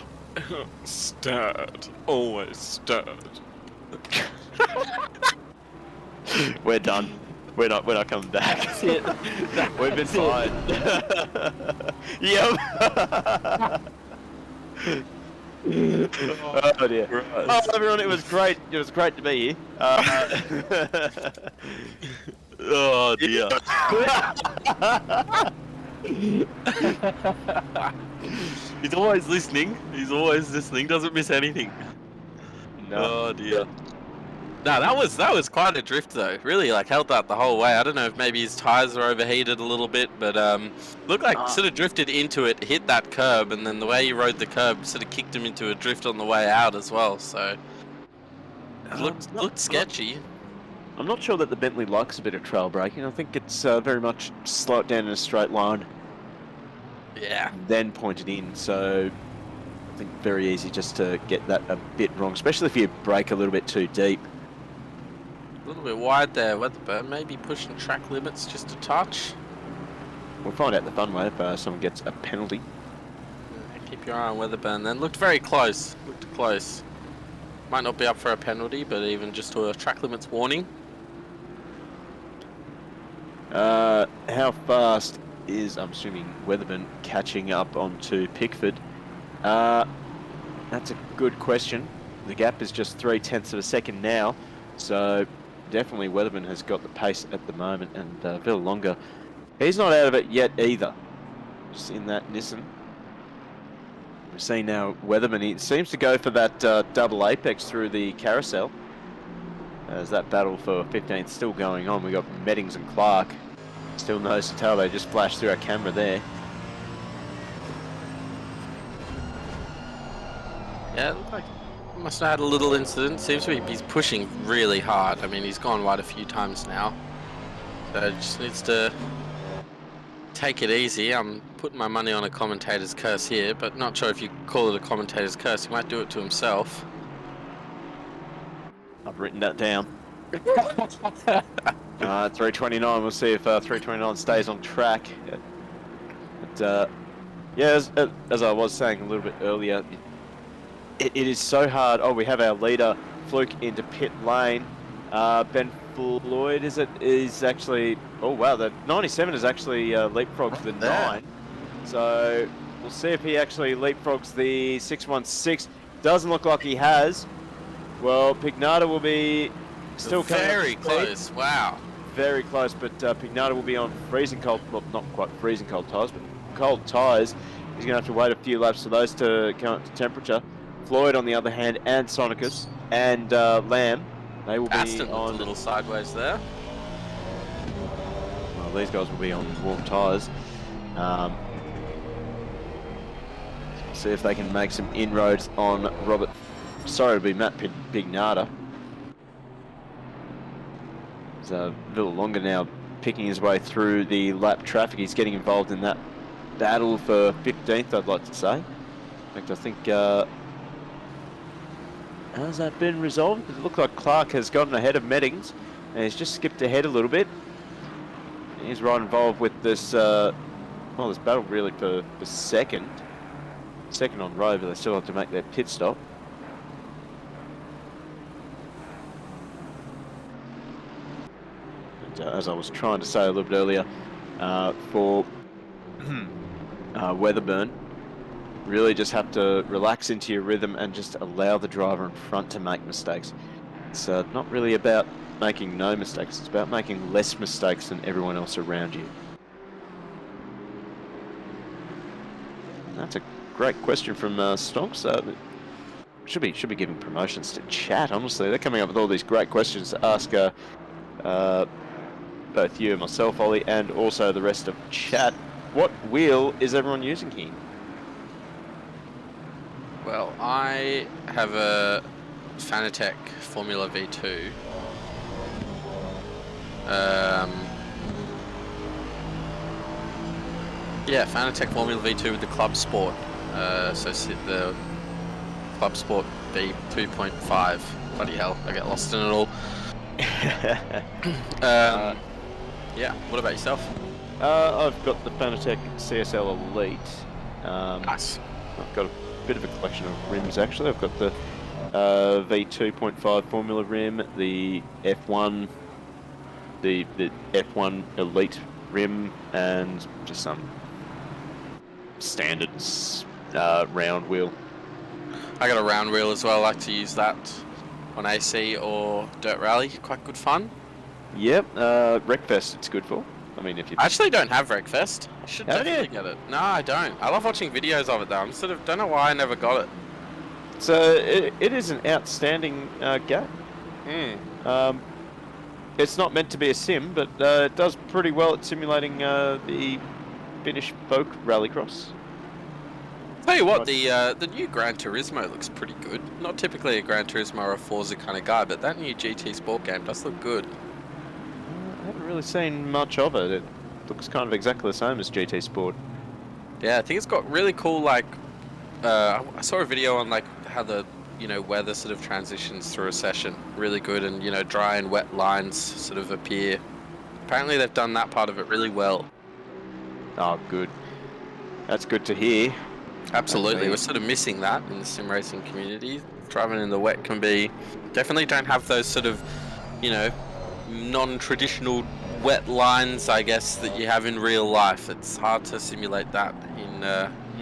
Stirred. Always stirred. We're done. We're not coming back. That's it. We've been fired. Yep. Oh dear. Oh everyone, it was great. It was great to be here. Oh dear. He's always listening. He's always listening. Doesn't miss anything. No. Oh dear. No, that was quite a drift though. Really, like held that the whole way. I don't know if maybe his tires are overheated a little bit, but looked like sort of drifted into it, hit that curb, and then the way he rode the curb sort of kicked him into a drift on the way out as well. So it looked sketchy. I'm not sure that the Bentley likes a bit of trail braking. I think it's very much slow it down in a straight line. Yeah. Then point it in. So I think very easy just to get that a bit wrong, especially if you brake a little bit too deep. A little bit wide there, Weatherburn. Maybe pushing track limits just a touch. We'll find out the fun way if someone gets a penalty. Yeah, keep your eye on Weatherburn then. Looked very close. Looked close. Might not be up for a penalty, but even just to a track limits warning. How fast is, I'm assuming, Weatherburn catching up onto Pickford? That's a good question. The gap is just 0.3 of a second now, so definitely Weatherburn has got the pace at the moment, and Villalonga, he's not out of it yet either. Just in that Nissan. We're seeing now Weatherburn, he seems to go for that double apex through the carousel. As that battle for 15th still going on. We got Meddings and Clark. Still nose to tail, they just flashed through our camera there. Yeah, it looked like he must have had a little incident. Seems to be he's pushing really hard. I mean, he's gone wide a few times now. So just needs to take it easy. I'm putting my money on a commentator's curse here, but not sure if you call it a commentator's curse. He might do it to himself. I've written that down. 329, we'll see if 329 stays on track. But, yeah, as I was saying a little bit earlier, it is so hard. Oh, we have our leader, Fluke, into pit lane. Ben Floyd, is actually, oh wow, the 97 is actually leapfrogged the 9. So we'll see if he actually leapfrogs the 616. Doesn't look like he has. Well, Pignata will be still coming very close. Wow. Very close, but Pignata will be on freezing cold, well, not quite freezing cold tyres, but cold tyres. He's going to have to wait a few laps for those to come up to temperature. Floyd, on the other hand, and Sonicus and Lamb, they will be Aston on a little sideways there. Well, these guys will be on warm tyres. See if they can make some inroads on Robert. Sorry, it'll be Matt Pignata. He's a little longer now, picking his way through the lap traffic. He's getting involved in that battle for 15th, I'd like to say. In fact, I think, has that been resolved? It looked like Clark has gotten ahead of Meddings, and he's just skipped ahead a little bit. He's right involved with this, well, this battle really for second. Second on road, but they still have to make their pit stop. And, as I was trying to say a little bit earlier, for Weatherburn, really just have to relax into your rhythm and just allow the driver in front to make mistakes. It's not really about making no mistakes, it's about making less mistakes than everyone else around you. And that's a great question from Stonks. Should be giving promotions to chat, honestly. They're coming up with all these great questions to ask both you and myself, Ollie, and also the rest of chat. What wheel is everyone using here? Well, I have a Fanatec Formula V2. Yeah, Fanatec Formula V2 with the Club Sport. So the Club Sport V2.5. Bloody hell, I get lost in it all. Yeah, what about yourself? I've got the Fanatec CSL Elite. Nice. I've got a bit of a collection of rims actually. I've got the V2.5 Formula rim, the F1, the F1 Elite rim, and just some standard round wheel. I got a round wheel as well. I like to use that on AC or Dirt Rally. Quite good fun. Yep, Wreckfest it's good for. I mean, if you... I actually don't have Wreckfest. I should Haven't definitely get it. No, I don't. I love watching videos of it though. I'm sort of, don't know why I never got it. So it is an outstanding game. It's not meant to be a sim, but it does pretty well at simulating the Finnish folk rallycross. Tell you what, the new Gran Turismo looks pretty good. Not typically a Gran Turismo or a Forza kind of guy, but that new GT Sport game does look good. I haven't really seen much of it. It looks kind of exactly the same as GT Sport. Yeah, I think it's got really cool, like, I saw a video on like how the weather sort of transitions through a session. Really good, and dry and wet lines sort of appear. Apparently they've done that part of it really well. Oh, good. That's good to hear. Absolutely, we're sort of missing that in the sim racing community. Driving in the wet can be, definitely don't have those sort of, non-traditional wet lines, I guess, that you have in real life. It's hard to simulate that in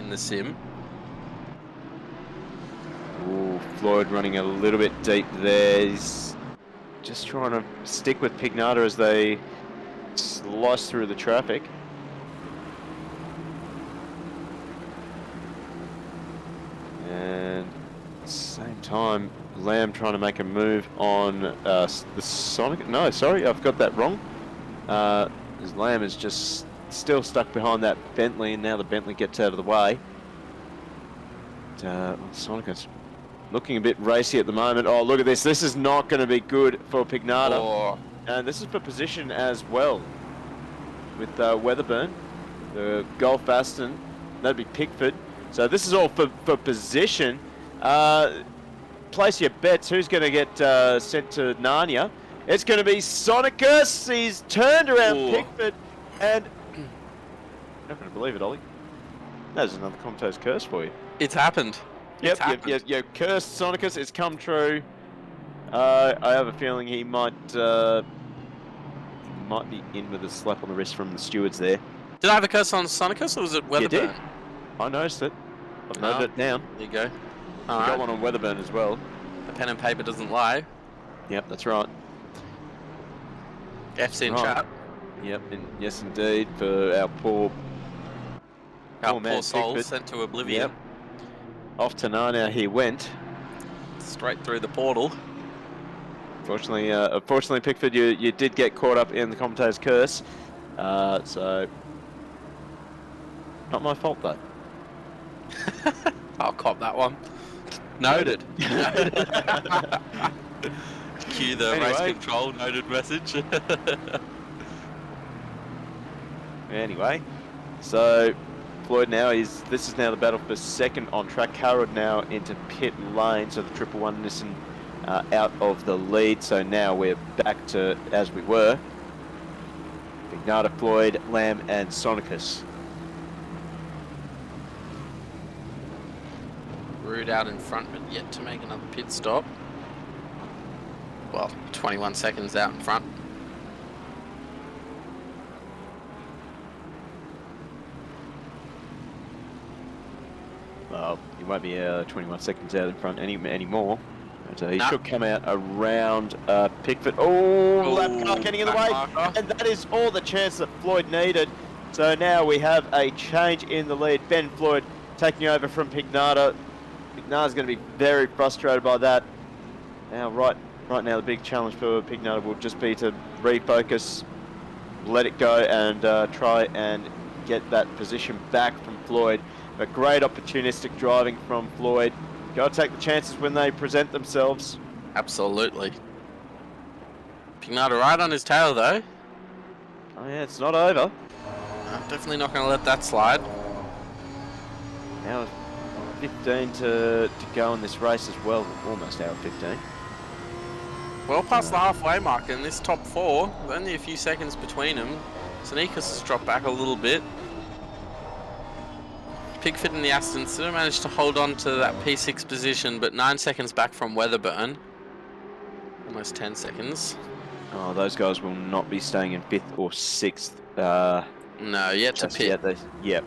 the sim. Ooh, Floyd running a little bit deep there. He's just trying to stick with Pignata as they slice through the traffic. And at the same time, Lamb trying to make a move on the Sonic. No, sorry, I've got that wrong. As Lamb is just still stuck behind that Bentley, and now the Bentley gets out of the way. Sonic is looking a bit racy at the moment. Oh, look at this. This is not going to be good for Pignata. Oh. And this is for position as well. With Weatherburn, the Golf Aston, that'd be Pickford. So this is all for position. Place your bets. Who's going to get sent to Narnia? It's going to be Sonicus. He's turned around Pickford. And you're not going to believe it, Ollie. That is another Comto's curse for you. It's happened. Yep, you cursed Sonicus. It's come true. I have a feeling he might be in with a slap on the wrist from the stewards there. Did I have a curse on Sonicus, or was it Weatherburn? You did. I noticed it. I've noted it down. There you go. You got one on Weatherburn as well. The pen and paper doesn't lie. Yep, that's right. F's in chat. Yep, yes indeed, for our poor soul Pickford. sent to oblivion. Yep. Off to Narnia he went. Straight through the portal. Unfortunately, Pickford, you did get caught up in the commentator's curse. So, not my fault though. I'll cop that one. Noted. Cue the race Anyway. control noted message. Anyway, so Floyd now this is now the battle for second on track. Harold now into pit lane, so the 111 Nissan out of the lead. So now we're back to as we were. Pignata, Floyd, Lamb and Sonicus. Rude out in front, but yet to make another pit stop. Well, 21 seconds out in front. Well, he won't be 21 seconds out in front anymore. So he Nah. should come out around Pickford. Oh, lap car getting in the way. And that is all the chance that Floyd needed. So now we have a change in the lead. Ben Floyd taking over from Pignata. Pignata's going to be very frustrated by that. Now, right now, the big challenge for Pignata will just be to refocus, let it go, and try and get that position back from Floyd. But great opportunistic driving from Floyd. Got to take the chances when they present themselves. Absolutely. Pignata right on his tail though. Oh yeah, it's not over. I'm definitely not going to let that slide. Hour 15 to go in this race as well. Almost hour 15. Well past the halfway mark in this top four. Only a few seconds between them. Sonikas has dropped back a little bit. Pickford and the Aston still managed to hold on to that P6 position, but 9 seconds back from Weatherburn. Almost 10 seconds. Oh, those guys will not be staying in 5th or 6th. No, yet to pit. Yep.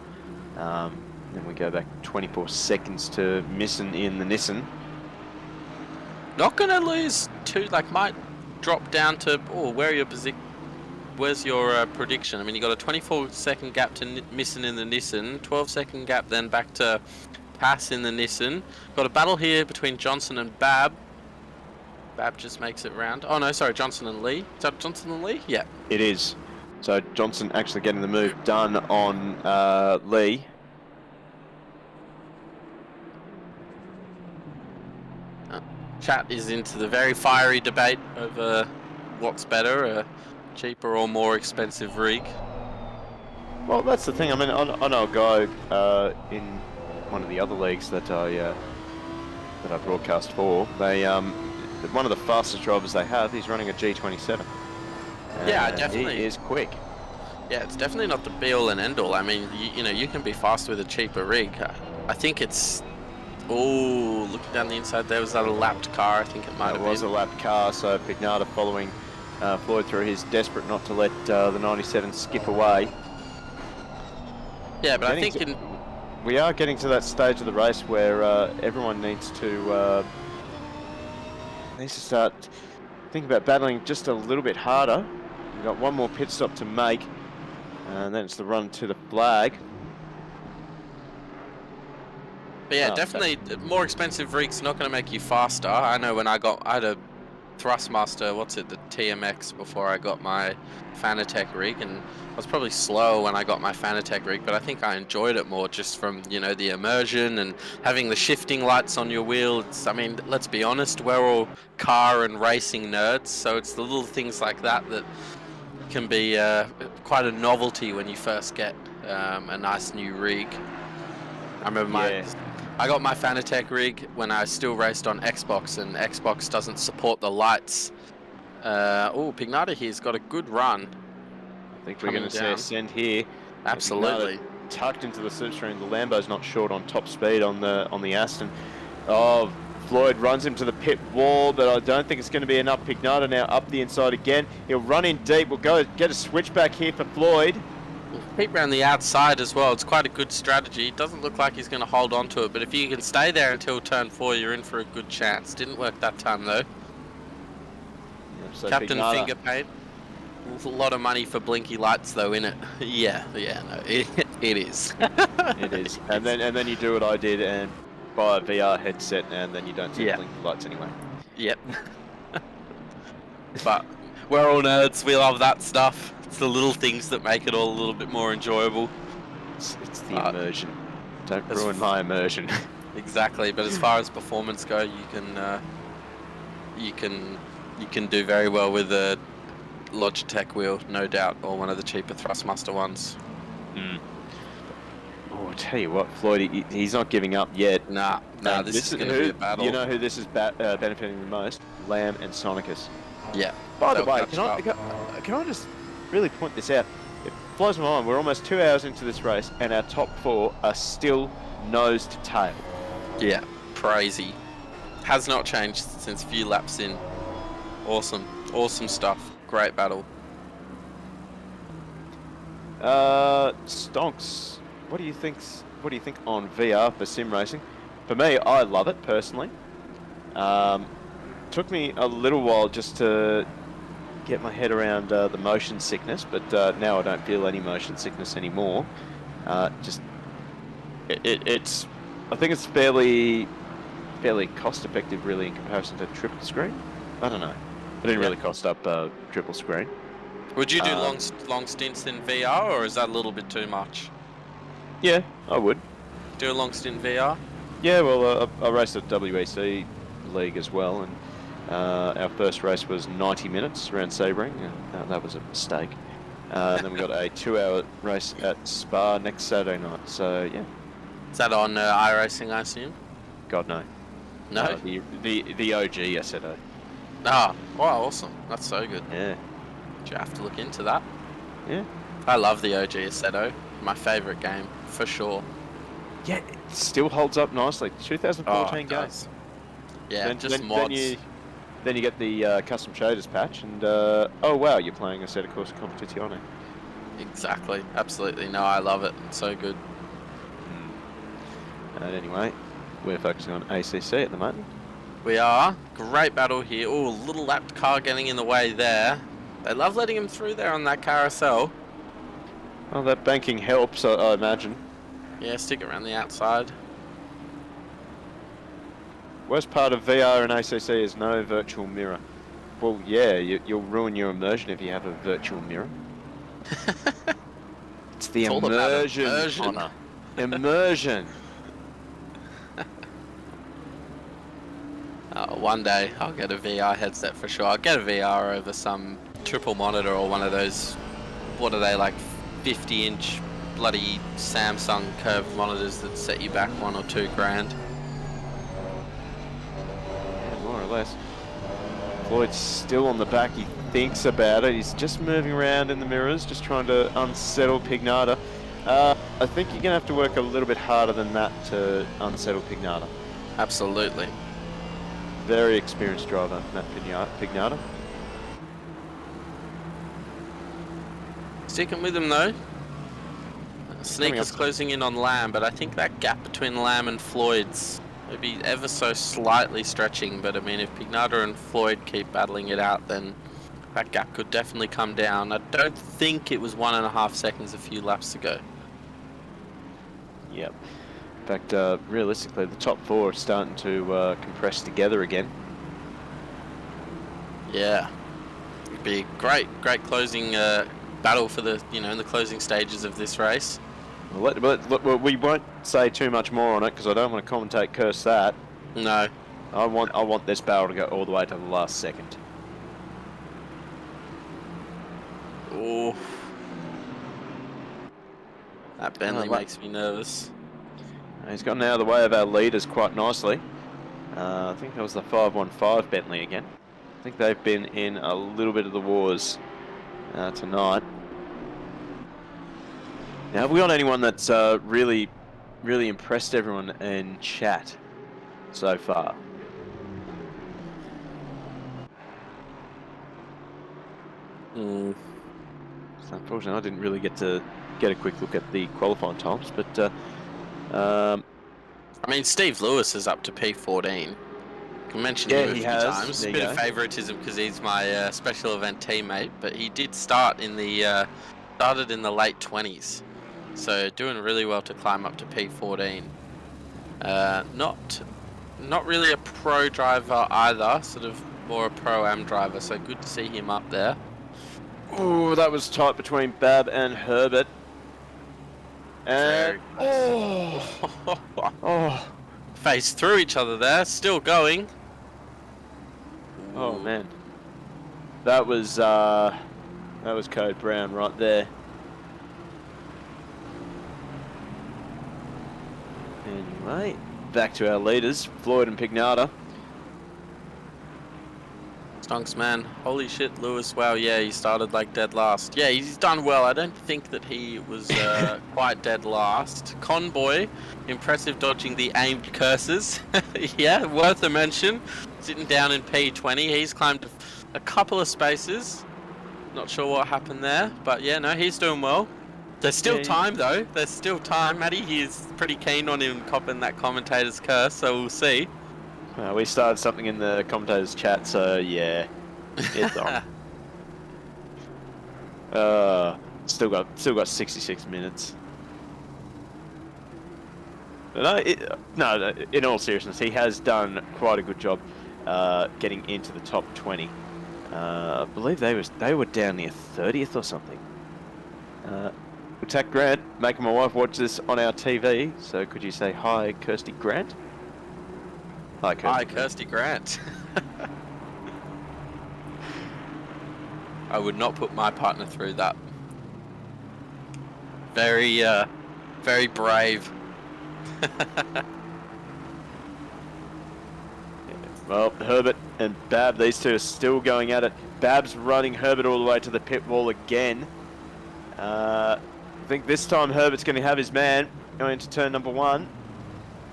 Then we go back 24 seconds to Misson in the Nissan. Not going to lose two, like might drop down to, oh, where are your position? Where's your prediction? I mean, you got a 24-second gap to Misson in the Nissan, 12-second gap then back to Pass in the Nissan. Got a battle here between Johnson and Bab. Bab just makes it round. Oh no, sorry, Johnson and Lee. Is that Johnson and Lee? Yeah. It is. So Johnson actually getting the move done on Lee. Chat is into the very fiery debate over what's better, a cheaper or more expensive rig. Well, that's the thing. I mean, I know a guy in one of the other leagues that I broadcast for. They one of the fastest drivers they have. He's running a G27. Yeah, definitely. He is quick. Yeah, it's definitely not the be-all and end-all. I mean, you know, you can be fast with a cheaper rig. I think it's... Oh, looking down the inside there, was that a lapped car? I think it might have been. It was a lapped car, so Pignata following Floyd through. He's desperate not to let the 97 skip away. Yeah, but I think we are getting to that stage of the race where everyone needs to start thinking about battling just a little bit harder. We've got one more pit stop to make, and then it's the run to the flag. But yeah, definitely more expensive rig's not going to make you faster. I know when I had a Thrustmaster, the TMX before I got my Fanatec rig, and I was probably slow when I got my Fanatec rig, but I think I enjoyed it more just from, you know, the immersion and having the shifting lights on your wheel. I mean, let's be honest, we're all car and racing nerds, so it's the little things like that that can be quite a novelty when you first get a nice new rig. I remember I got my Fanatec rig when I still raced on Xbox, and Xbox doesn't support the lights. Oh, Pignata here's got a good run. I think we're going to see a send here. Absolutely. Pignata tucked into the slipstream. The Lambo's not short on top speed on the Aston. Oh, Floyd runs him to the pit wall, but I don't think it's going to be enough. Pignata now up the inside again. He'll run in deep. We'll go get a switchback here for Floyd. Keep around the outside as well. It's quite a good strategy. It doesn't look like he's going to hold on to it, but if you can stay there until turn 4, you're in for a good chance. Didn't work that time though. So Captain Pignata. Finger Paint. A lot of money for blinky lights though in it. Yeah, no, it is. It is. And then you do what I did and buy a VR headset, and then you don't see blinky lights anyway. Yep. But we're all nerds. We love that stuff. It's the little things that make it all a little bit more enjoyable. It's the immersion. Don't ruin my immersion. Exactly, but as far as performance go, you can do very well with a Logitech wheel, no doubt, or one of the cheaper Thrustmaster ones. Mm. Oh, I tell you what, Floyd, he's not giving up yet. Nah, And this is is going to be who, a battle. you know who this is benefiting the most? Lamb and Sonicus. Yeah. By the they'll way, catch up. can I just really point this out? It blows my mind. We're almost 2 hours into this race, and our top 4 are still nose to tail. Yeah, crazy. Has not changed since a few laps in. Awesome, awesome stuff. Great battle. Stonks, what do you think? What do you think on VR for sim racing? For me, I love it personally. Took me a little while just to get my head around the motion sickness, but now I don't feel any motion sickness anymore. Just it's I think it's fairly cost effective, really, in comparison to triple screen. I don't know. It didn't really cost up triple screen. Would you do long stints in VR, or is that a little bit too much? Yeah, I would. Do a long stint in VR? Yeah, well, I raced at WEC League as well, and our first race was 90 minutes around Sebring. That was a mistake. Then we got a 2-hour race at Spa next Saturday night. So yeah. Is that on iRacing, I assume? God no. No. The OG Assetto. Ah, wow, awesome. That's so good. Yeah. Do you have to look into that? Yeah. I love the OG Assetto. My favourite game, for sure. Yeah, it still holds up nicely. 2014 game. Yeah, just mods. Then you get the custom shaders patch, and oh wow, you're playing a set of Corsa Competizione. Exactly, absolutely. No, I love it. It's so good. And anyway, we're focusing on ACC at the moment. We are. Great battle here. Oh, little lapped car getting in the way there. They love letting him through there on that carousel. Well, that banking helps, I imagine. Yeah, stick around the outside. Worst part of VR and ACC is no virtual mirror. Well, yeah, you'll ruin your immersion if you have a virtual mirror. It's the immersion, Connor. Immersion. One day I'll get a VR headset for sure. I'll get a VR over some triple monitor or one of those, what are they, like 50-inch bloody Samsung curved monitors that set you back $1 or $2 grand. Yeah, more or less. Floyd's still on the back. He thinks about it. He's just moving around in the mirrors, just trying to unsettle Pignata. I think you're going to have to work a little bit harder than that to unsettle Pignata. Absolutely. Very experienced driver, Matt Pignata. Sticking with him though. Sneaker's closing in on Lamb, but I think that gap between Lamb and Floyd's maybe ever so slightly stretching. But I mean, if Pignata and Floyd keep battling it out, then that gap could definitely come down. I don't think it was 1.5 seconds a few laps ago. Yep. In fact, realistically, the top 4 are starting to compress together again. Yeah, it'd be a great closing battle for the in the closing stages of this race. Well, we won't say too much more on it because I don't want to commentate curse that. No, I want this battle to go all the way to the last second. Oh, that Bentley makes me nervous. He's gotten out of the way of our leaders quite nicely. I think that was the 515 Bentley again. I think they've been in a little bit of the wars tonight. Now, have we got anyone that's really impressed everyone in chat so far? So unfortunately, I didn't really get a quick look at the qualifying times, but I mean, Steve Lewis is up to P14. I can mention him a few times. A bit of favouritism because he's my special event teammate, but he did start in the started in the late 20s, so doing really well to climb up to P14. Not really a pro driver either, sort of more a pro-am driver, so good to see him up there. Oh, that was tight between Bab and Herbert. And phased through each other there, still going. Oh Ooh. man, that was Code Brown right there. Anyway, back to our leaders, Floyd and Pignata. Stonks, man. Holy shit, Lewis. Wow, yeah, he started like dead last. Yeah, he's done well. I don't think that he was quite dead last. Conboy, impressive dodging the aimed curses. Yeah, worth a mention. Sitting down in P20. He's climbed a couple of spaces. Not sure what happened there, but yeah, no, he's doing well. There's still time, though. There's still time. Matty, he's pretty keen on him copping that commentator's curse, so we'll see. We started something in the commentators chat, so yeah, it's on. Still got 66 minutes. But no, in all seriousness, he has done quite a good job getting into the top 20. I believe they were down near 30th or something. Attack Grant, making my wife watch this on our TV. So could you say hi, Kirsty Grant? Hi, Kirsty Grant. I would not put my partner through that. Very, very brave. Well, Herbert and Bab, these two are still going at it. Bab's running Herbert all the way to the pit wall again. I think this time Herbert's going to have his man going into turn number 1.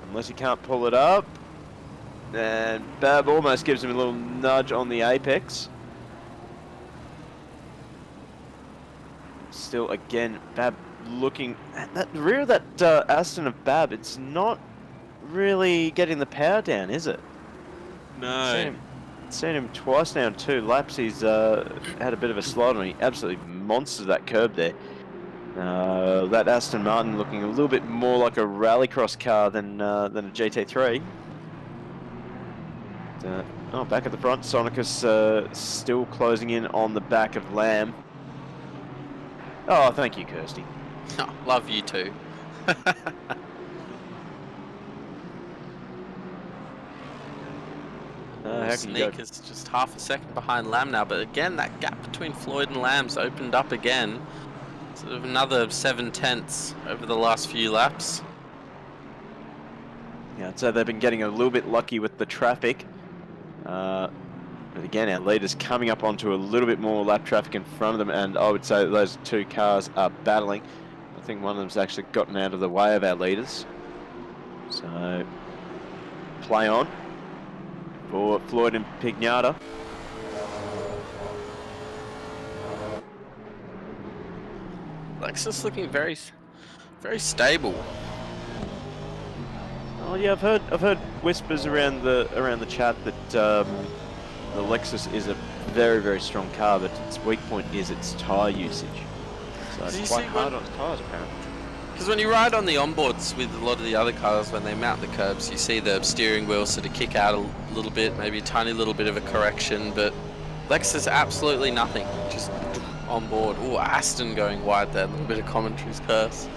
Unless he can't pull it up. And Bab almost gives him a little nudge on the apex. Still, again, Bab looking at that rear of that Aston of Bab. It's not really getting the power down, is it? No. Seen him twice now in 2 laps. He's had a bit of a slide on. He absolutely monsters that curb there. That Aston Martin looking a little bit more like a rallycross car than a GT3. Back at the front, Sonicus still closing in on the back of Lamb. Oh, thank you, Kirsty. Oh, love you too. Sneak is just half a second behind Lamb now, but again, that gap between Floyd and Lamb's opened up again. Sort of another 7/10 over the last few laps. Yeah, I'd say they've been getting a little bit lucky with the traffic. But again, our leaders coming up onto a little bit more lap traffic in front of them, and I would say that those 2 cars are battling. I think one of them's actually gotten out of the way of our leaders. So, play on for Floyd and Pignata. Lexus looking very, very stable. Oh yeah, I've heard whispers around the chat that the Lexus is a very, very strong car, but its weak point is its tyre usage. So it's quite hard on its tyres, apparently. Because when you ride on the onboards with a lot of the other cars, when they mount the curbs, you see the steering wheel sort of kick out a little bit, maybe a tiny little bit of a correction, but Lexus absolutely nothing, just on board. Oh, Aston going wide there, a little bit of commentary's curse.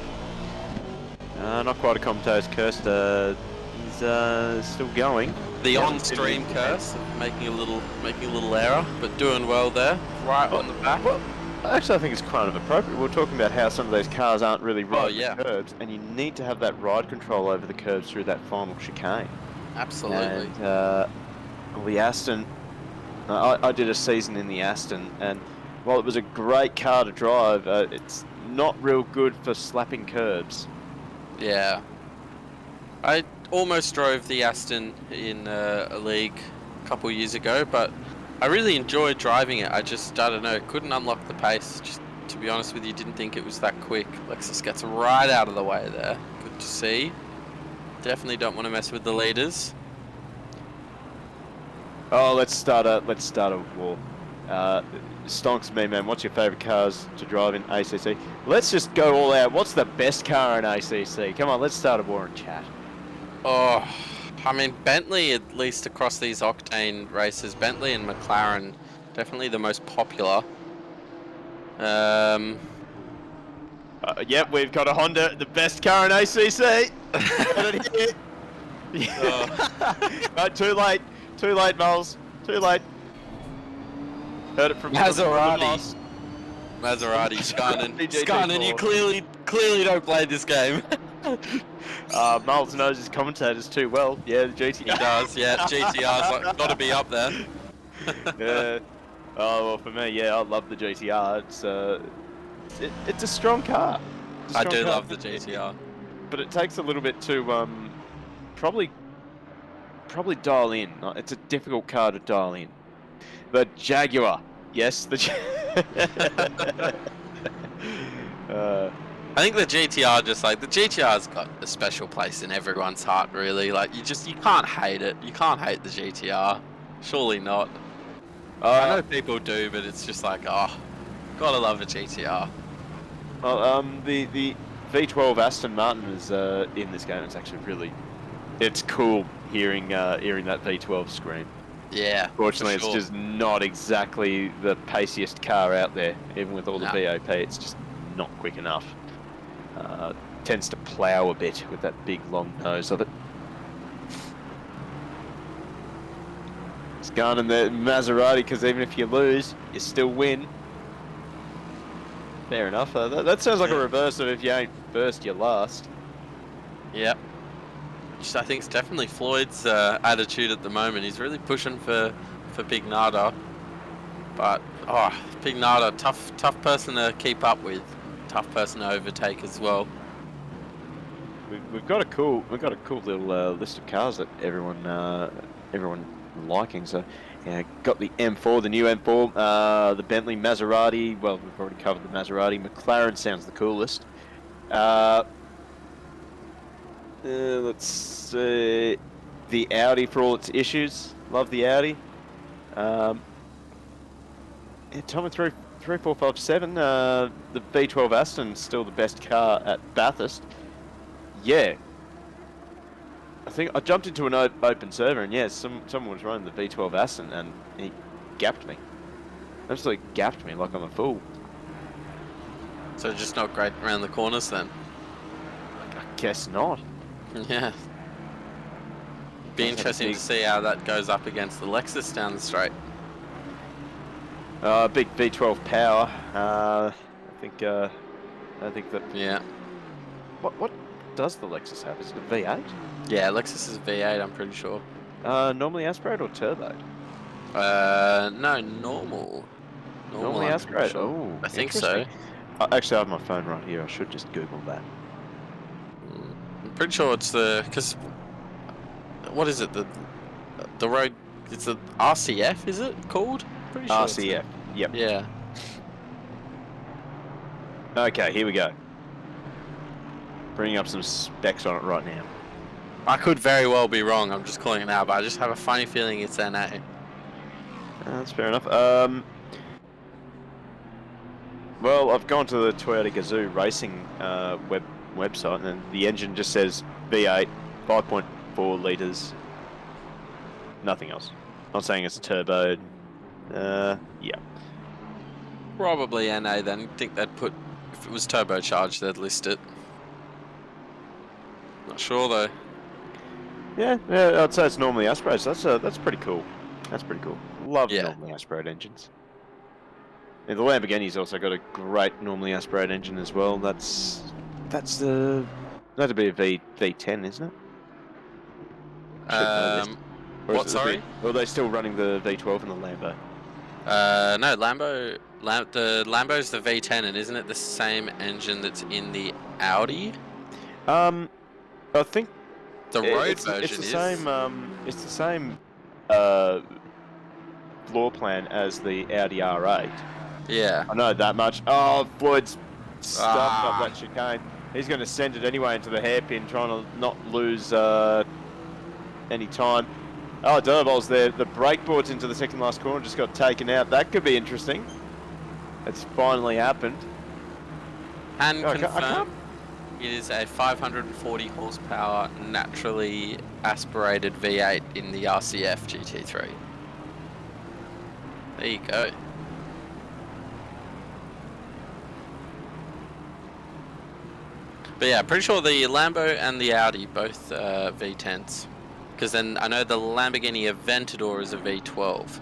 Not quite a commentator's curse. He's still going. The on-stream curse, making a little error, but doing well there, right on the back. Well, actually, I think it's kind of appropriate. We were talking about how some of these cars aren't really riding the curbs, and you need to have that ride control over the curbs through that final chicane. Absolutely. And the Aston, I did a season in the Aston, and while it was a great car to drive, it's not real good for slapping curbs. Yeah. I almost drove the Aston in a league a couple years ago, but I really enjoyed driving it. I don't know, couldn't unlock the pace. Just to be honest with you, didn't think it was that quick. Lexus gets right out of the way there. Good to see. Definitely don't want to mess with the leaders. Oh, let's start a war. Stonks me, man. What's your favourite cars to drive in ACC? Let's just go all out. What's the best car in ACC? Come on, let's start a war and chat. Oh, I mean, Bentley, at least across these Octane races, Bentley and McLaren, definitely the most popular. Yep, we've got a Honda, the best car in ACC. Got it here. Right, too late. Too late, Miles. Too late. Heard it from the boss. Maserati, Skynan. Skynan, you GT4. clearly don't play this game. Miles knows his commentators too well. Yeah, the GT. He does, yeah. GTR's like, got to be up there. Yeah. Oh well, for me, yeah, I love the GTR. It's a strong car. I do love the GTR, but it takes a little bit to probably dial in. It's a difficult car to dial in. The Jaguar, yes, the. I think the GTR the GTR's got a special place in everyone's heart, really. Like, you can't hate it. You can't hate the GTR. Surely not. I know people do, but it's just like, oh, gotta love a GTR. Well, the V12 Aston Martin is in this game. It's actually it's cool hearing that V12 scream. Yeah. Fortunately, it's just not exactly the paciest car out there. Even with all the BOP, it's just not quick enough. Tends to plough a bit with that big long nose of it. It's gone in the Maserati, because even if you lose, you still win. Fair enough. That sounds like a reverse of if you ain't first, you're last. Yep. Which I think is definitely Floyd's attitude at the moment. He's really pushing for Big Nada. But, Big Nada, tough person to keep up with. Tough person to overtake as well. We've got a cool little list of cars that everyone liking. So, yeah, got the M4, the new M4, the Bentley, Maserati. Well, we've already covered the Maserati. McLaren sounds the coolest. Let's see, the Audi for all its issues. Love the Audi. Yeah, Tom 3457. The V12 Aston's still the best car at Bathurst. Yeah. I think I jumped into an open server, and yeah, someone was running the V12 Aston, and he gapped me. Absolutely gapped me like I'm a fool. So just not great around the corners then? I guess not. Yeah. Be interesting to see how that goes up against the Lexus down the straight. Big V12 power. I think that. Yeah. What does the Lexus have? Is it a V8? Yeah, Lexus is V8. I'm pretty sure. Normally aspirated or turbo? No, normal. Normally aspirated. Sure. Oh, I think so. Actually, I have my phone right here. I should just Google that. I'm pretty sure it's because what is it? The road. It's the RCF. Is it called? Pretty sure. RCF. Yep. Yeah. Okay, here we go. Bringing up some specs on it right now. I could very well be wrong. I'm just calling it now, but I just have a funny feeling it's NA. That's fair enough. Well, I've gone to the Toyota Gazoo Racing website, and the engine just says V8, 5.4 litres, nothing else. Not saying it's a turbo. Yeah. Probably NA then. I think they'd put, if it was turbocharged, they'd list it. Not sure though. Yeah, I'd say it's normally aspirated. So that's pretty cool. That's pretty cool. Love normally aspirated engines. And the Lamborghini's also got a great normally aspirated engine as well. That'd be a V10, isn't it? What? Sorry? Or are they still running the V12 in the Lambo? No, the Lambo's the V10, and isn't it the same engine that's in the Audi? I think the road version it's the same floor plan as the Audi R8. Yeah. I know that much. Oh, Floyd's stuffed up that chicane. He's going to send it anyway into the hairpin, trying to not lose any time. Oh, Durbol's there. The brake boards into the second last corner just got taken out. That could be interesting. It's finally happened. And confirm, it is a 540 horsepower naturally aspirated V8 in the RCF GT3. There you go. But yeah, pretty sure the Lambo and the Audi both V10s. Because then I know the Lamborghini Aventador is a V12.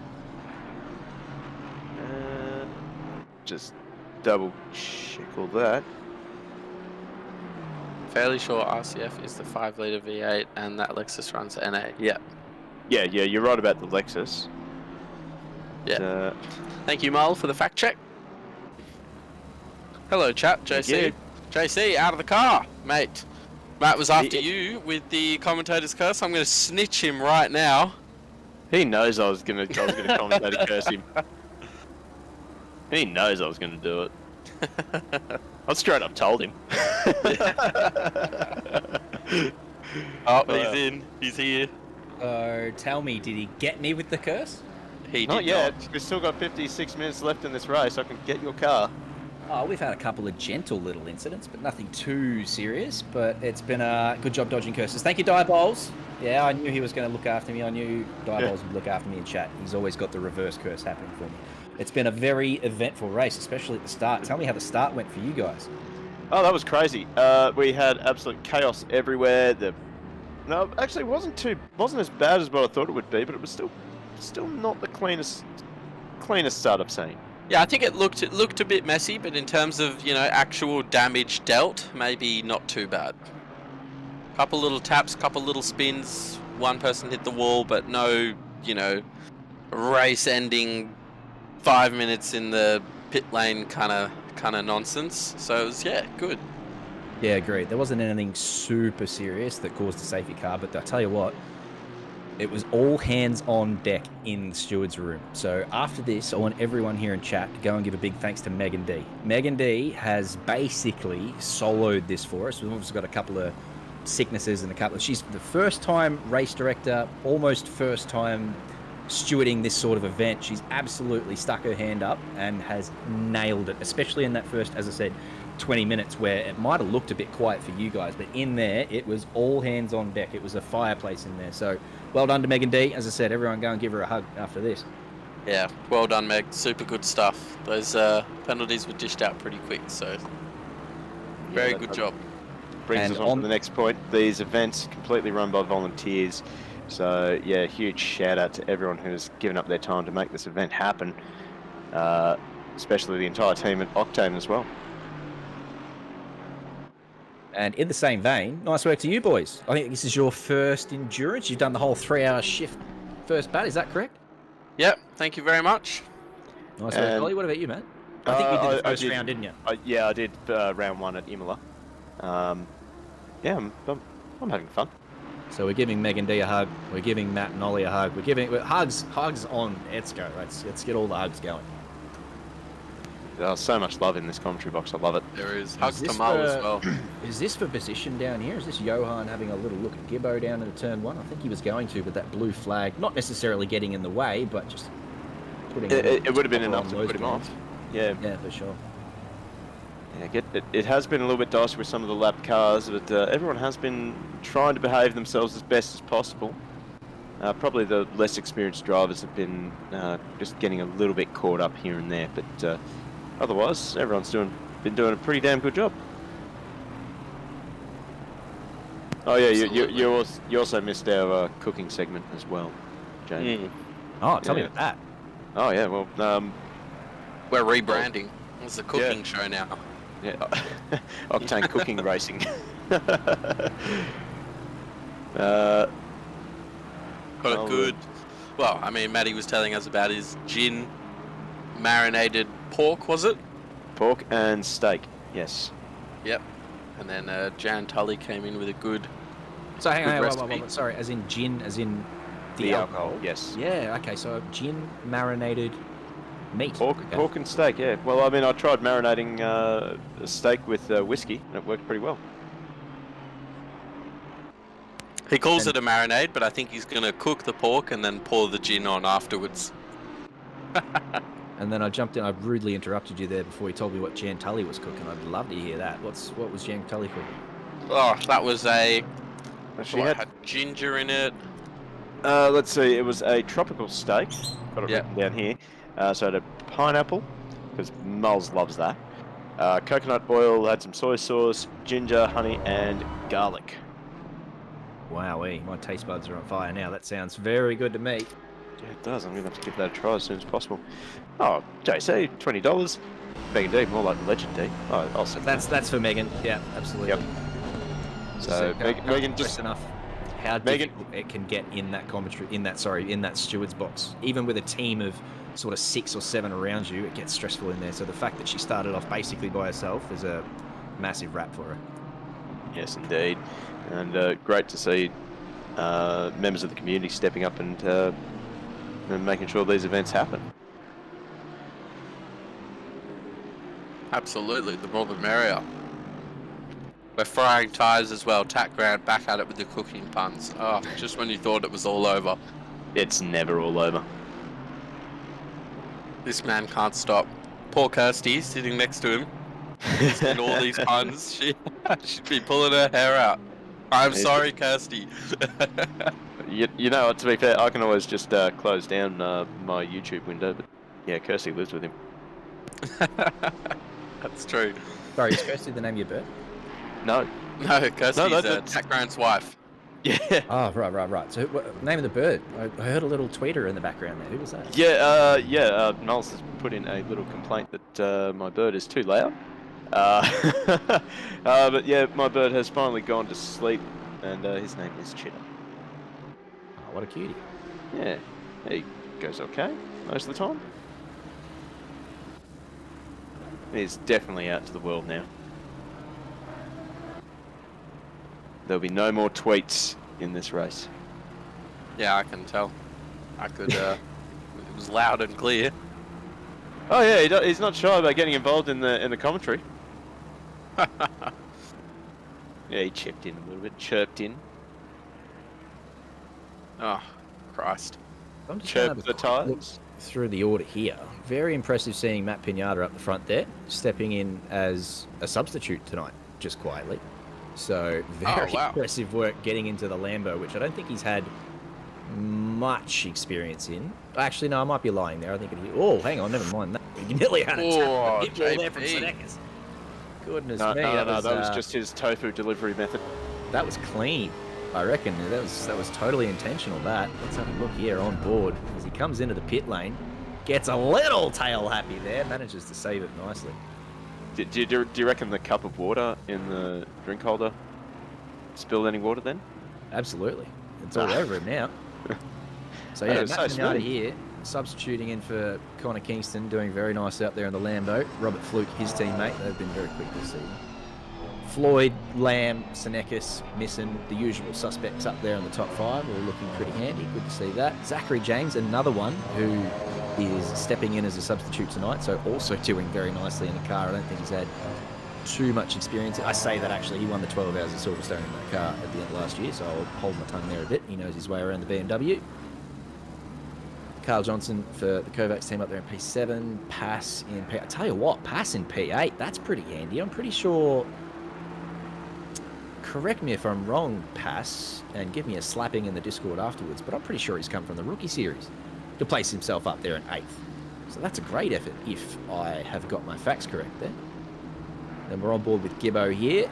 Just double check all that. Fairly sure RCF is the 5-litre V8 and that Lexus runs NA. Yeah. Yeah, you're right about the Lexus. Yeah. Thank you, Mull, for the fact check. Hello, chat. JC. JC, out of the car, mate. Matt was after you with the commentator's curse. I'm going to snitch him right now. He knows I was gonna commentator curse him. He knows I was gonna do it. I straight up told him. Oh, he's in. He's here. Tell me, did he get me with the curse? He did Not yet. We've still got 56 minutes left in this race. I can get your car. Oh, we've had a couple of gentle little incidents, but nothing too serious. But it's been a good job dodging curses. Thank you, Diabols. Yeah, I knew he was going to look after me. I knew Diabols would look after me in chat. He's always got the reverse curse happening for me. It's been a very eventful race, especially at the start. Tell me how the start went for you guys. Oh, that was crazy. We had absolute chaos everywhere. No, actually, it wasn't as bad as what I thought it would be, but it was still not the cleanest start I've seen. Yeah, I think it looked a bit messy, but in terms of, you know, actual damage dealt, maybe not too bad. Couple little taps, couple little spins, one person hit the wall, but no, you know, race-ending 5 minutes in the pit lane kind of nonsense. So it was, yeah, good. Yeah, agreed. There wasn't anything super serious that caused a safety car, but I tell you what, it was all hands on deck in the steward's room. So after this, I want everyone here in chat to go and give a big thanks to Megan D. Megan D has basically soloed this for us. We've obviously got a couple of sicknesses and she's the first time race director, almost first time stewarding this sort of event. She's absolutely stuck her hand up and has nailed it, especially in that first, as I said, 20 minutes where it might have looked a bit quiet for you guys, but in there it was all hands on deck. It was a fireplace in there. So well done to Megan D. As I said, everyone go and give her a hug after this. Yeah, well done, Meg. Super good stuff. Those penalties were dished out pretty quick, so very good job. Brings us on to the next point. These events completely run by volunteers. So yeah, huge shout out to everyone who's given up their time to make this event happen, especially the entire team at Octane as well. And in the same vein, nice work to you boys. I think this is your first endurance. You've done the whole 3-hour shift first bat, is that correct? Yep, thank you very much. Nice work, Ollie. What about you, man? I think you did the first round, didn't you? Yeah, I did round 1 at Imola. Yeah, I'm having fun. So we're giving Megan D a hug. We're giving Matt and Ollie a hug. We're giving hugs on. Let's go. Let's get all the hugs going. There's so much love in this commentary box. I love it. There is. Hugs to Mull as well. Is this for position down here? Is this Johan having a little look at Gibbo down in the turn 1? I think he was going to, but that blue flag, not necessarily getting in the way, but just putting it would have been enough to put him off. Yeah. Yeah, for sure. Yeah, it has been a little bit dicey with some of the lap cars, but everyone has been trying to behave themselves as best as possible. Probably the less experienced drivers have been just getting a little bit caught up here and there, but otherwise, everyone's been doing a pretty damn good job. Oh yeah, you also missed our cooking segment as well, Jamie. Oh, tell me about that. Oh yeah, well, we're rebranding. It's a cooking show now. Yeah, Octane Cooking Racing. Got a good. Well, I mean, Matty was telling us about his gin marinated pork, was it? Pork and steak, yes. Yep. And then Jan Tully came in with a good. So hang on, sorry, as in gin, as in the alcohol? Yes. Yeah, okay, so gin marinated meat. Pork and steak, yeah. Well, I mean, I tried marinating a steak with whiskey, and it worked pretty well. He calls it a marinade, but I think he's going to cook the pork and then pour the gin on afterwards. And then I jumped in, I rudely interrupted you there before you told me what Jan Tully was cooking. I'd love to hear that. What was Jan Tully cooking? Oh, that was She had ginger in it. Let's see, it was a tropical steak. Got it written down here. So I had a pineapple, because Mulls loves that. Coconut oil, had some soy sauce, ginger, honey, and garlic. Wowee, my taste buds are on fire now. That sounds very good to me. Yeah, it does. I'm going to have to give that a try as soon as possible. Oh, JC, $20. Megan D, more like Legend D. Oh, I'll say That's for Megan. Yeah, absolutely. Yep. So, Megan, just enough how Megan, difficult it can get in that commentary, in that steward's box. Even with a team of sort of 6 or 7 around you, it gets stressful in there. So the fact that she started off basically by herself is a massive wrap for her. yes, indeed, and great to see members of the community stepping up and making sure these events happen. Absolutely, the more the merrier. We're frying tyres as well. Tack Grant back at it with the cooking puns. Oh, just when you thought it was all over. It's never all over. This man can't stop. Poor Kirsty sitting next to him. He's getting all these puns. She should be pulling her hair out. I'm sorry, Kirsty. You know, to be fair, I can always just close down my YouTube window, but yeah, Kirsty lives with him. That's true. Sorry, is Kirsty the name of your bird? No. No, Kirsty's that's Tack Grant's wife. Yeah. Oh, right. So, what name of the bird? I heard a little tweeter in the background there. Who was that? Yeah, Knowles has put in a little complaint that my bird is too loud. But yeah, my bird has finally gone to sleep, and his name is Chitter. Oh, what a cutie. Yeah, he goes okay most of the time. He's definitely out to the world now. There'll be no more tweets in this race. Yeah, I can tell. I could. It was loud and clear. Oh yeah, he's not shy about getting involved in the commentary. Yeah, he chipped in a little bit, chirped in. Oh, Christ. I'm just Chirp gonna the tyres. through the order here. Very impressive seeing Matt Pinata up the front there, stepping in as a substitute tonight, just quietly. So very impressive work getting into the Lambo, which I don't think he's had much experience in. Actually, no, I might be lying there. I think oh, hang on, never mind that. You nearly had a hit ball there from Senecas. Goodness me. That was just his tofu delivery method. That was clean. I reckon that was totally intentional. That. Let's have a look here on board as he comes into the pit lane, gets a little tail happy there, manages to save it nicely. Do you reckon the cup of water in the drink holder spilled any water then? Absolutely. It's all over him now. So yeah, Matt Pinata here, substituting in for Connor Kingston, doing very nice out there in the Lambo. Robert Fluke, his teammate, they've been very quick this season. Floyd, Lamb, Senecas, missing the usual suspects up there in the top 5, all looking pretty handy. Good to see that. Zachary James, another one who is stepping in as a substitute tonight, so also doing very nicely in the car. I don't think he's had too much experience. I say that actually, he won the 12 Hours of Silverstone in that car at the end of last year, so I'll hold my tongue there a bit. He knows his way around the BMW. Carl Johnson for the Kovacs team up there in P7. Pass in P8. I tell you what, Pass in P8, that's pretty handy. I'm pretty sure, correct me if I'm wrong, Pass, and give me a slapping in the Discord afterwards, but I'm pretty sure he's come from the Rookie Series to place himself up there in 8th. So that's a great effort if I have got my facts correct there. Then we're on board with Gibbo here,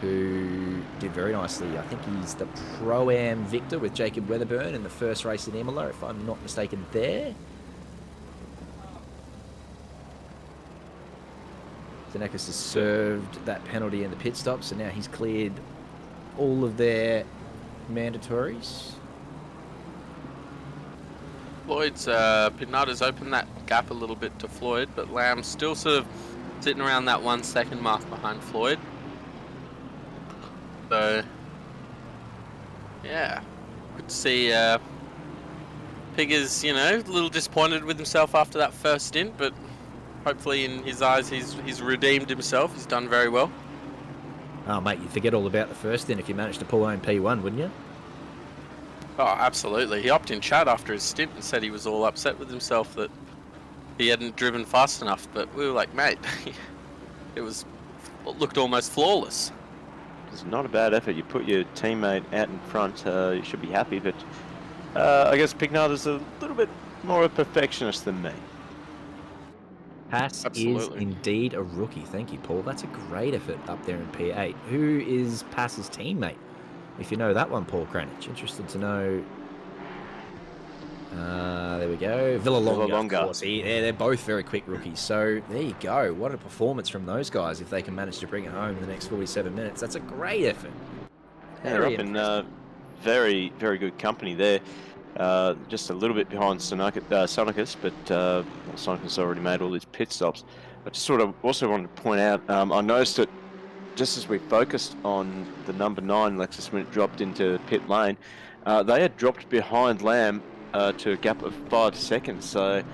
who did very nicely. I think he's the Pro-Am victor with Jacob Weatherburn in the first race in Imola, if I'm not mistaken there. Senecas has served that penalty in the pit stop, so now he's cleared all of their mandatories. Floyd's Pinata's opened that gap a little bit to Floyd, but Lamb's still sort of sitting around that 1 second mark behind Floyd. So, yeah, good to see Pig is, a little disappointed with himself after that first stint, but hopefully in his eyes he's redeemed himself. He's done very well. Oh, mate, you'd forget all about the first stint if you managed to pull home P1, wouldn't you? Oh, absolutely. He hopped in chat after his stint and said he was all upset with himself that he hadn't driven fast enough, but we were like, mate, it looked almost flawless. It's not a bad effort. You put your teammate out in front, you should be happy, but I guess Pignata's a little bit more a perfectionist than me. Pass is indeed a rookie. Thank you, Paul. That's a great effort up there in P8. Who is Pass's teammate? If you know that one, Paul Cranich. Interested to know. There we go. Villalonga, of course. They're both very quick rookies. So there you go. What a performance from those guys if they can manage to bring it home in the next 47 minutes. That's a great effort. They're up in very, very good company there. Just a little bit behind Sonicus, but Sonicus already made all these pit stops. I just sort of also wanted to point out, I noticed that just as we focused on the number 9 Lexus when it dropped into pit lane, they had dropped behind Lamb to a gap of 5 seconds. So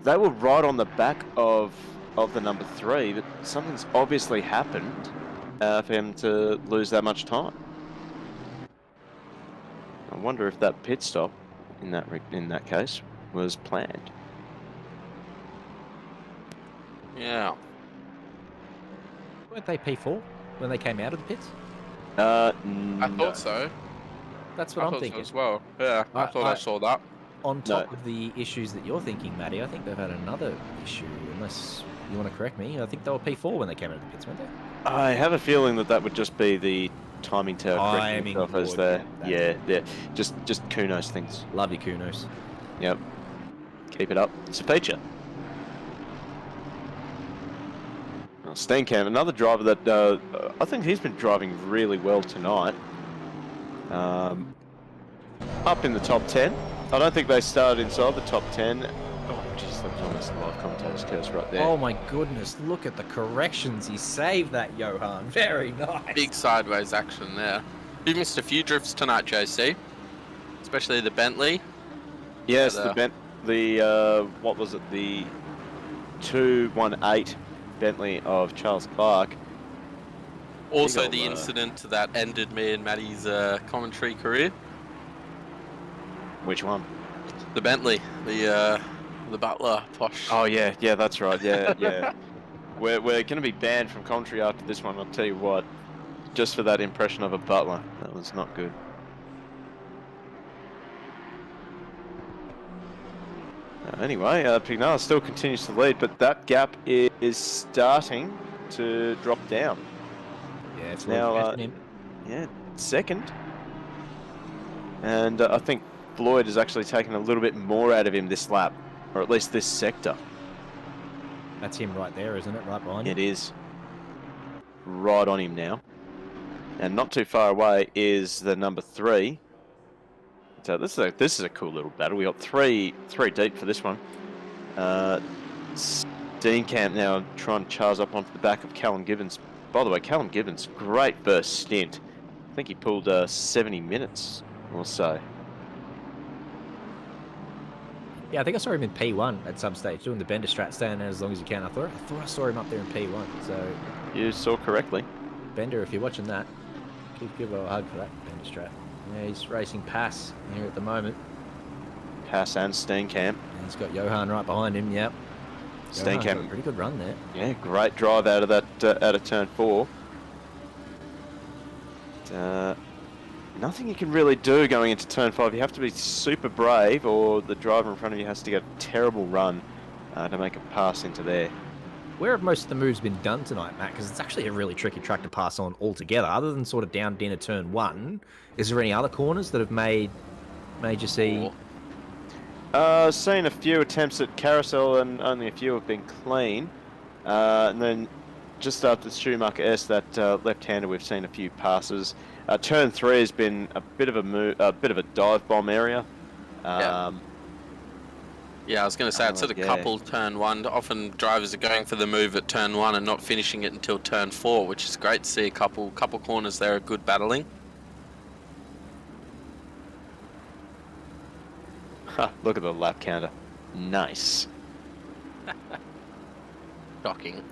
they were right on the back of the number 3, but something's obviously happened for him to lose that much time. I wonder if that pit stop in that case was planned. Yeah. Weren't they P4 when they came out of the pits? I No. thought so. That's what I'm thinking. So as well. Yeah, I thought I saw that. On top of the issues that you're thinking, Matty, I think they've had another issue, unless you want to correct me. I think they were P4 when they came out of the pits, weren't they? I have a feeling that would just be the timing tower correcting itself as the just Kunos things. Love you, Kunos. Yep. Keep it up. It's a feature. Steenkamp, another driver that I think he's been driving really well tonight. Up in the top 10. I don't think they started inside the top 10. Oh, jeez, that was almost a live commentator's curse right there. Oh my goodness, look at the corrections. He saved that, Johan. Very nice. Big sideways action there. You've missed a few drifts tonight, JC. Especially the Bentley. Yes, what was it? The 218 Bentley of Charles Clark. Also the incident that ended me and Matty's commentary career. Which one? The Bentley, the Butler posh. Oh yeah, that's right. Yeah. We're going to be banned from commentary after this one. I'll tell you what. Just for that impression of a Butler, that was not good. Anyway, Pignard still continues to lead, but that gap is starting to drop down. Yeah, it's now second, and I think Floyd has actually taken a little bit more out of him this lap, or at least this sector. That's him right there, isn't it? Right behind him? It is. Right on him now. And not too far away is the number 3. So this is a cool little battle. We got three deep for this one. Steenkamp now trying to charge up onto the back of Callum Gibbons. By the way, Callum Gibbons, great first stint. I think he pulled 70 minutes or so. Yeah, I think I saw him in P1 at some stage, doing the bender strat, staying there as long as you can. I thought I saw him up there in P1. So you saw correctly. Bender, if you're watching that, give a hug for that bender strat. Yeah, he's racing Pass here at the moment. Pass and Steenkamp. And he's got Johan right behind him. Yep. Steenkamp, pretty good run there. Yeah, great drive out of that out of turn 4. Nothing you can really do going into turn 5. You have to be super brave, or the driver in front of you has to get a terrible run to make a pass into there. Where have most of the moves been done tonight, Matt? Because it's actually a really tricky track to pass on altogether. Other than sort of down into turn 1, is there any other corners that have made you see? Seen a few attempts at carousel, and only a few have been clean. And then just after the Schumacher S, that left-hander, we've seen a few passes. Turn 3 has been a bit of a dive bomb area. Yeah, I was going to say, it's at a couple turn 1. Often drivers are going for the move at turn 1 and not finishing it until turn 4, which is great to see. A couple corners there are good battling. Look at the lap counter. Nice. Shocking.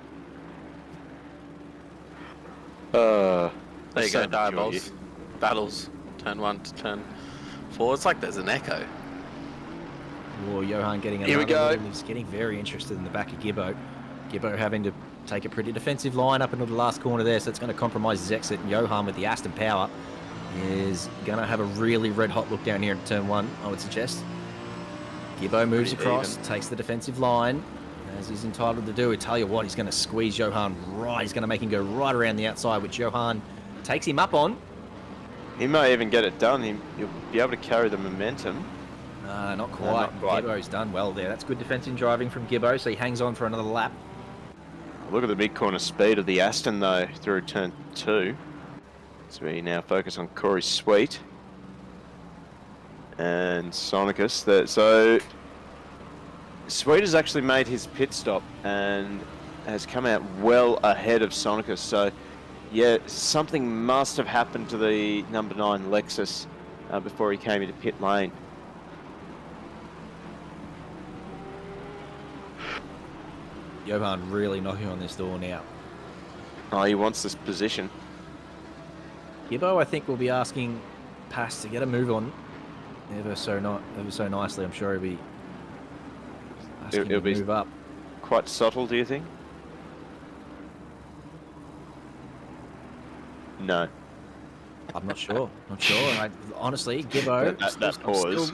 There you go, diables. Battles. Turn 1 to turn 4. It's like there's an echo. Or Johan getting another. Here we go. He's getting very interested in the back of Gibbo. Gibbo having to take a pretty defensive line up into the last corner there, so it's going to compromise his exit. And Johan with the Aston power is going to have a really red-hot look down here at turn 1, I would suggest. Gibbo moves across, takes the defensive line, as he's entitled to do. I tell you what, he's going to squeeze Johan right. He's going to make him go right around the outside, which Johan takes him up on. He may even get it done. He'll be able to carry the momentum. Not quite. not quite. Gibbo's done well there. That's good defensive driving from Gibbo, so he hangs on for another lap. Look at the big corner speed of the Aston, though, through turn 2. So we now focus on Corey Sweet and Sonicus. So Sweet has actually made his pit stop and has come out well ahead of Sonicus. So, yeah, something must have happened to the number 9 Lexus before he came into pit lane. Johan really knocking on this door now. Oh, he wants this position. Gibbo, I think, will be asking Pass to get a move on ever so nicely. I'm sure he'll be asking him to move up. Quite subtle, do you think? No. I'm not sure. Honestly, Gibbo. That pause.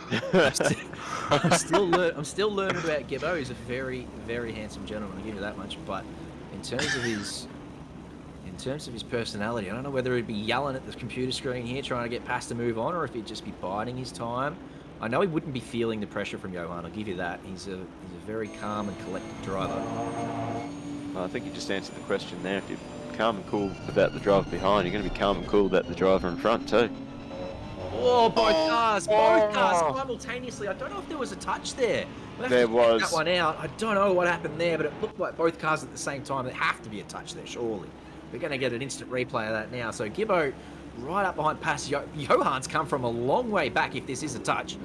I'm still learning about Gibbo. He's a very, very handsome gentleman. I'll give you that much. But in terms of his personality, I don't know whether he'd be yelling at the computer screen here, trying to get past to move on, or if he'd just be biding his time. I know he wouldn't be feeling the pressure from Johan. I'll give you that. He's a very calm and collected driver. I think you just answered the question there. If you're calm and cool about the driver behind, you're going to be calm and cool about the driver in front too. Oh, both cars simultaneously. I don't know if there was a touch there. There was. That one out. I don't know what happened there, but it looked like both cars at the same time. There have to be a touch there, surely. We're going to get an instant replay of that now. So Gibbo right up behind Pass. Johan's come from a long way back if this is a touch.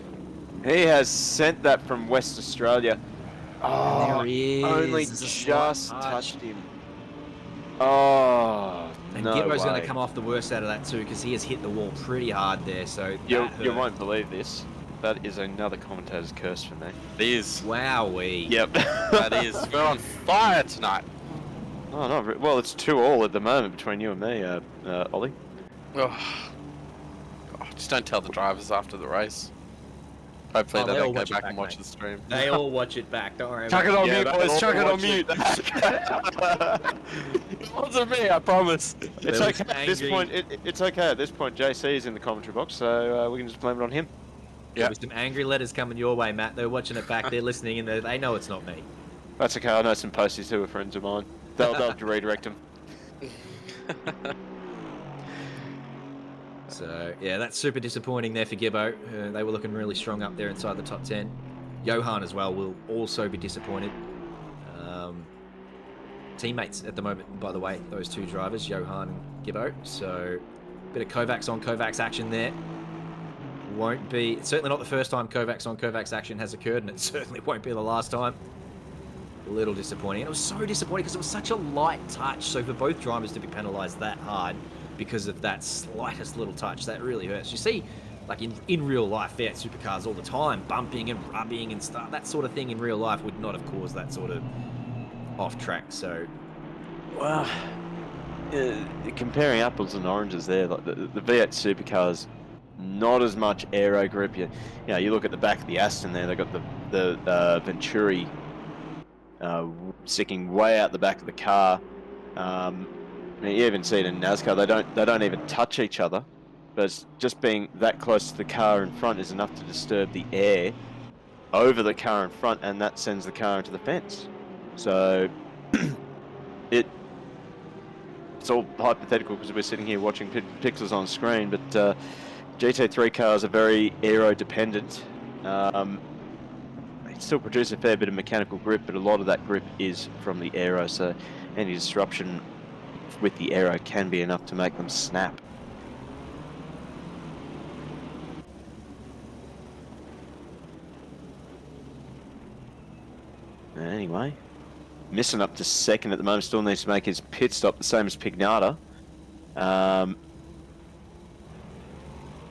He has sent that from West Australia. Oh, there he is. Only just touched him. Oh, and no Gibbo's way. going to come off the worst out of that too, because he has hit the wall pretty hard there. So you won't believe this. That is another commentator's curse for me. It is. Wowee. Yep. That is. We're on fire tonight. Oh, no. Well, it's 2-2 at the moment between you and me, Ollie. Oh, just don't tell the drivers after the race. Hopefully they don't go back and watch the stream. They all watch it back. Don't worry Chuck about it on mute, boys. Chuck it on mute. It wasn't me, I promise. It's okay at this point. It's okay at this point. JC is in the commentary box, so we can just blame it on him. Yeah. There was some angry letters coming your way, Matt. They're watching it back. They're listening, and they know it's not me. That's okay. I know some posties who are friends of mine. They'll redirect them. So, yeah, that's super disappointing there for Gibbo. They were looking really strong up there inside the top 10. Johan as well will also be disappointed. Teammates at the moment, by the way, those two drivers, Johan and Gibbo. So, a bit of Kovacs on Kovacs action there. Won't be, it's certainly not the first time Kovacs on Kovacs action has occurred, and it certainly won't be the last time. A little disappointing. And it was so disappointing because it was such a light touch. So for both drivers to be penalised that hard because of that slightest little touch, that really hurts. You see, like in real life, Fiat supercars all the time, bumping and rubbing and stuff. That sort of thing in real life would not have caused that sort of off track. So, well, comparing apples and oranges there, like the V8 supercars, not as much aero grip. You look at the back of the Aston there. They got the Venturi sticking way out the back of the car. You even see it in NASCAR. They don't even touch each other, but it's just being that close to the car in front is enough to disturb the air over the car in front, and that sends the car into the fence. So it's all hypothetical because we're sitting here watching pixels on screen, but GT3 cars are very aero dependent. They still produce a fair bit of mechanical grip, but a lot of that grip is from the aero, so any disruption with the aero can be enough to make them snap. Anyway, missing up to second at the moment, still needs to make his pit stop, the same as Pignata.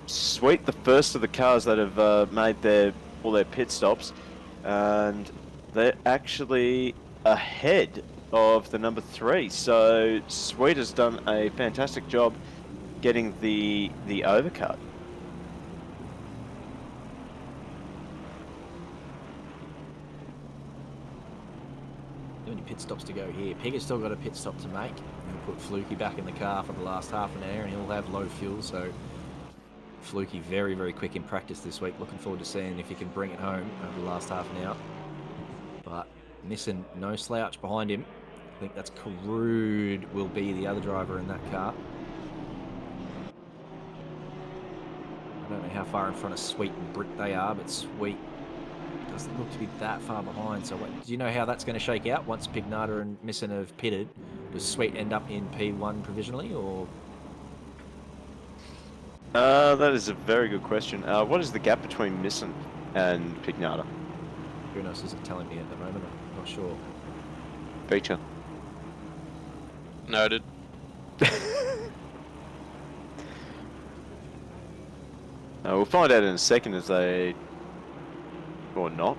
Sweet, the first of the cars that have made all their pit stops, and they're actually ahead of the number 3. So Sweet has done a fantastic job getting the overcut. how many pit stops to go here? Pig has still got a pit stop to make. He'll put Fluky back in the car for the last half an hour, and he'll have low fuel. So Fluky very, very quick in practice this week. Looking forward to seeing if he can bring it home over the last half an hour. But missing no slouch behind him. I think that's Carood will be the other driver in that car. I don't know how far in front of Sweet and Brick they are, but Sweet doesn't look to be that far behind. So do you know how that's going to shake out once Pignata and Misson have pitted? Does Sweet end up in P1 provisionally, or...? That is a very good question. What is the gap between Misson and Pignata? Goodness isn't telling me at the moment. I'm not sure. Feature. Noted. We'll find out in a second as they... or not.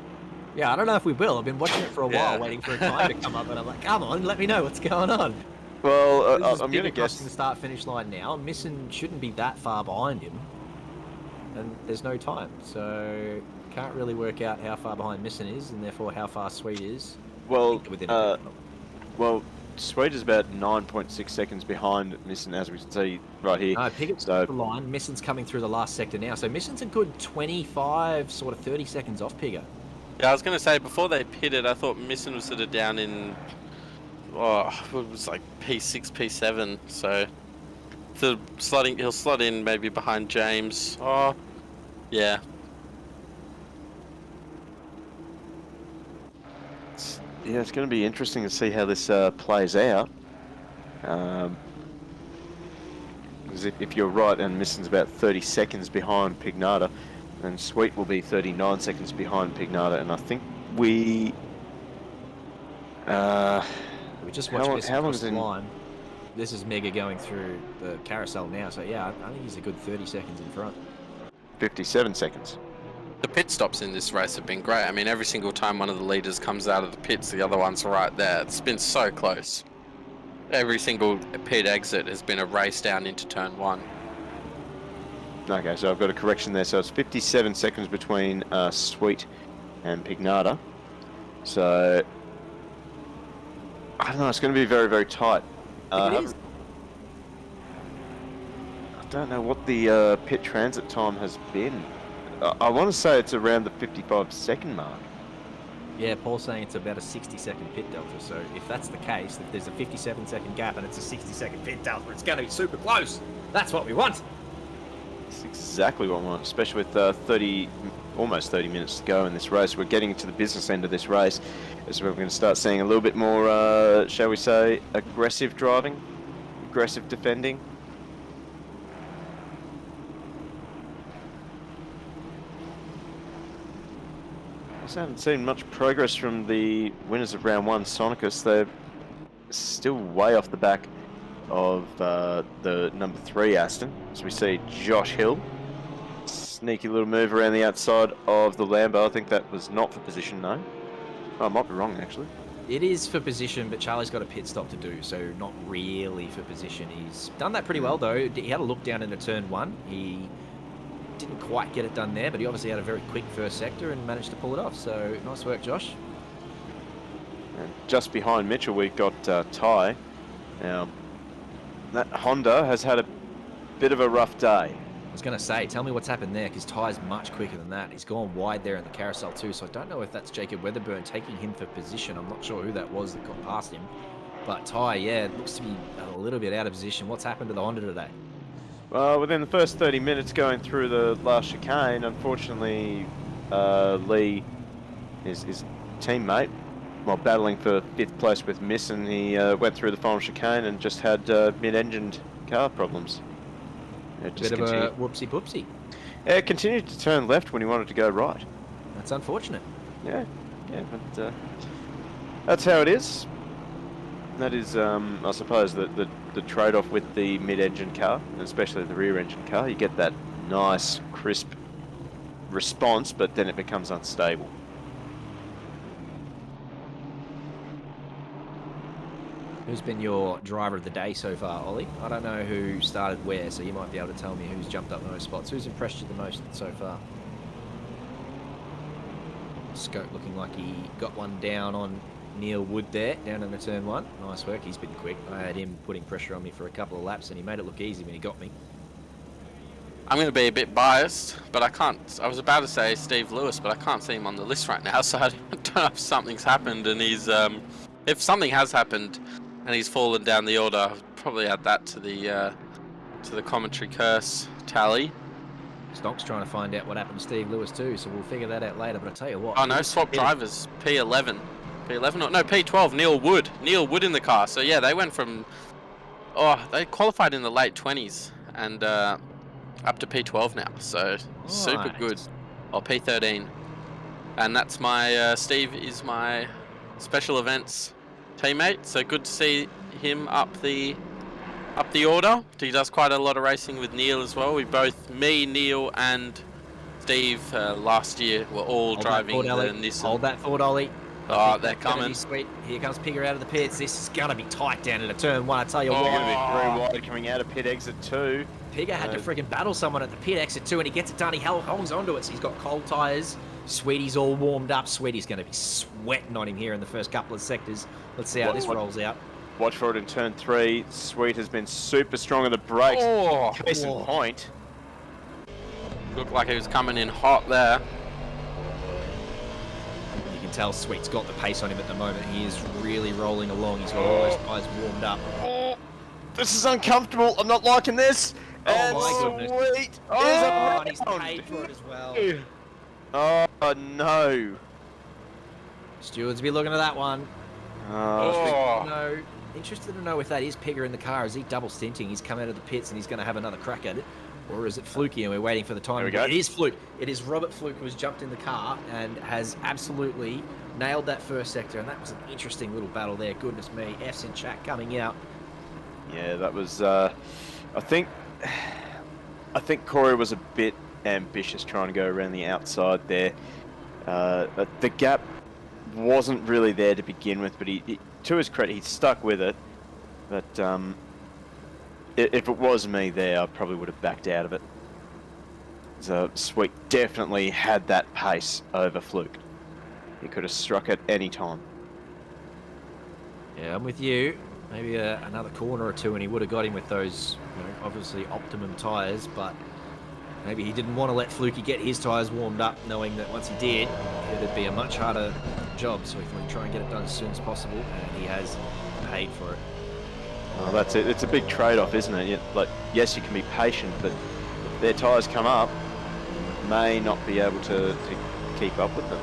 Yeah, I don't know if we will. I've been watching it for a while, waiting for a time to come up, and I'm like, come on, let me know what's going on. Well, I'm going to guess... the start-finish line now. Misson shouldn't be that far behind him, and there's no time. So, can't really work out how far behind Misson is, and therefore how far Sweet is. Well, well, Sweet is about 9.6 seconds behind Misson, as we can see right here. No, Pickett's the line. Misson's coming through the last sector now. So Misson's a good 25, sort of 30 seconds off Pigger. Yeah, I was going to say, before they pitted, I thought Misson was sort of down in, it was like P6, P7. So he'll slot in maybe behind James. Oh, yeah. Yeah, it's going to be interesting to see how this plays out. Because if you're right and Misson's about 30 seconds behind Pignata, then Sweet will be 39 seconds behind Pignata, and I think we just watched this across the line. This is Mega going through the carousel now, so yeah, I think he's a good 30 seconds in front. 57 seconds. The pit stops in this race have been great. I mean, every single time one of the leaders comes out of the pits, the other one's right there. It's been so close. Every single pit exit has been a race down into turn 1. Okay, so I've got a correction there. So it's 57 seconds between Sweet and Pignata. So, I don't know, it's going to be very, very tight. It is. I don't know what the pit transit time has been. I want to say it's around the 55-second mark. Yeah, Paul's saying it's about a 60-second pit delta. So if that's the case, if there's a 57-second gap and it's a 60-second pit delta, it's going to be super close. That's what we want. It's exactly what we want, especially with almost 30 minutes to go in this race. We're getting into the business end of this race. As we're going to start seeing a little bit more, shall we say, aggressive driving, aggressive defending. I haven't seen much progress from the winners of round 1, Sonicus. They're still way off the back of the number 3 Aston. As we see Josh Hill, sneaky little move around the outside of the Lambo. I think that was not for position, no. Oh, I might be wrong, actually. It is for position, but Charlie's got a pit stop to do, so not really for position. He's done that pretty well, though. He had a look down into turn 1. He didn't quite get it done there, but he obviously had a very quick first sector and managed to pull it off. So nice work, Josh. And just behind Mitchell, we've got Ty. Now, that Honda has had a bit of a rough day. I was going to say, tell me what's happened there, because Ty's much quicker than that. He's gone wide there in the carousel too, so I don't know if that's Jacob Weatherburn taking him for position. I'm not sure who that was that got past him. But Ty, yeah, looks to be a little bit out of position. What's happened to the Honda today? Well, within the first 30 minutes going through the last chicane, unfortunately, Lee, his teammate, while battling for 5th place with Misson, he went through the final chicane and just had mid-engined car problems. Bit of a whoopsie-poopsie. Yeah, it continued to turn left when he wanted to go right. That's unfortunate. Yeah, but that's how it is. That is, I suppose, the trade-off with the mid-engine car, and especially the rear-engine car. You get that nice, crisp response, but then it becomes unstable. Who's been your driver of the day so far, Ollie? I don't know who started where, so you might be able to tell me who's jumped up those spots. Who's impressed you the most so far? Scope looking like he got one down on Neil Wood there, down in the turn 1. Nice work, he's been quick. I had him putting pressure on me for a couple of laps and he made it look easy when he got me. I'm going to be a bit biased, but I can't. I was about to say Steve Lewis, but I can't see him on the list right now, so I don't know if something's happened and he's. If something has happened and he's fallen down the order, I'll probably add that to the commentary curse tally. Stonk's trying to find out what happened to Steve Lewis too, so we'll figure that out later. But I tell you what. Oh no, swap drivers. P11. P11 or no, P12. Neil Wood. Neil Wood in the car. So yeah, they went from. Oh, they qualified in the late 20s and. Up to P12 now, so super good. Or P13, and that's my Steve is my special events teammate. So good to see him up the order. He does quite a lot of racing with Neil as well. We both, me, Neil, and Steve last year were all driving the Nissan. Hold that thought, Ollie. Oh, they're coming. Sweet. Here comes Pigger out of the pits. This is going to be tight down into turn 1. I tell you what. Going to be very wide coming out of pit exit 2. Pigger had to freaking battle someone at the pit exit 2, and he gets it done. He holds onto it. So he's got cold tyres. Sweetie's all warmed up. Sweetie's going to be sweating on him here in the first couple of sectors. Let's see how this rolls out. Watch for it in turn 3. Sweet has been super strong on the brakes. Case in point. Looked like he was coming in hot there. You can tell Sweet's got the pace on him at the moment. He is really rolling along. He's got all those tyres warmed up. This is uncomfortable. I'm not liking this. And my goodness. Sweet and he's paid for it as well. Oh no. Stewards be looking at that one. No. Interested to know if that is Pigger in the car. Is he double stinting? He's come out of the pits and he's going to have another crack at it. Or is it Fluky and we're waiting for the time? There we go. It is Fluke. It is Robert Fluke who has jumped in the car and has absolutely nailed that first sector. And that was an interesting little battle there. Goodness me. F's in chat coming out. Yeah, that was. I think Corey was a bit ambitious trying to go around the outside there. The gap wasn't really there to begin with, but he to his credit, he stuck with it. But if it was me there, I probably would have backed out of it. So Sweet definitely had that pace over Fluke. He could have struck at any time. Yeah, I'm with you. Maybe another corner or two and he would have got him with those, obviously optimum tyres, but maybe he didn't want to let Fluky get his tyres warmed up, knowing that once he did, it'd be a much harder job. So he thought he'd try and get it done as soon as possible, and he has paid for it. Oh, that's it. It's a big trade-off, isn't it? Like, yes, you can be patient, but if their tyres come up, you may not be able to keep up with them.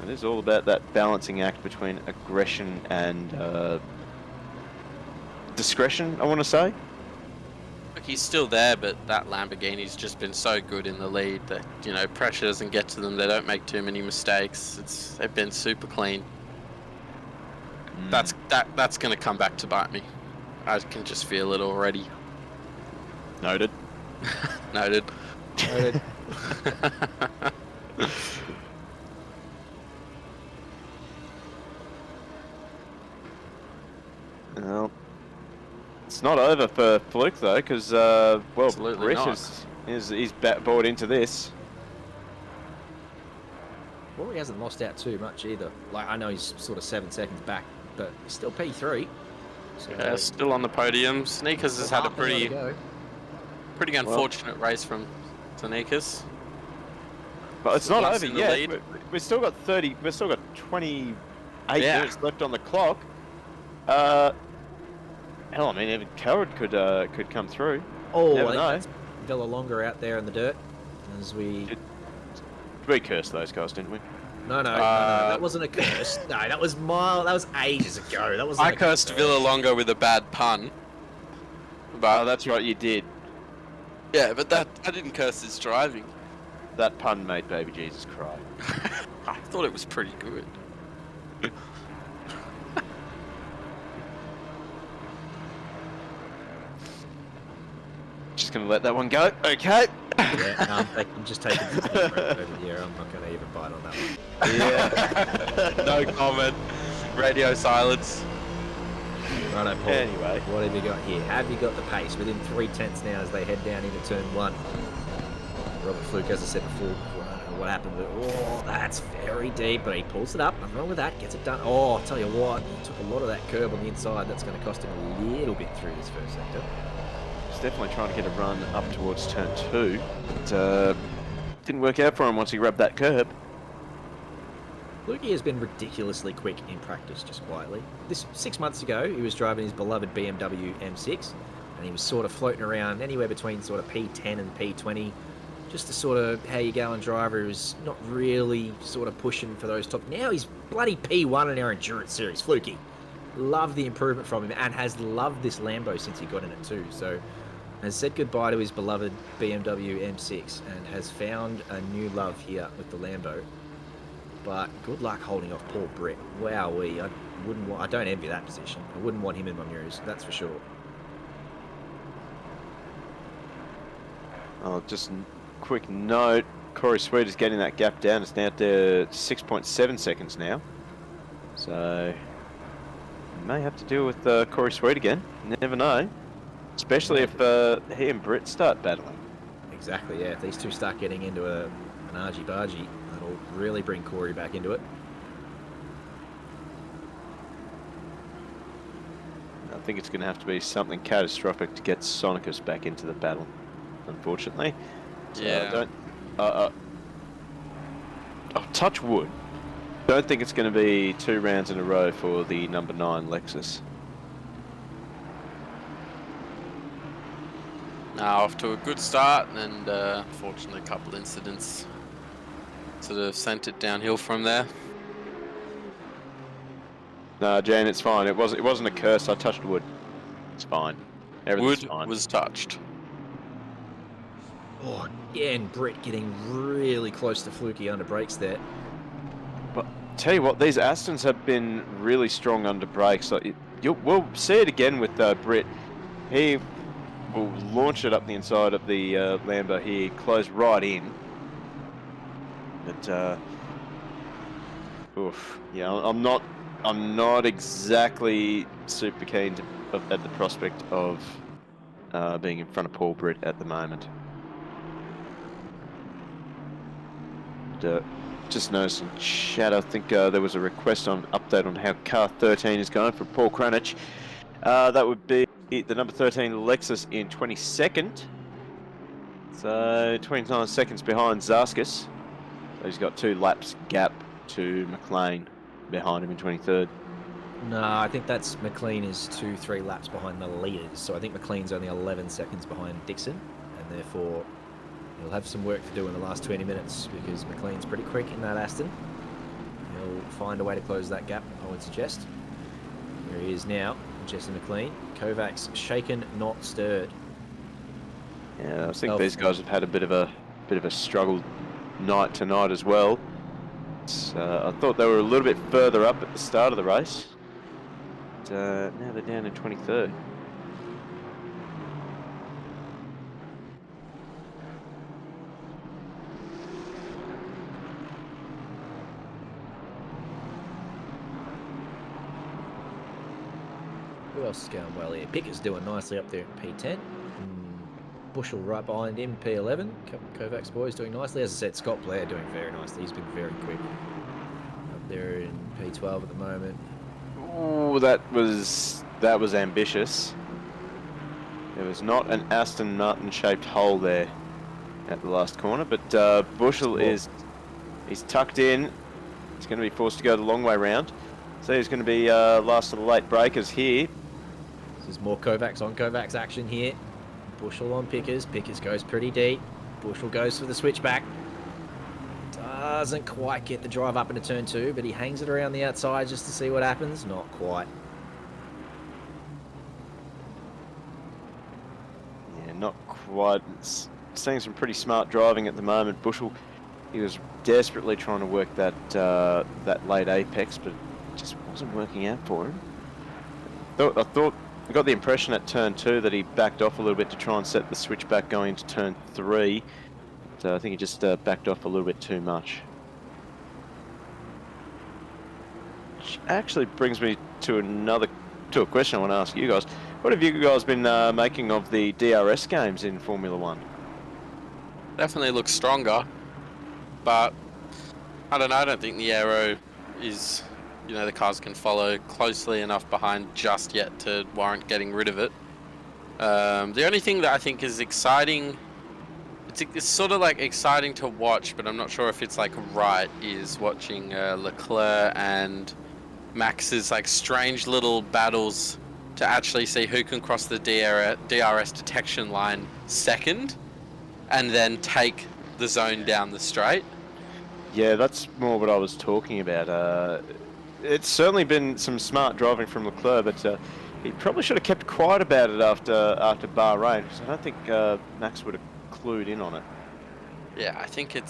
It is all about that balancing act between aggression and discretion, I want to say. Look, he's still there, but that Lamborghini's just been so good in the lead that, pressure doesn't get to them. They don't make too many mistakes. They've been super clean. That's going to come back to bite me. I can just feel it already. Noted. Noted. Noted. Well, it's not over for Fluke though, because Absolutely Brett he's bought into this. Rory hasn't lost out too much either. Like, I know he's sort of 7 seconds back, but he's still P3. So Yeah, still on the podium. Sneakers has had a pretty unfortunate race from Sneakers. But it's not over in the yet. lead. We've still got 30. We've still got 28 minutes left on the clock. Hell, I mean, even Coward could come through. Oh, Never know. that's Villalonga out there in the dirt. As we cursed those guys, didn't we? No, that wasn't a curse. No, that was ages ago. That was. I cursed Villalonga with a bad pun. But that's right, you did. Yeah, but I didn't curse his driving. That pun made Baby Jesus cry. I thought it was pretty good. Just gonna let that one go. Okay. Yeah, I'm just taking the deep breath over here. I'm not going to even bite on that one. Yeah. No comment. Radio silence. Righto, Paul. Anyway. What have you got here? Have you got the pace within 3/10 now as they head down into turn 1? Robert Fluke, as I said before, I don't know what happened, but oh, that's very deep, but he pulls it up. Nothing wrong with that, gets it done. Oh, I'll tell you what, he took a lot of that curb on the inside. That's going to cost him a little bit through this first sector. He's definitely trying to get a run up towards turn 2, but didn't work out for him once he grabbed that curb. Lukey has been ridiculously quick in practice, just quietly. 6 months ago, he was driving his beloved BMW M6, and he was sort of floating around anywhere between sort of P10 and P20, just a sort of how you go and driver. He was not really sort of pushing for those top. Now he's bloody P1 in our Endurance Series. Fluky. Love the improvement from him, and has loved this Lambo since he got in it too. So has said goodbye to his beloved BMW M6 and has found a new love here with the Lambo. But good luck holding off Paul Brett. Wowee, I don't envy that position. I wouldn't want him in my mirrors, that's for sure. Oh, just a quick note, Corey Sweet is getting that gap down. It's down to 6.7 seconds now. So, you may have to deal with Corey Sweet again. You never know. Especially if he and Brett start battling. Exactly, yeah. If these two start getting into an argy-bargy, that'll really bring Corey back into it. I think it's going to have to be something catastrophic to get Sonicus back into the battle, unfortunately. So Yeah. I'll touch wood. Don't think it's going to be 2 rounds in a row for the number 9 Lexus. Now off to a good start, and fortunately a couple incidents sort of sent it downhill from there. No, Jan, it's fine. It wasn't a curse. I touched wood. It's fine. Everything's Wood fine. was touched. Oh, again, Brett getting really close to Fluky under brakes there. But tell you what, these Astons have been really strong under brakes. Like, we'll see it again with Brett. He will launch it up the inside of the Lambo here, close right in. But oof, yeah, I'm not exactly super keen at the prospect of being in front of Paul Brett at the moment. Just noticed in chat, I think there was a request on update on how car 13 is going from Paul Cranich. That would be the number 13 Lexus in 22nd. So 29 seconds behind Zaskis. So he's got 2 laps gap to McLean behind him in 23rd. No, I think that's McLean is 2-3 laps behind the leaders. So I think McLean's only 11 seconds behind Dixon, and therefore he'll have some work to do in the last 20 minutes because McLean's pretty quick in that Aston. He'll find a way to close that gap, I would suggest. There he is now, Jesse McLean. Kovacs shaken, not stirred. Yeah, I think these guys have had a bit of a struggle night tonight as well. I thought they were a little bit further up at the start of the race. But, now they're down in 23rd. Who else is going well here? Picker's doing nicely up there at P10. Bushel right behind him, P11. Kovacs boys doing nicely. As I said, Scott Blair doing very nicely. He's been very quick. Up there in P12 at the moment. Oh, that was ambitious. There was not an Aston Martin shaped hole there at the last corner, but Bushel he's tucked in. He's going to be forced to go the long way round. So he's going to be last of the late breakers here. This is more Kovacs on Kovacs action here. Bushel on Pickers. Pickers goes pretty deep. Bushel goes for the switchback. Doesn't quite get the drive up into turn 2, but he hangs it around the outside just to see what happens. Not quite. Yeah, not quite. Seeing some pretty smart driving at the moment. Bushel, he was desperately trying to work that that late apex, but it just wasn't working out for him. I got the impression at turn 2 that he backed off a little bit to try and set the switchback going into turn 3. So I think he just backed off a little bit too much. Which actually brings me to a question I want to ask you guys. What have you guys been making of the DRS games in Formula 1? Definitely looks stronger, but I don't know. I don't think the aero is, the cars can follow closely enough behind just yet to warrant getting rid of it. The only thing that I think is exciting, it's sort of like exciting to watch, but I'm not sure if it's like right, is watching Leclerc and Max's like strange little battles to actually see who can cross the DRS detection line second and then take the zone down the straight. Yeah, that's more what I was talking about. It's certainly been some smart driving from Leclerc, but he probably should have kept quiet about it after Bahrain, because I don't think Max would have clued in on it. Yeah, I think it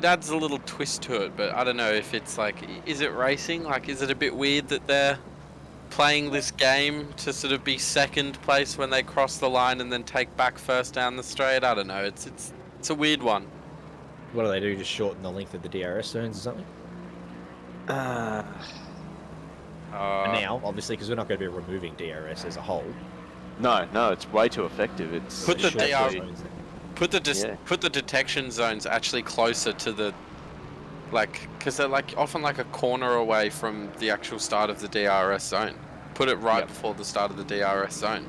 adds a little twist to it, but I don't know if it's like, is it racing? Like, is it a bit weird that they're playing this game to sort of be second place when they cross the line and then take back first down the straight? I don't know. It's a weird one. What do they do? Just shorten the length of the DRS zones or something? And now, obviously, because we're not going to be removing DRS as a whole. No, it's way too effective. It's Put the short DR zones. Put the detection zones actually closer to the, like, because they're like often like a corner away from the actual start of the DRS zone. Put it right before the start of the DRS zone,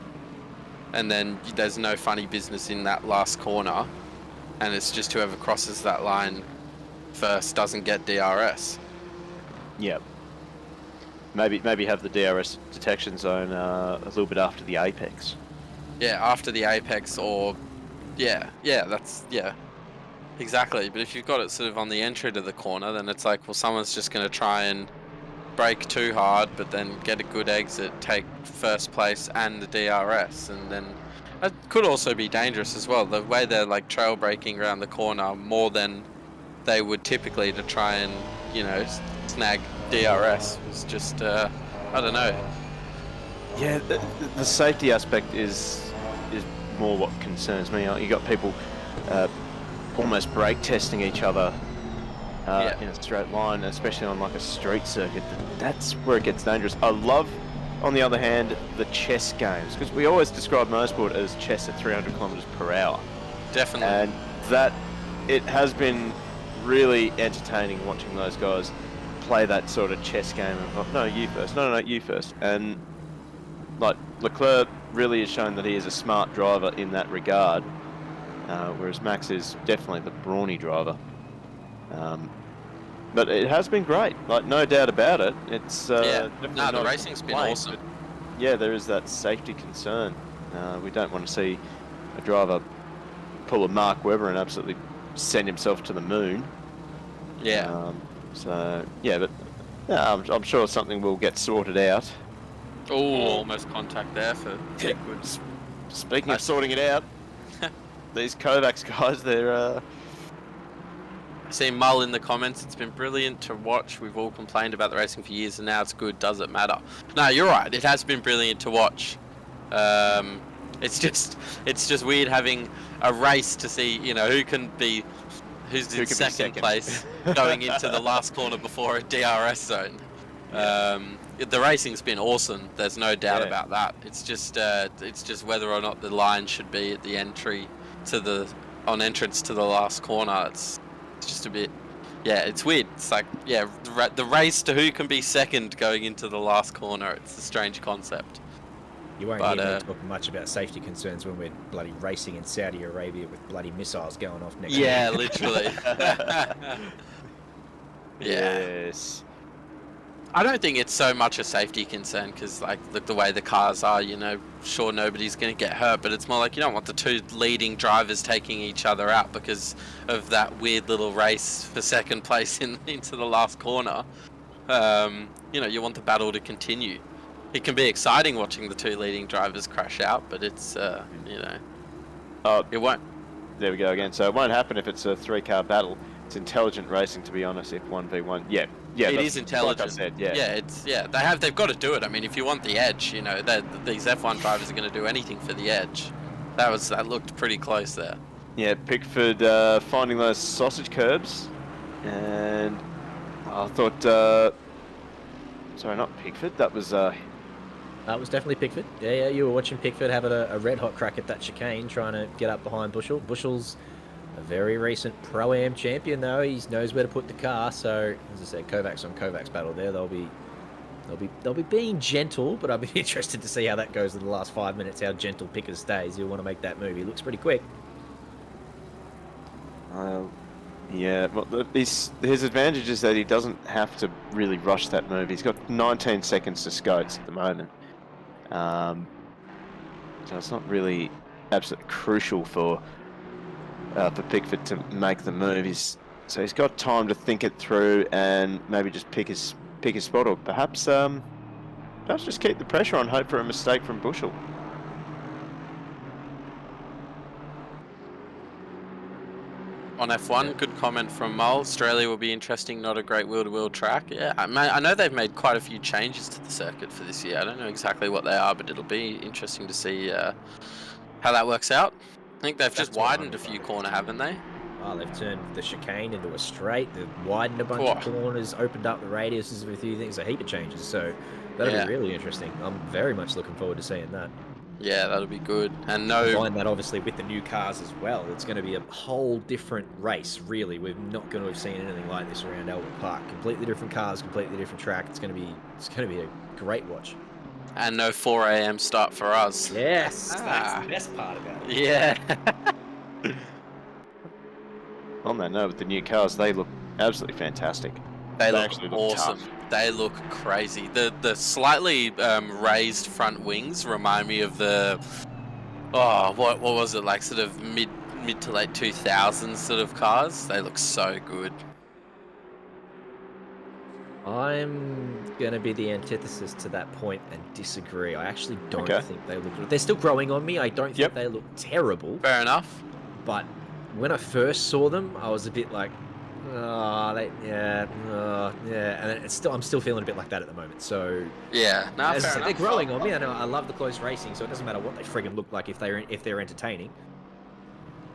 and then there's no funny business in that last corner, and it's just whoever crosses that line first doesn't get DRS. Yep. Maybe have the DRS detection zone a little bit after the apex. Yeah, after the apex, or exactly. But if you've got it sort of on the entry to the corner, then it's like, well, someone's just going to try and brake too hard, but then get a good exit, take first place and the DRS, and then it could also be dangerous as well. The way they're like trail braking around the corner more than they would typically to try and snag DRS was just I don't know. Yeah, the safety aspect is more what concerns me. You got people almost brake testing each other in a straight line, especially on like a street circuit. That's where it gets dangerous. I love, on the other hand, the chess games, because we always describe motorsport as chess at 300 kilometers per hour. Definitely. And that it has been really entertaining watching those guys play that sort of chess game of, no, you first, no, you first. And like Leclerc really has shown that he is a smart driver in that regard, whereas Max is definitely the brawny driver. But it has been great, like no doubt about it. It's the racing's been awesome. Yeah, there is that safety concern. We don't want to see a driver pull a Mark Webber and absolutely send himself to the moon. Yeah. But I'm sure something will get sorted out. Oh, almost contact there for Liquid. Speaking of sorting it out, these Kovacs guys, they're... I see Mull in the comments, it's been brilliant to watch. We've all complained about the racing for years and now it's good. Does it matter? No, you're right. It has been brilliant to watch. It's just weird having a race to see, who's in second place going into the last corner before a DRS zone. The racing's been awesome. There's no doubt about that. It's just whether or not the line should be at the entrance to the last corner. It's just a bit, it's weird. It's like, the race to who can be second going into the last corner. It's a strange concept. You won't hear me talk much about safety concerns when we're bloody racing in Saudi Arabia with bloody missiles going off next Yeah, week. literally. Yes. I don't think it's so much a safety concern because, like, the way the cars are, sure, nobody's going to get hurt, but it's more like you don't want the two leading drivers taking each other out because of that weird little race for second place into the last corner. You want the battle to continue. It can be exciting watching the two leading drivers crash out, but it's, it won't. There we go again. So it won't happen if it's a 3-car battle. It's intelligent racing, to be honest, if 1v1. Yeah, it is intelligent. Like I said, they've got to do it. I mean, if you want the edge, these F1 drivers are going to do anything for the edge. That looked pretty close there. Yeah, Pickford finding those sausage curbs, and I thought, sorry, not Pickford. That was It was definitely Pickford. Yeah, you were watching Pickford having a red-hot crack at that chicane, trying to get up behind Bushell. Bushell's a very recent Pro-Am champion, though. He knows where to put the car. So, as I said, Kovacs on Kovacs battle there. They'll be being gentle, but I'll be interested to see how that goes in the last 5 minutes, how gentle Pickard stays. He'll want to make that move. He looks pretty quick. Yeah, well, his advantage is that he doesn't have to really rush that move. He's got 19 seconds to scotes at the moment. So it's not really absolutely crucial for Pickford to make the move. So he's got time to think it through and maybe just pick his spot, or perhaps just keep the pressure on, hope for a mistake from Bushell. On F1, good comment from Mull. Australia will be interesting, not a great wheel-to-wheel track. Yeah, I know they've made quite a few changes to the circuit for this year. I don't know exactly what they are, but it'll be interesting to see how that works out. I think they've just widened a few corners, haven't they? Oh, they've turned the chicane into a straight. They've widened a bunch of corners, opened up the radiuses of a few things, a heap of changes. So that'll be really interesting. I'm very much looking forward to seeing that. Yeah, that'll be good. And combine that obviously with the new cars as well. It's going to be a whole different race, really. We're not going to have seen anything like this around Albert Park. Completely different cars, completely different track. It's going to be a great watch. And no 4 a.m. start for us. Yes, that's the best part about it. Yeah. On that note, with the new cars, they look absolutely fantastic. They look awesome. Tough. They look crazy. The slightly raised front wings remind me of the what was it, like sort of mid to late 2000s sort of cars. They look so good. I'm going to be the antithesis to that point and disagree. I actually don't think they look good. They're still growing on me. I don't think they look terrible. Fair enough. But when I first saw them, I was a bit like, and I'm still feeling a bit like that at the moment. So yeah, no, as I said, they're growing on me. I know I love the close racing, so it doesn't matter what they friggin' look like if they're entertaining.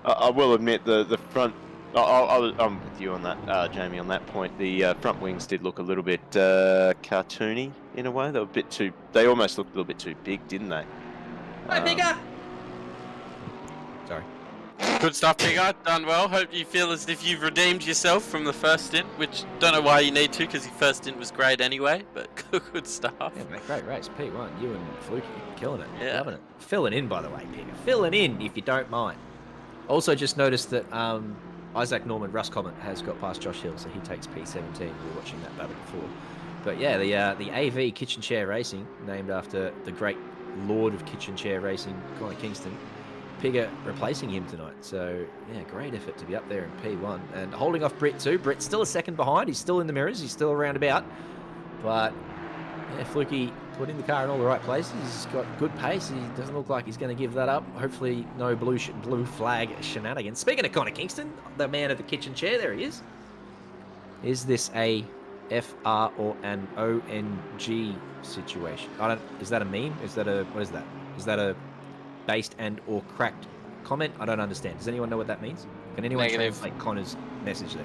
I will admit the front. I'm with you on that, Jamie. On that point, the front wings did look a little bit cartoony in a way. They were a bit too. They almost looked a little bit too big, didn't they? Hi, Bigger. Sorry. Good stuff, Bigger. Done well. Hope you feel as if you've redeemed yourself from the first stint, which don't know why you need to, because your first stint was great anyway, but good stuff. Yeah, mate, great race. P1, you and Fluky, killing it. Yeah. Loving it. Filling in, by the way, Peter. Filling in, if you don't mind. Also just noticed that Isaac Norman, Russ Comment, has got past Josh Hill, so he takes P17. We were watching that battle before. But yeah, the AV Kitchen Chair Racing, named after the great lord of kitchen chair racing, Connor Kingston, Pigger replacing him tonight. So yeah, great effort to be up there in P1 and holding off Britt too. Britt's still a second behind. He's still in the mirrors. He's still around about. But yeah, Fluky putting the car in all the right places. He's got good pace. He doesn't look like he's going to give that up. Hopefully no blue flag shenanigans. Speaking of Connor Kingston, the man of the kitchen chair, there he is. Is this a FR or an ONG situation? Is that a meme? What is that? Is that a based and or cracked comment? I don't understand. Does anyone know what that means? Can anyone translate Connor's message there?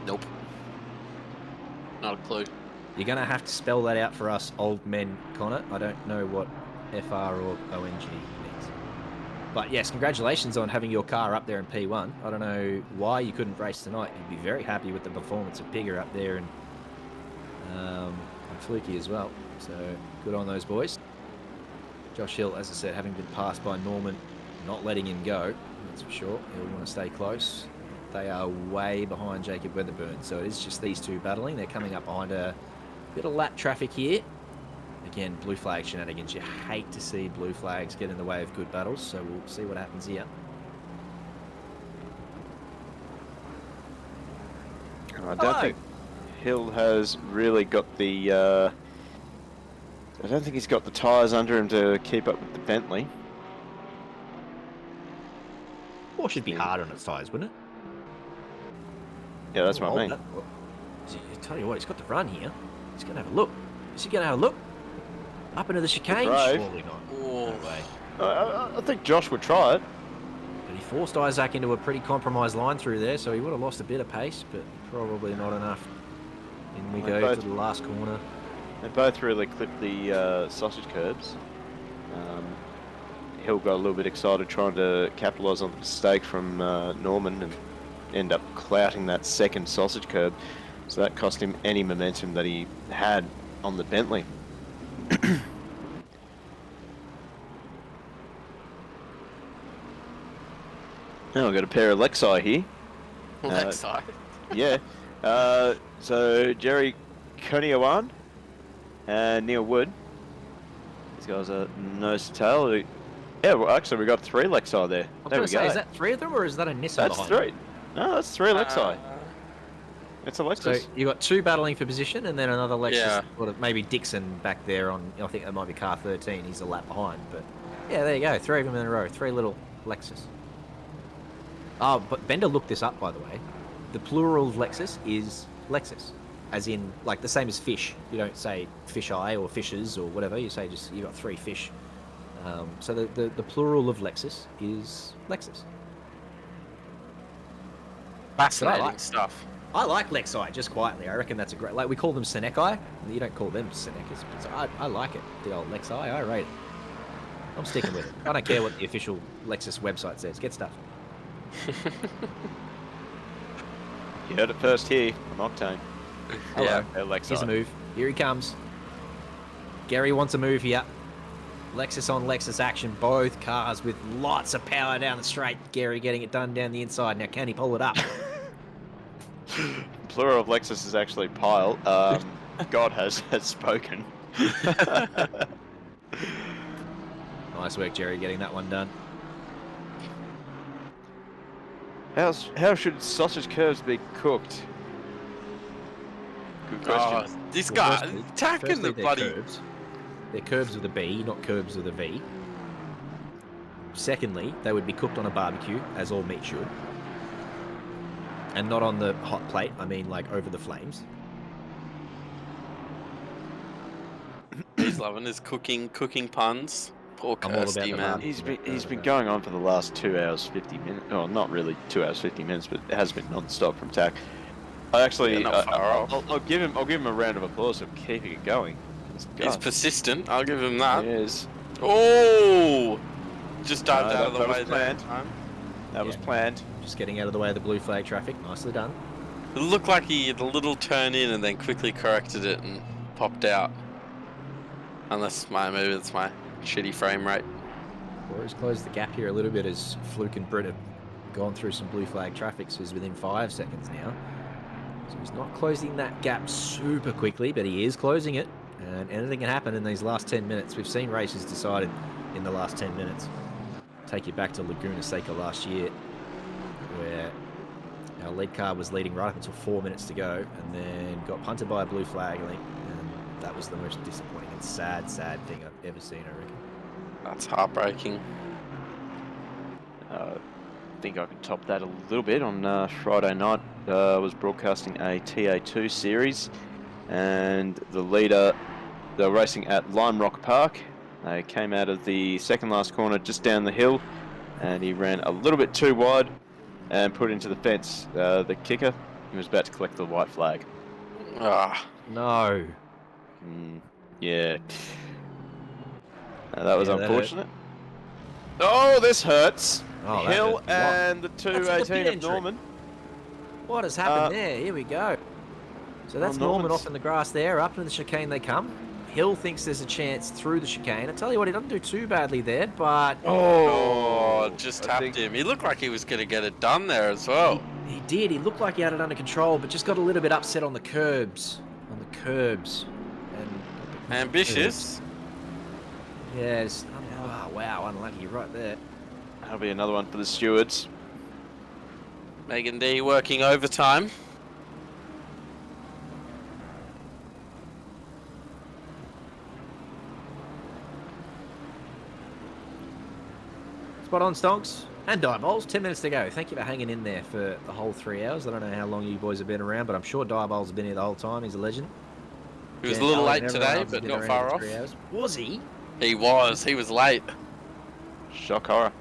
Nope. Not a clue. You're going to have to spell that out for us old men, Connor. I don't know what FR or ONG means. But yes, congratulations on having your car up there in P1. I don't know why you couldn't race tonight. You'd be very happy with the performance of Pigger up there and Fluky as well. So good on those boys. Josh Hill, as I said, having been passed by Norman, not letting him go, that's for sure. He'll want to stay close. They are way behind Jacob Weatherburn, so it is just these two battling. They're coming up behind a bit of lap traffic here. Again, blue flag shenanigans. You hate to see blue flags get in the way of good battles, so we'll see what happens here. I don't think Hill has really got the... I don't think he's got the tyres under him to keep up with the Bentley. Or should be hard on its tyres, wouldn't it? Yeah, that's what I mean. I tell you what, he's got the run here. He's going to have a look. Is he going to have a look? Up into the chicane? Surely not. Oh. No way. I think Josh would try it. But he forced Isaac into a pretty compromised line through there, so he would have lost a bit of pace, but probably not enough. In we go to the last corner. They both really clipped the sausage curbs. Hill got a little bit excited trying to capitalise on the mistake from Norman and end up clouting that second sausage curb. So that cost him any momentum that he had on the Bentley. Now we've got a pair of Lexi here. Lexi. Yeah. So Jerry Koniawan and Neil Wood. These guys are nose to tail. Yeah, well, actually, we got 3 Lexi there. There we go. Say, is that 3 of them, or is that a Nissan That's behind 3. them? No, that's 3 Lexi. It's a Lexus. So you got 2 battling for position, and then another Lexus. Yeah. Sort of maybe Dixon back there on. I think that might be car 13. He's a lap behind, but yeah, there you go. 3 of them in a row. 3 little Lexus. Oh, but Bender looked this up, by the way. The plural of Lexus is Lexus, as in like the same as fish. You don't say fish eye or fishes or whatever. You say just you got 3 fish. So the plural of Lexus is Lexus. Fascinating stuff. I like Lexi, just quietly. I reckon that's a great... Like, we call them Senecai. You don't call them Senecas. So I like it. The old Lexi, I rate it. I'm sticking with it. I don't care what the official Lexus website says. Get stuff. You heard it first here on Octane. Yeah. Lexi. Here's a move. Here he comes. Gary wants a move here. Lexus on Lexus action. Both cars with lots of power down the straight. Gary getting it done down the inside. Now, can he pull it up? Plural of Lexus is actually pile. God has spoken. Nice work, Jerry, getting that one done. How should sausage curves be cooked? Good question. Oh, this Well, guy attacking the they're bloody. Curbs. They're curbs with a B, not curbs with a V. Secondly, they would be cooked on a barbecue, as all meat should. And not on the hot plate, I mean like over the flames. He's loving his cooking puns. Poor I'm all about Kirsty, the man. barbecue. He's been going on for the last 2 hours 50 minutes. Oh, not really 2 hours 50 minutes, but it has been non-stop from TAC. I actually, Yeah, not far off. I'll give him a round of applause for keeping it going. He's persistent. I'll give him that. He is. Oh! Just dived No, out of the that was way planned. that time. That was Yeah. planned. Just getting out of the way of the blue flag traffic. Nicely done. It looked like he had a little turn in and then quickly corrected it and popped out. Unless maybe it's my shitty frame rate. Warriors closed the gap here a little bit as Fluke and Britt have gone through some blue flag traffic, so he's within 5 seconds now. So he's not closing that gap super quickly, but he is closing it. And anything can happen in these last 10 minutes. We've seen races decided in the last 10 minutes. Take you back to Laguna Seca last year, where our lead car was leading right up until 4 minutes to go, and then got punted by a blue flag link, and that was the most disappointing and sad thing I've ever seen, I reckon. That's heartbreaking. I think I can top that a little bit. On Friday night, I was broadcasting a TA2 series, and the leader, they were racing at Lime Rock Park. They came out of the second last corner just down the hill, and he ran a little bit too wide and put into the fence. The kicker, he was about to collect the white flag. Ah, No. Yeah. That was Yeah, that hurt. unfortunate. Oh, this hurts. Oh, that Hill hurt a lot. and the That's a 218 of entry. Norman. What has happened there? Here we go. So that's Well, Norman Norman's- off in the grass there. Up into the chicane they come. Hill thinks there's a chance through the chicane. I tell you what, he doesn't do too badly there, but oh, just I tapped think- him. He looked like he was going to get it done there as well. he did. He looked like he had it under control, but just got a little bit upset on the curbs. And Ambitious. yes. Oh, wow, unlucky right there. That'll be another one for the stewards. Megan D working overtime. Spot on, Stonks. And Diabols, 10 minutes to go. Thank you for hanging in there for the whole 3 hours. I don't know how long you boys have been around, but I'm sure Diabols has been here the whole time. He's a legend. He was Yeah, a little Alan late and everyone today, else has but been not around far for off. 3 hours. Was he? He was late. Shock horror.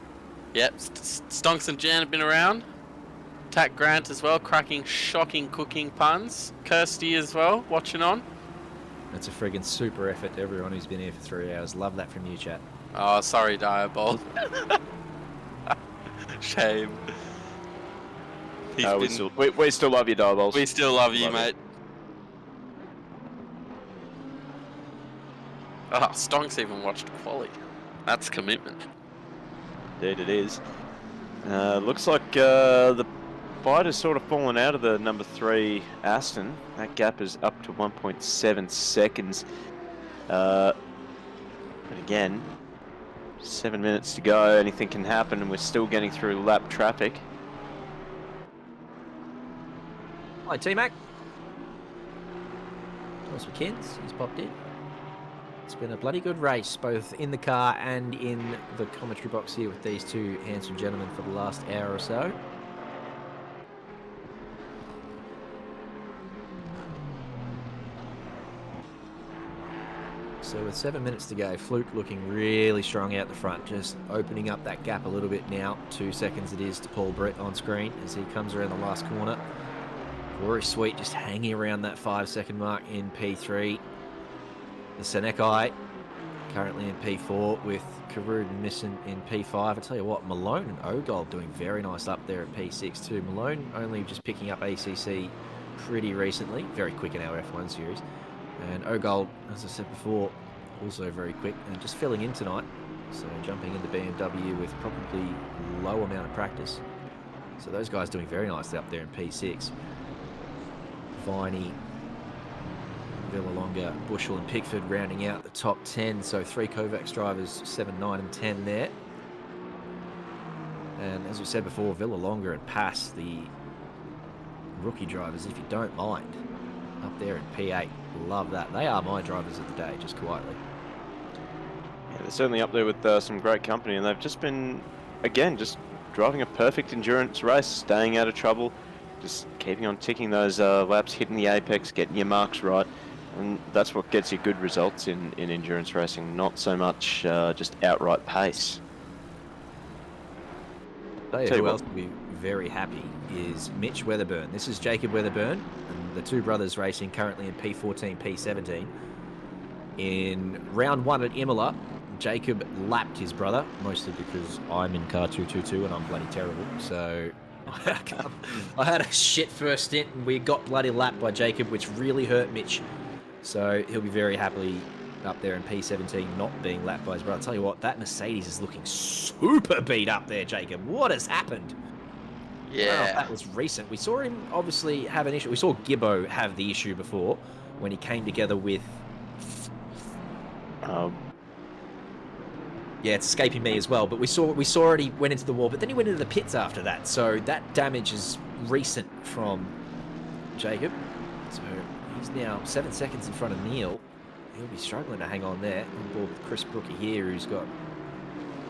Yep, Stonks and Jan have been around. Tack Grant as well, cracking shocking cooking puns. Kirsty as well, watching on. That's a friggin' super effort to everyone who's been here for 3 hours. Love that from you, chat. Oh, sorry, Diabol. Shame. We still love you, Diabols. We still love you, Love you. mate. Ah, Stonks even watched quali. That's commitment. Indeed it is. Looks like the fight has sort of fallen out of the number 3 Aston. That gap is up to 1.7 seconds. But again, 7 minutes to go. Anything can happen, and we're still getting through lap traffic. Hi, T-Mac. Thomas McKins, he's popped in. It's been a bloody good race, both in the car and in the commentary box here with these two handsome gentlemen for the last hour or so. So with 7 minutes to go, Fluke looking really strong out the front, just opening up that gap a little bit now. 2 seconds it is to Paul Brett on screen as he comes around the last corner. Rory Sweet just hanging around that 5-second mark in P3. The Senekai currently in P4 with Karud and Nissen in P5. I tell you what, Malone and Ogold doing very nice up there at P6 too. Malone only just picking up ACC pretty recently, very quick in our F1 series. And Ogold, as I said before, also very quick and just filling in tonight. So jumping into BMW with probably low amount of practice. So those guys doing very nicely up there in P6. Viney, Villalonga, Bushell and Pickford rounding out the top 10. So 3 Kovacs drivers, 7, 9 and 10 there. And as we said before, Villalonga and Pass, the rookie drivers, if you don't mind, up there in P8. Love that. They are my drivers of the day, just quietly. Yeah, they're certainly up there with some great company, and they've just been, again, just driving a perfect endurance race, staying out of trouble, just keeping on ticking those laps, hitting the apex, getting your marks right. And that's what gets you good results in endurance racing, not so much just outright pace. Tell you who else will be very happy is Mitch Weatherburn. This is Jacob Weatherburn, and the two brothers racing currently in P14, P17. In round 1 at Imola, Jacob lapped his brother, mostly because I'm in car 222 and I'm bloody terrible. So I had a shit first stint and we got bloody lapped by Jacob, which really hurt Mitch. So he'll be very happily up there in P17 not being lapped by his brother. I'll tell you what, that Mercedes is looking super beat up there, Jacob. What has happened? Yeah. That was recent. We saw him obviously have an issue. We saw Gibbo have the issue before when he came together with... yeah, it's escaping me as well. But we saw it, he went into the wall, but then he went into the pits after that. So that damage is recent from Jacob. So he's now 7 seconds in front of Neil. He'll be struggling to hang on there. On board with Chris Brookie here, who's got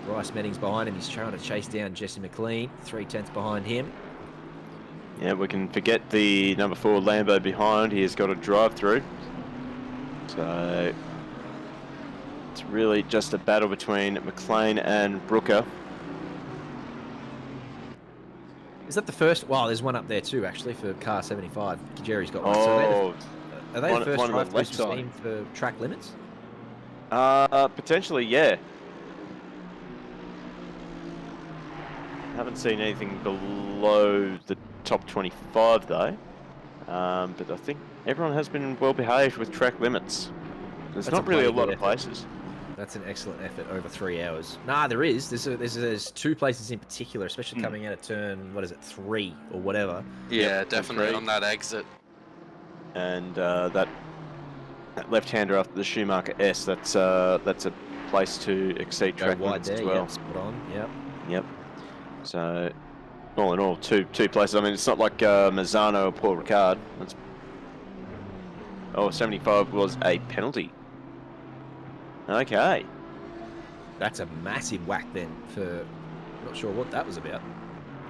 Bryce Meddings behind him. He's trying to chase down Jesse McLean, 3/10 behind him. Yeah, we can forget the number 4 Lambo behind. He has got a drive-through. So it's really just a battle between McLean and Brooker. Is that the first? Well, there's one up there too, actually, for car 75. Jerry's got one. Oh, are they the first one on the drive-throughs left we've side. seen for track limits? Potentially, yeah. Haven't seen anything below the top 25 though. But I think everyone has been well behaved with track limits. There's not really a lot of places. That's an excellent effort over 3 hours. Nah, there is. There's 2 places in particular, especially coming out of turn, what is it, 3 or whatever. Yeah, Yep, definitely 3. on that exit. And that left-hander after the Schumacher S, that's a place to exceed track limits as well. Yep, spot on. Yep. Yep. So, all in all, two places. I mean, it's not like Mazzano or Paul Ricard. That's... Oh, 75 was a penalty. Okay. That's a massive whack then for... Not sure what that was about.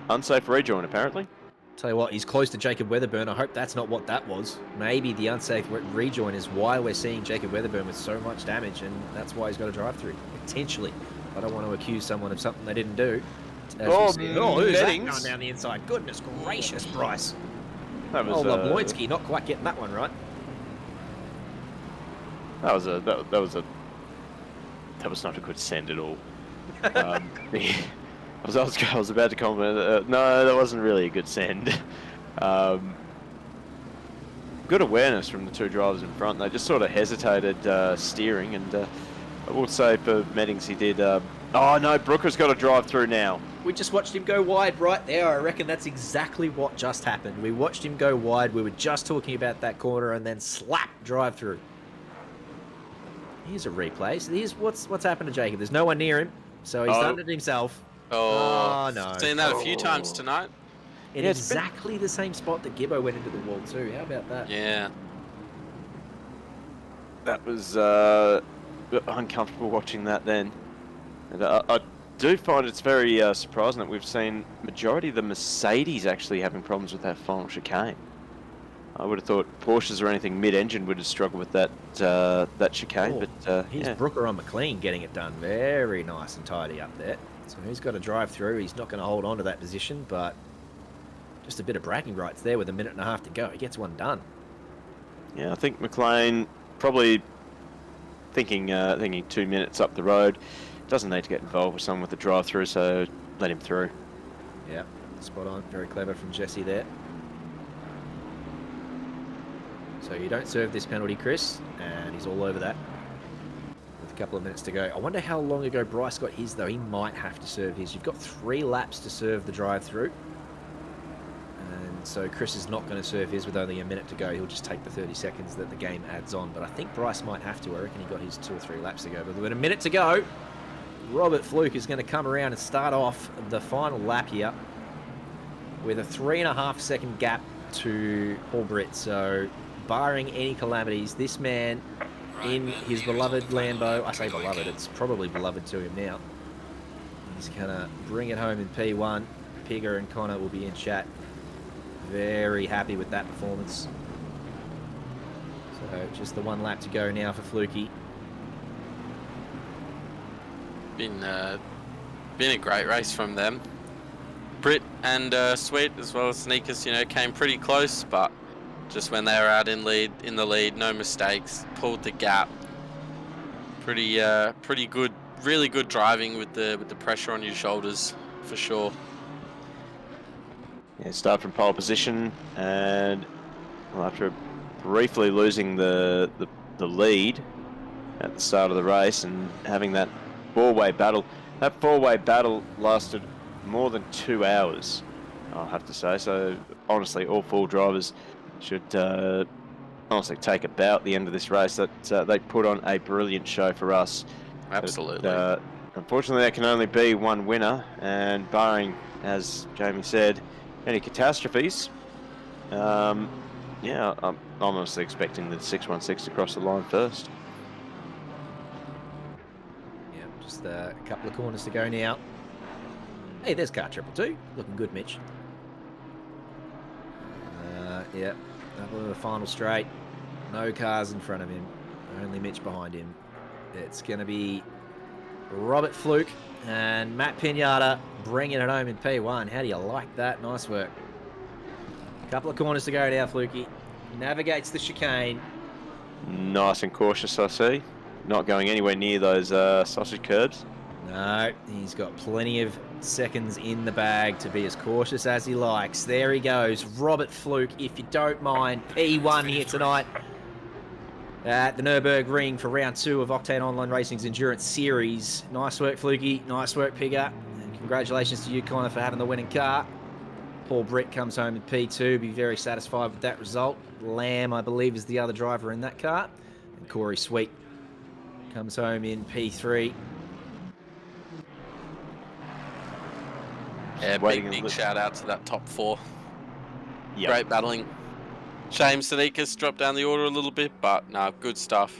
Unsafe rejoin, apparently. Tell you what, he's close to Jacob Weatherburn. I hope that's not what that was. Maybe the unsafe rejoin is why we're seeing Jacob Weatherburn with so much damage, and that's why he's got a drive-through. Potentially. I don't want to accuse someone of something they didn't do. Who's that going down the inside? Goodness gracious, Bryce. That was... Lebloinski not quite getting that one right. That was not a good send at all. I was about to comment. No, that wasn't really a good send. Good awareness from the two drivers in front. They just sort of hesitated steering, and I will say for Meddings he did. Oh no, Brooker's got to drive through now. We just watched him go wide right there. I reckon that's exactly what just happened. We watched him go wide. We were just talking about that corner, and then slap drive through. Here's a replay. So here's what's happened to Jacob. There's no one near him, so he's done it himself. Oh, no! Seen that a few times tonight. In exactly the same spot that Gibbo went into the wall too. How about that? Yeah. That was uncomfortable watching that then. And I do find it's very surprising that we've seen majority of the Mercedes actually having problems with that final chicane. I would have thought Porsches or anything mid-engine would have struggled with that that chicane, but here's Brooker on McLean getting it done very nice and tidy up there. So he's got to drive through. He's not going to hold on to that position, but just a bit of bragging rights there with a minute and a half to go. He gets one done. Yeah, I think McLean probably thinking 2 minutes up the road. Doesn't need to get involved with someone with the drive-through, so let him through. Yeah, spot on. Very clever from Jesse there. So you don't serve this penalty, Chris, and he's all over that. With a couple of minutes to go. I wonder how long ago Bryce got his, though. He might have to serve his. You've got 3 laps to serve the drive-through. And so Chris is not going to serve his with only a minute to go. He'll just take the 30 seconds that the game adds on. But I think Bryce might have to. I reckon he got his 2 or 3 laps to go. But with a minute to go, Robert Fluke is going to come around and start off the final lap here with a 3.5 second gap to Paul Britt. So barring any calamities, this man in his beloved Lambo, I say beloved, it's probably beloved to him now. He's going to bring it home in P1. Pigger and Connor will be in chat. Very happy with that performance. So just the 1 lap to go now for Flukey. Been a great race from them. Britt and Sweet, as well as Sneakers, came pretty close, but just when they were out in the lead, no mistakes, pulled the gap. Pretty good, really good driving with the pressure on your shoulders, for sure. Yeah, start from pole position, and after briefly losing the lead at the start of the race and having that 4-way battle. That 4-way battle lasted more than 2 hours, I'll have to say. So honestly, all 4 drivers should honestly take a bow at the end of this race. That they put on a brilliant show for us. Absolutely. But, unfortunately, there can only be one winner, and barring, as Jamie said, any catastrophes, yeah, I'm honestly expecting the 616 to cross the line first. Yeah, just a couple of corners to go now. Hey, there's car 222. Looking good, Mitch. Yeah, up on the final straight. No cars in front of him. Only Mitch behind him. It's going to be Robert Fluke and Matt Pinata bringing it home in P1. How do you like that? Nice work. Couple of corners to go now, Flukey. Navigates the chicane. Nice and cautious, I see. Not going anywhere near those sausage curbs. No, he's got plenty of seconds in the bag to be as cautious as he likes. There he goes. Robert Fluke, if you don't mind, P1 here tonight at the Nurburgring for round 2 of Octane Online Racing's Endurance Series. Nice work, Flukey. Nice work, Pigger. And congratulations to you, Connor, for having the winning car. Paul Britt comes home in P2. Be very satisfied with that result. Lamb, I believe, is the other driver in that car. And Corey Sweet comes home in P3. Yeah, big shout out to that top 4. Yep. Great battling. Shame Sadikas dropped down the order a little bit, but no, good stuff.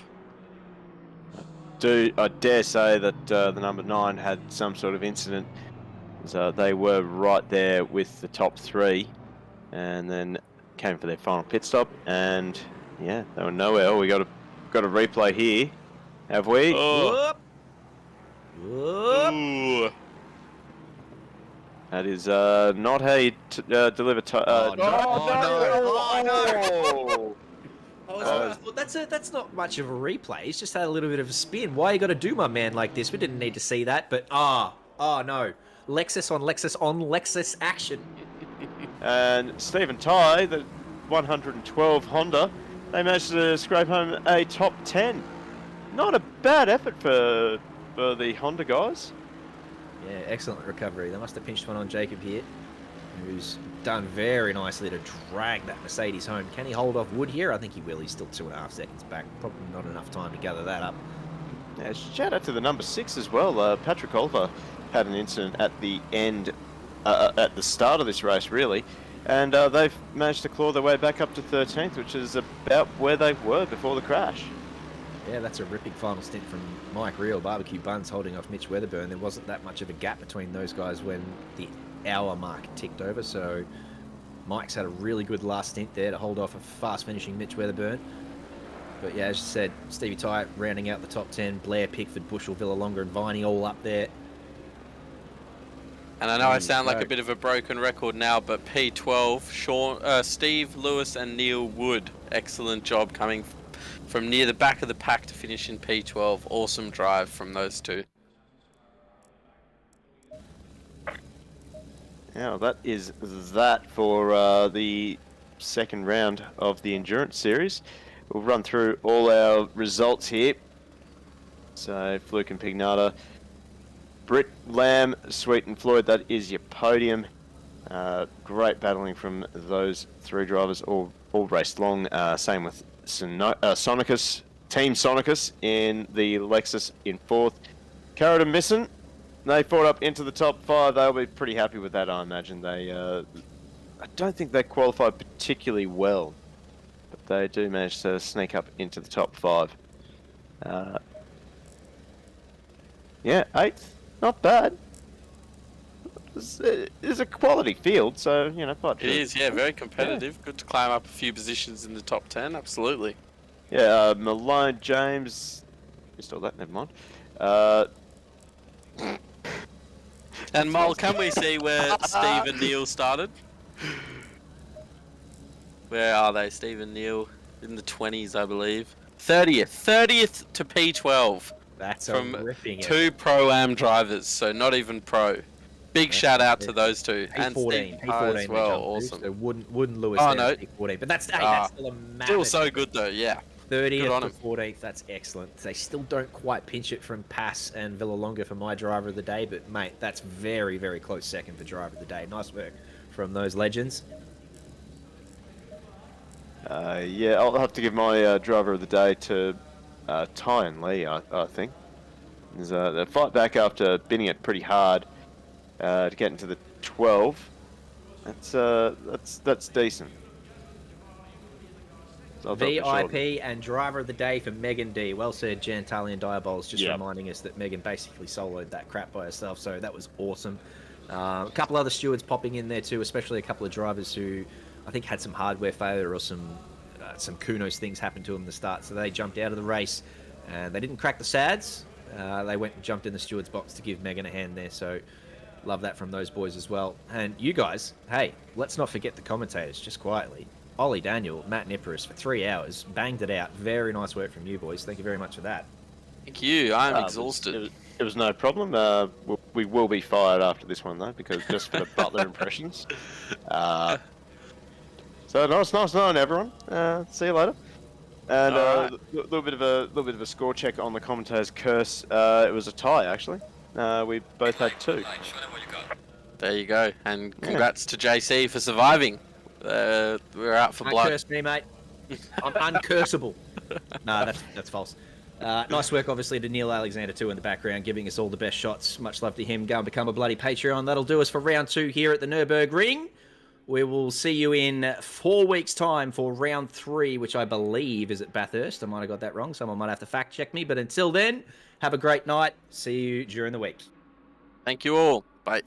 I dare say that the number 9 had some sort of incident. So they were right there with the top 3, and then came for their final pit stop, and yeah, they were nowhere. Oh, we got a replay here, have we? Oh. Ooh. That is not how you deliver. No. I thought that's not much of a replay. He's just had a little bit of a spin. Why you got to do my man like this? We didn't need to see that, but oh no, Lexus on Lexus action. And Stephen Ty, the 112 Honda, they managed to scrape home a top 10. Not a bad effort for the Honda guys. Yeah, excellent recovery. They must have pinched one on Jacob here, who's done very nicely to drag that Mercedes home. Can he hold off Wood here? I think he will. He's still 2.5 seconds back. Probably not enough time to gather that up. Yeah, shout out to the number 6 as well. Patrick Oliver had an incident at the end, at the start of this race, really. And they've managed to claw their way back up to 13th, which is about where they were before the crash. Yeah, that's a ripping final stint from Mike Reel, Barbecue Buns holding off Mitch Weatherburn. There wasn't that much of a gap between those guys when the hour mark ticked over, so Mike's had a really good last stint there to hold off a fast finishing Mitch Weatherburn. But yeah, as you said, Stevie Ty rounding out the top 10, Blair, Pickford, Bushell, Villalonga and Viney all up there. And I know I sound like a bit of a broken record now, but P12, Steve, Lewis and Neil Wood, excellent job coming from near the back of the pack to finish in P12. Awesome drive from those two. Yeah, well, that is that for the second round of the Endurance Series. We'll run through all our results here. So, Fluke and Pignata, Britt, Lamb, Sweet and Floyd, that is your podium. Great battling from those three drivers all raced long. Same with Sonicus, Team Sonicus in the Lexus in 4th. Carrot and Misson, they fought up into the top 5. They'll be pretty happy with that, I imagine. They, I don't think they qualified particularly well, but they do manage to sneak up into the top 5. Yeah, 8th, not bad. It's a quality field, so, you know, fight. It is, yeah, very competitive. Yeah. Good to climb up a few positions in the top 10, absolutely. Yeah, Malone, James, missed all that, never mind. And Mole, can we see where Steve and Neil started? Where are they? Steve and Neil in the 20s, I believe. 30th to P12. That's from ripping 2 Pro-Am drivers, so not even pro. Big shout out to those two. P14, and Steve P14 as well, awesome. So wouldn't Lewis P14, but that's still a massive. Still so good though, yeah. 30th to 14th, that's excellent. They still don't quite pinch it from Pass and Villalonga for my driver of the day, but mate, that's very, very close second for driver of the day. Nice work from those legends. Yeah, I'll have to give my driver of the day to Ty and Lee, I think. There's the fight back after binning it pretty hard to get into the 12. That's decent. So VIP and driver of the day for Megan D. Well said, Jantalian Diabols, just reminding us that Megan basically soloed that crap by herself, so that was awesome. A couple other stewards popping in there too, especially a couple of drivers who I think had some hardware failure or some kunos things happened to them at the start, so they jumped out of the race and they didn't crack the sads. They went and jumped in the steward's box to give Megan a hand there, so love that from those boys as well. And you guys, hey, let's not forget the commentators, just quietly. Ollie Daniel, Matt Niparis for 3 hours, banged it out. Very nice work from you boys. Thank you very much for that. Thank you. I'm exhausted. It was no problem. We will be fired after this one though, because just for the Butler impressions. So nice knowing everyone. See you later. And a little bit of a score check on the commentator's curse. It was a tie actually. We both had 2. There you go. And congrats to JC for surviving. We're out for blood. Uncurse me, mate. I'm uncursable. No, that's false. Nice work, obviously, to Neil Alexander, too, in the background, giving us all the best shots. Much love to him. Go and become a bloody Patreon. That'll do us for round 2 here at the Nurburgring. We will see you in 4 weeks' time for round 3, which I believe is at Bathurst. I might have got that wrong. Someone might have to fact check me. But until then, have a great night. See you during the week. Thank you all. Bye.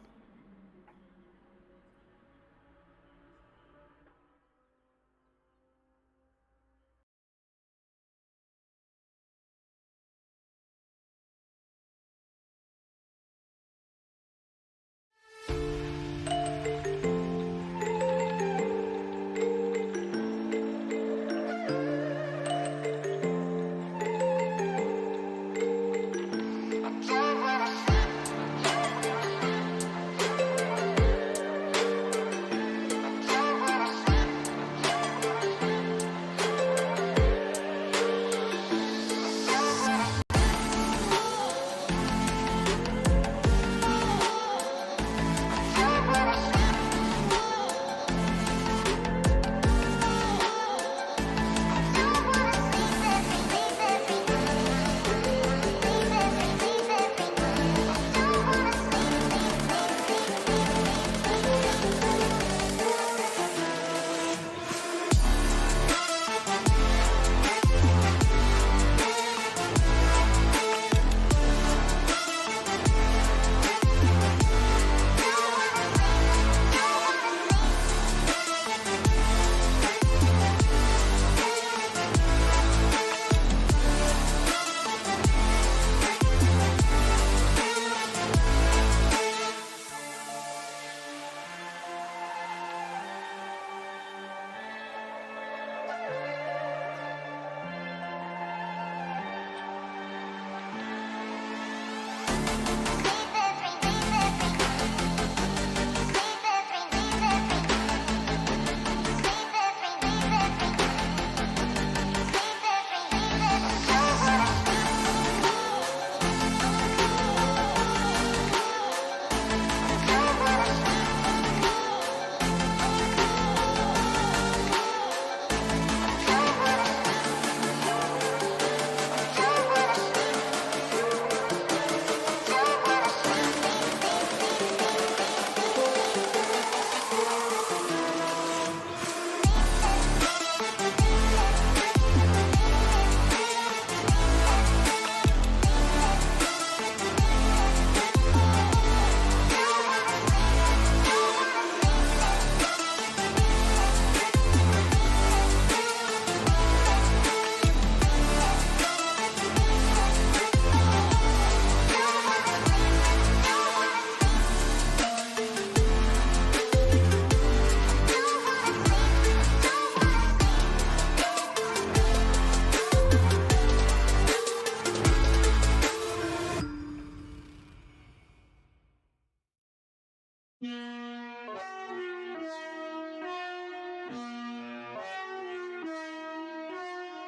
Yeah.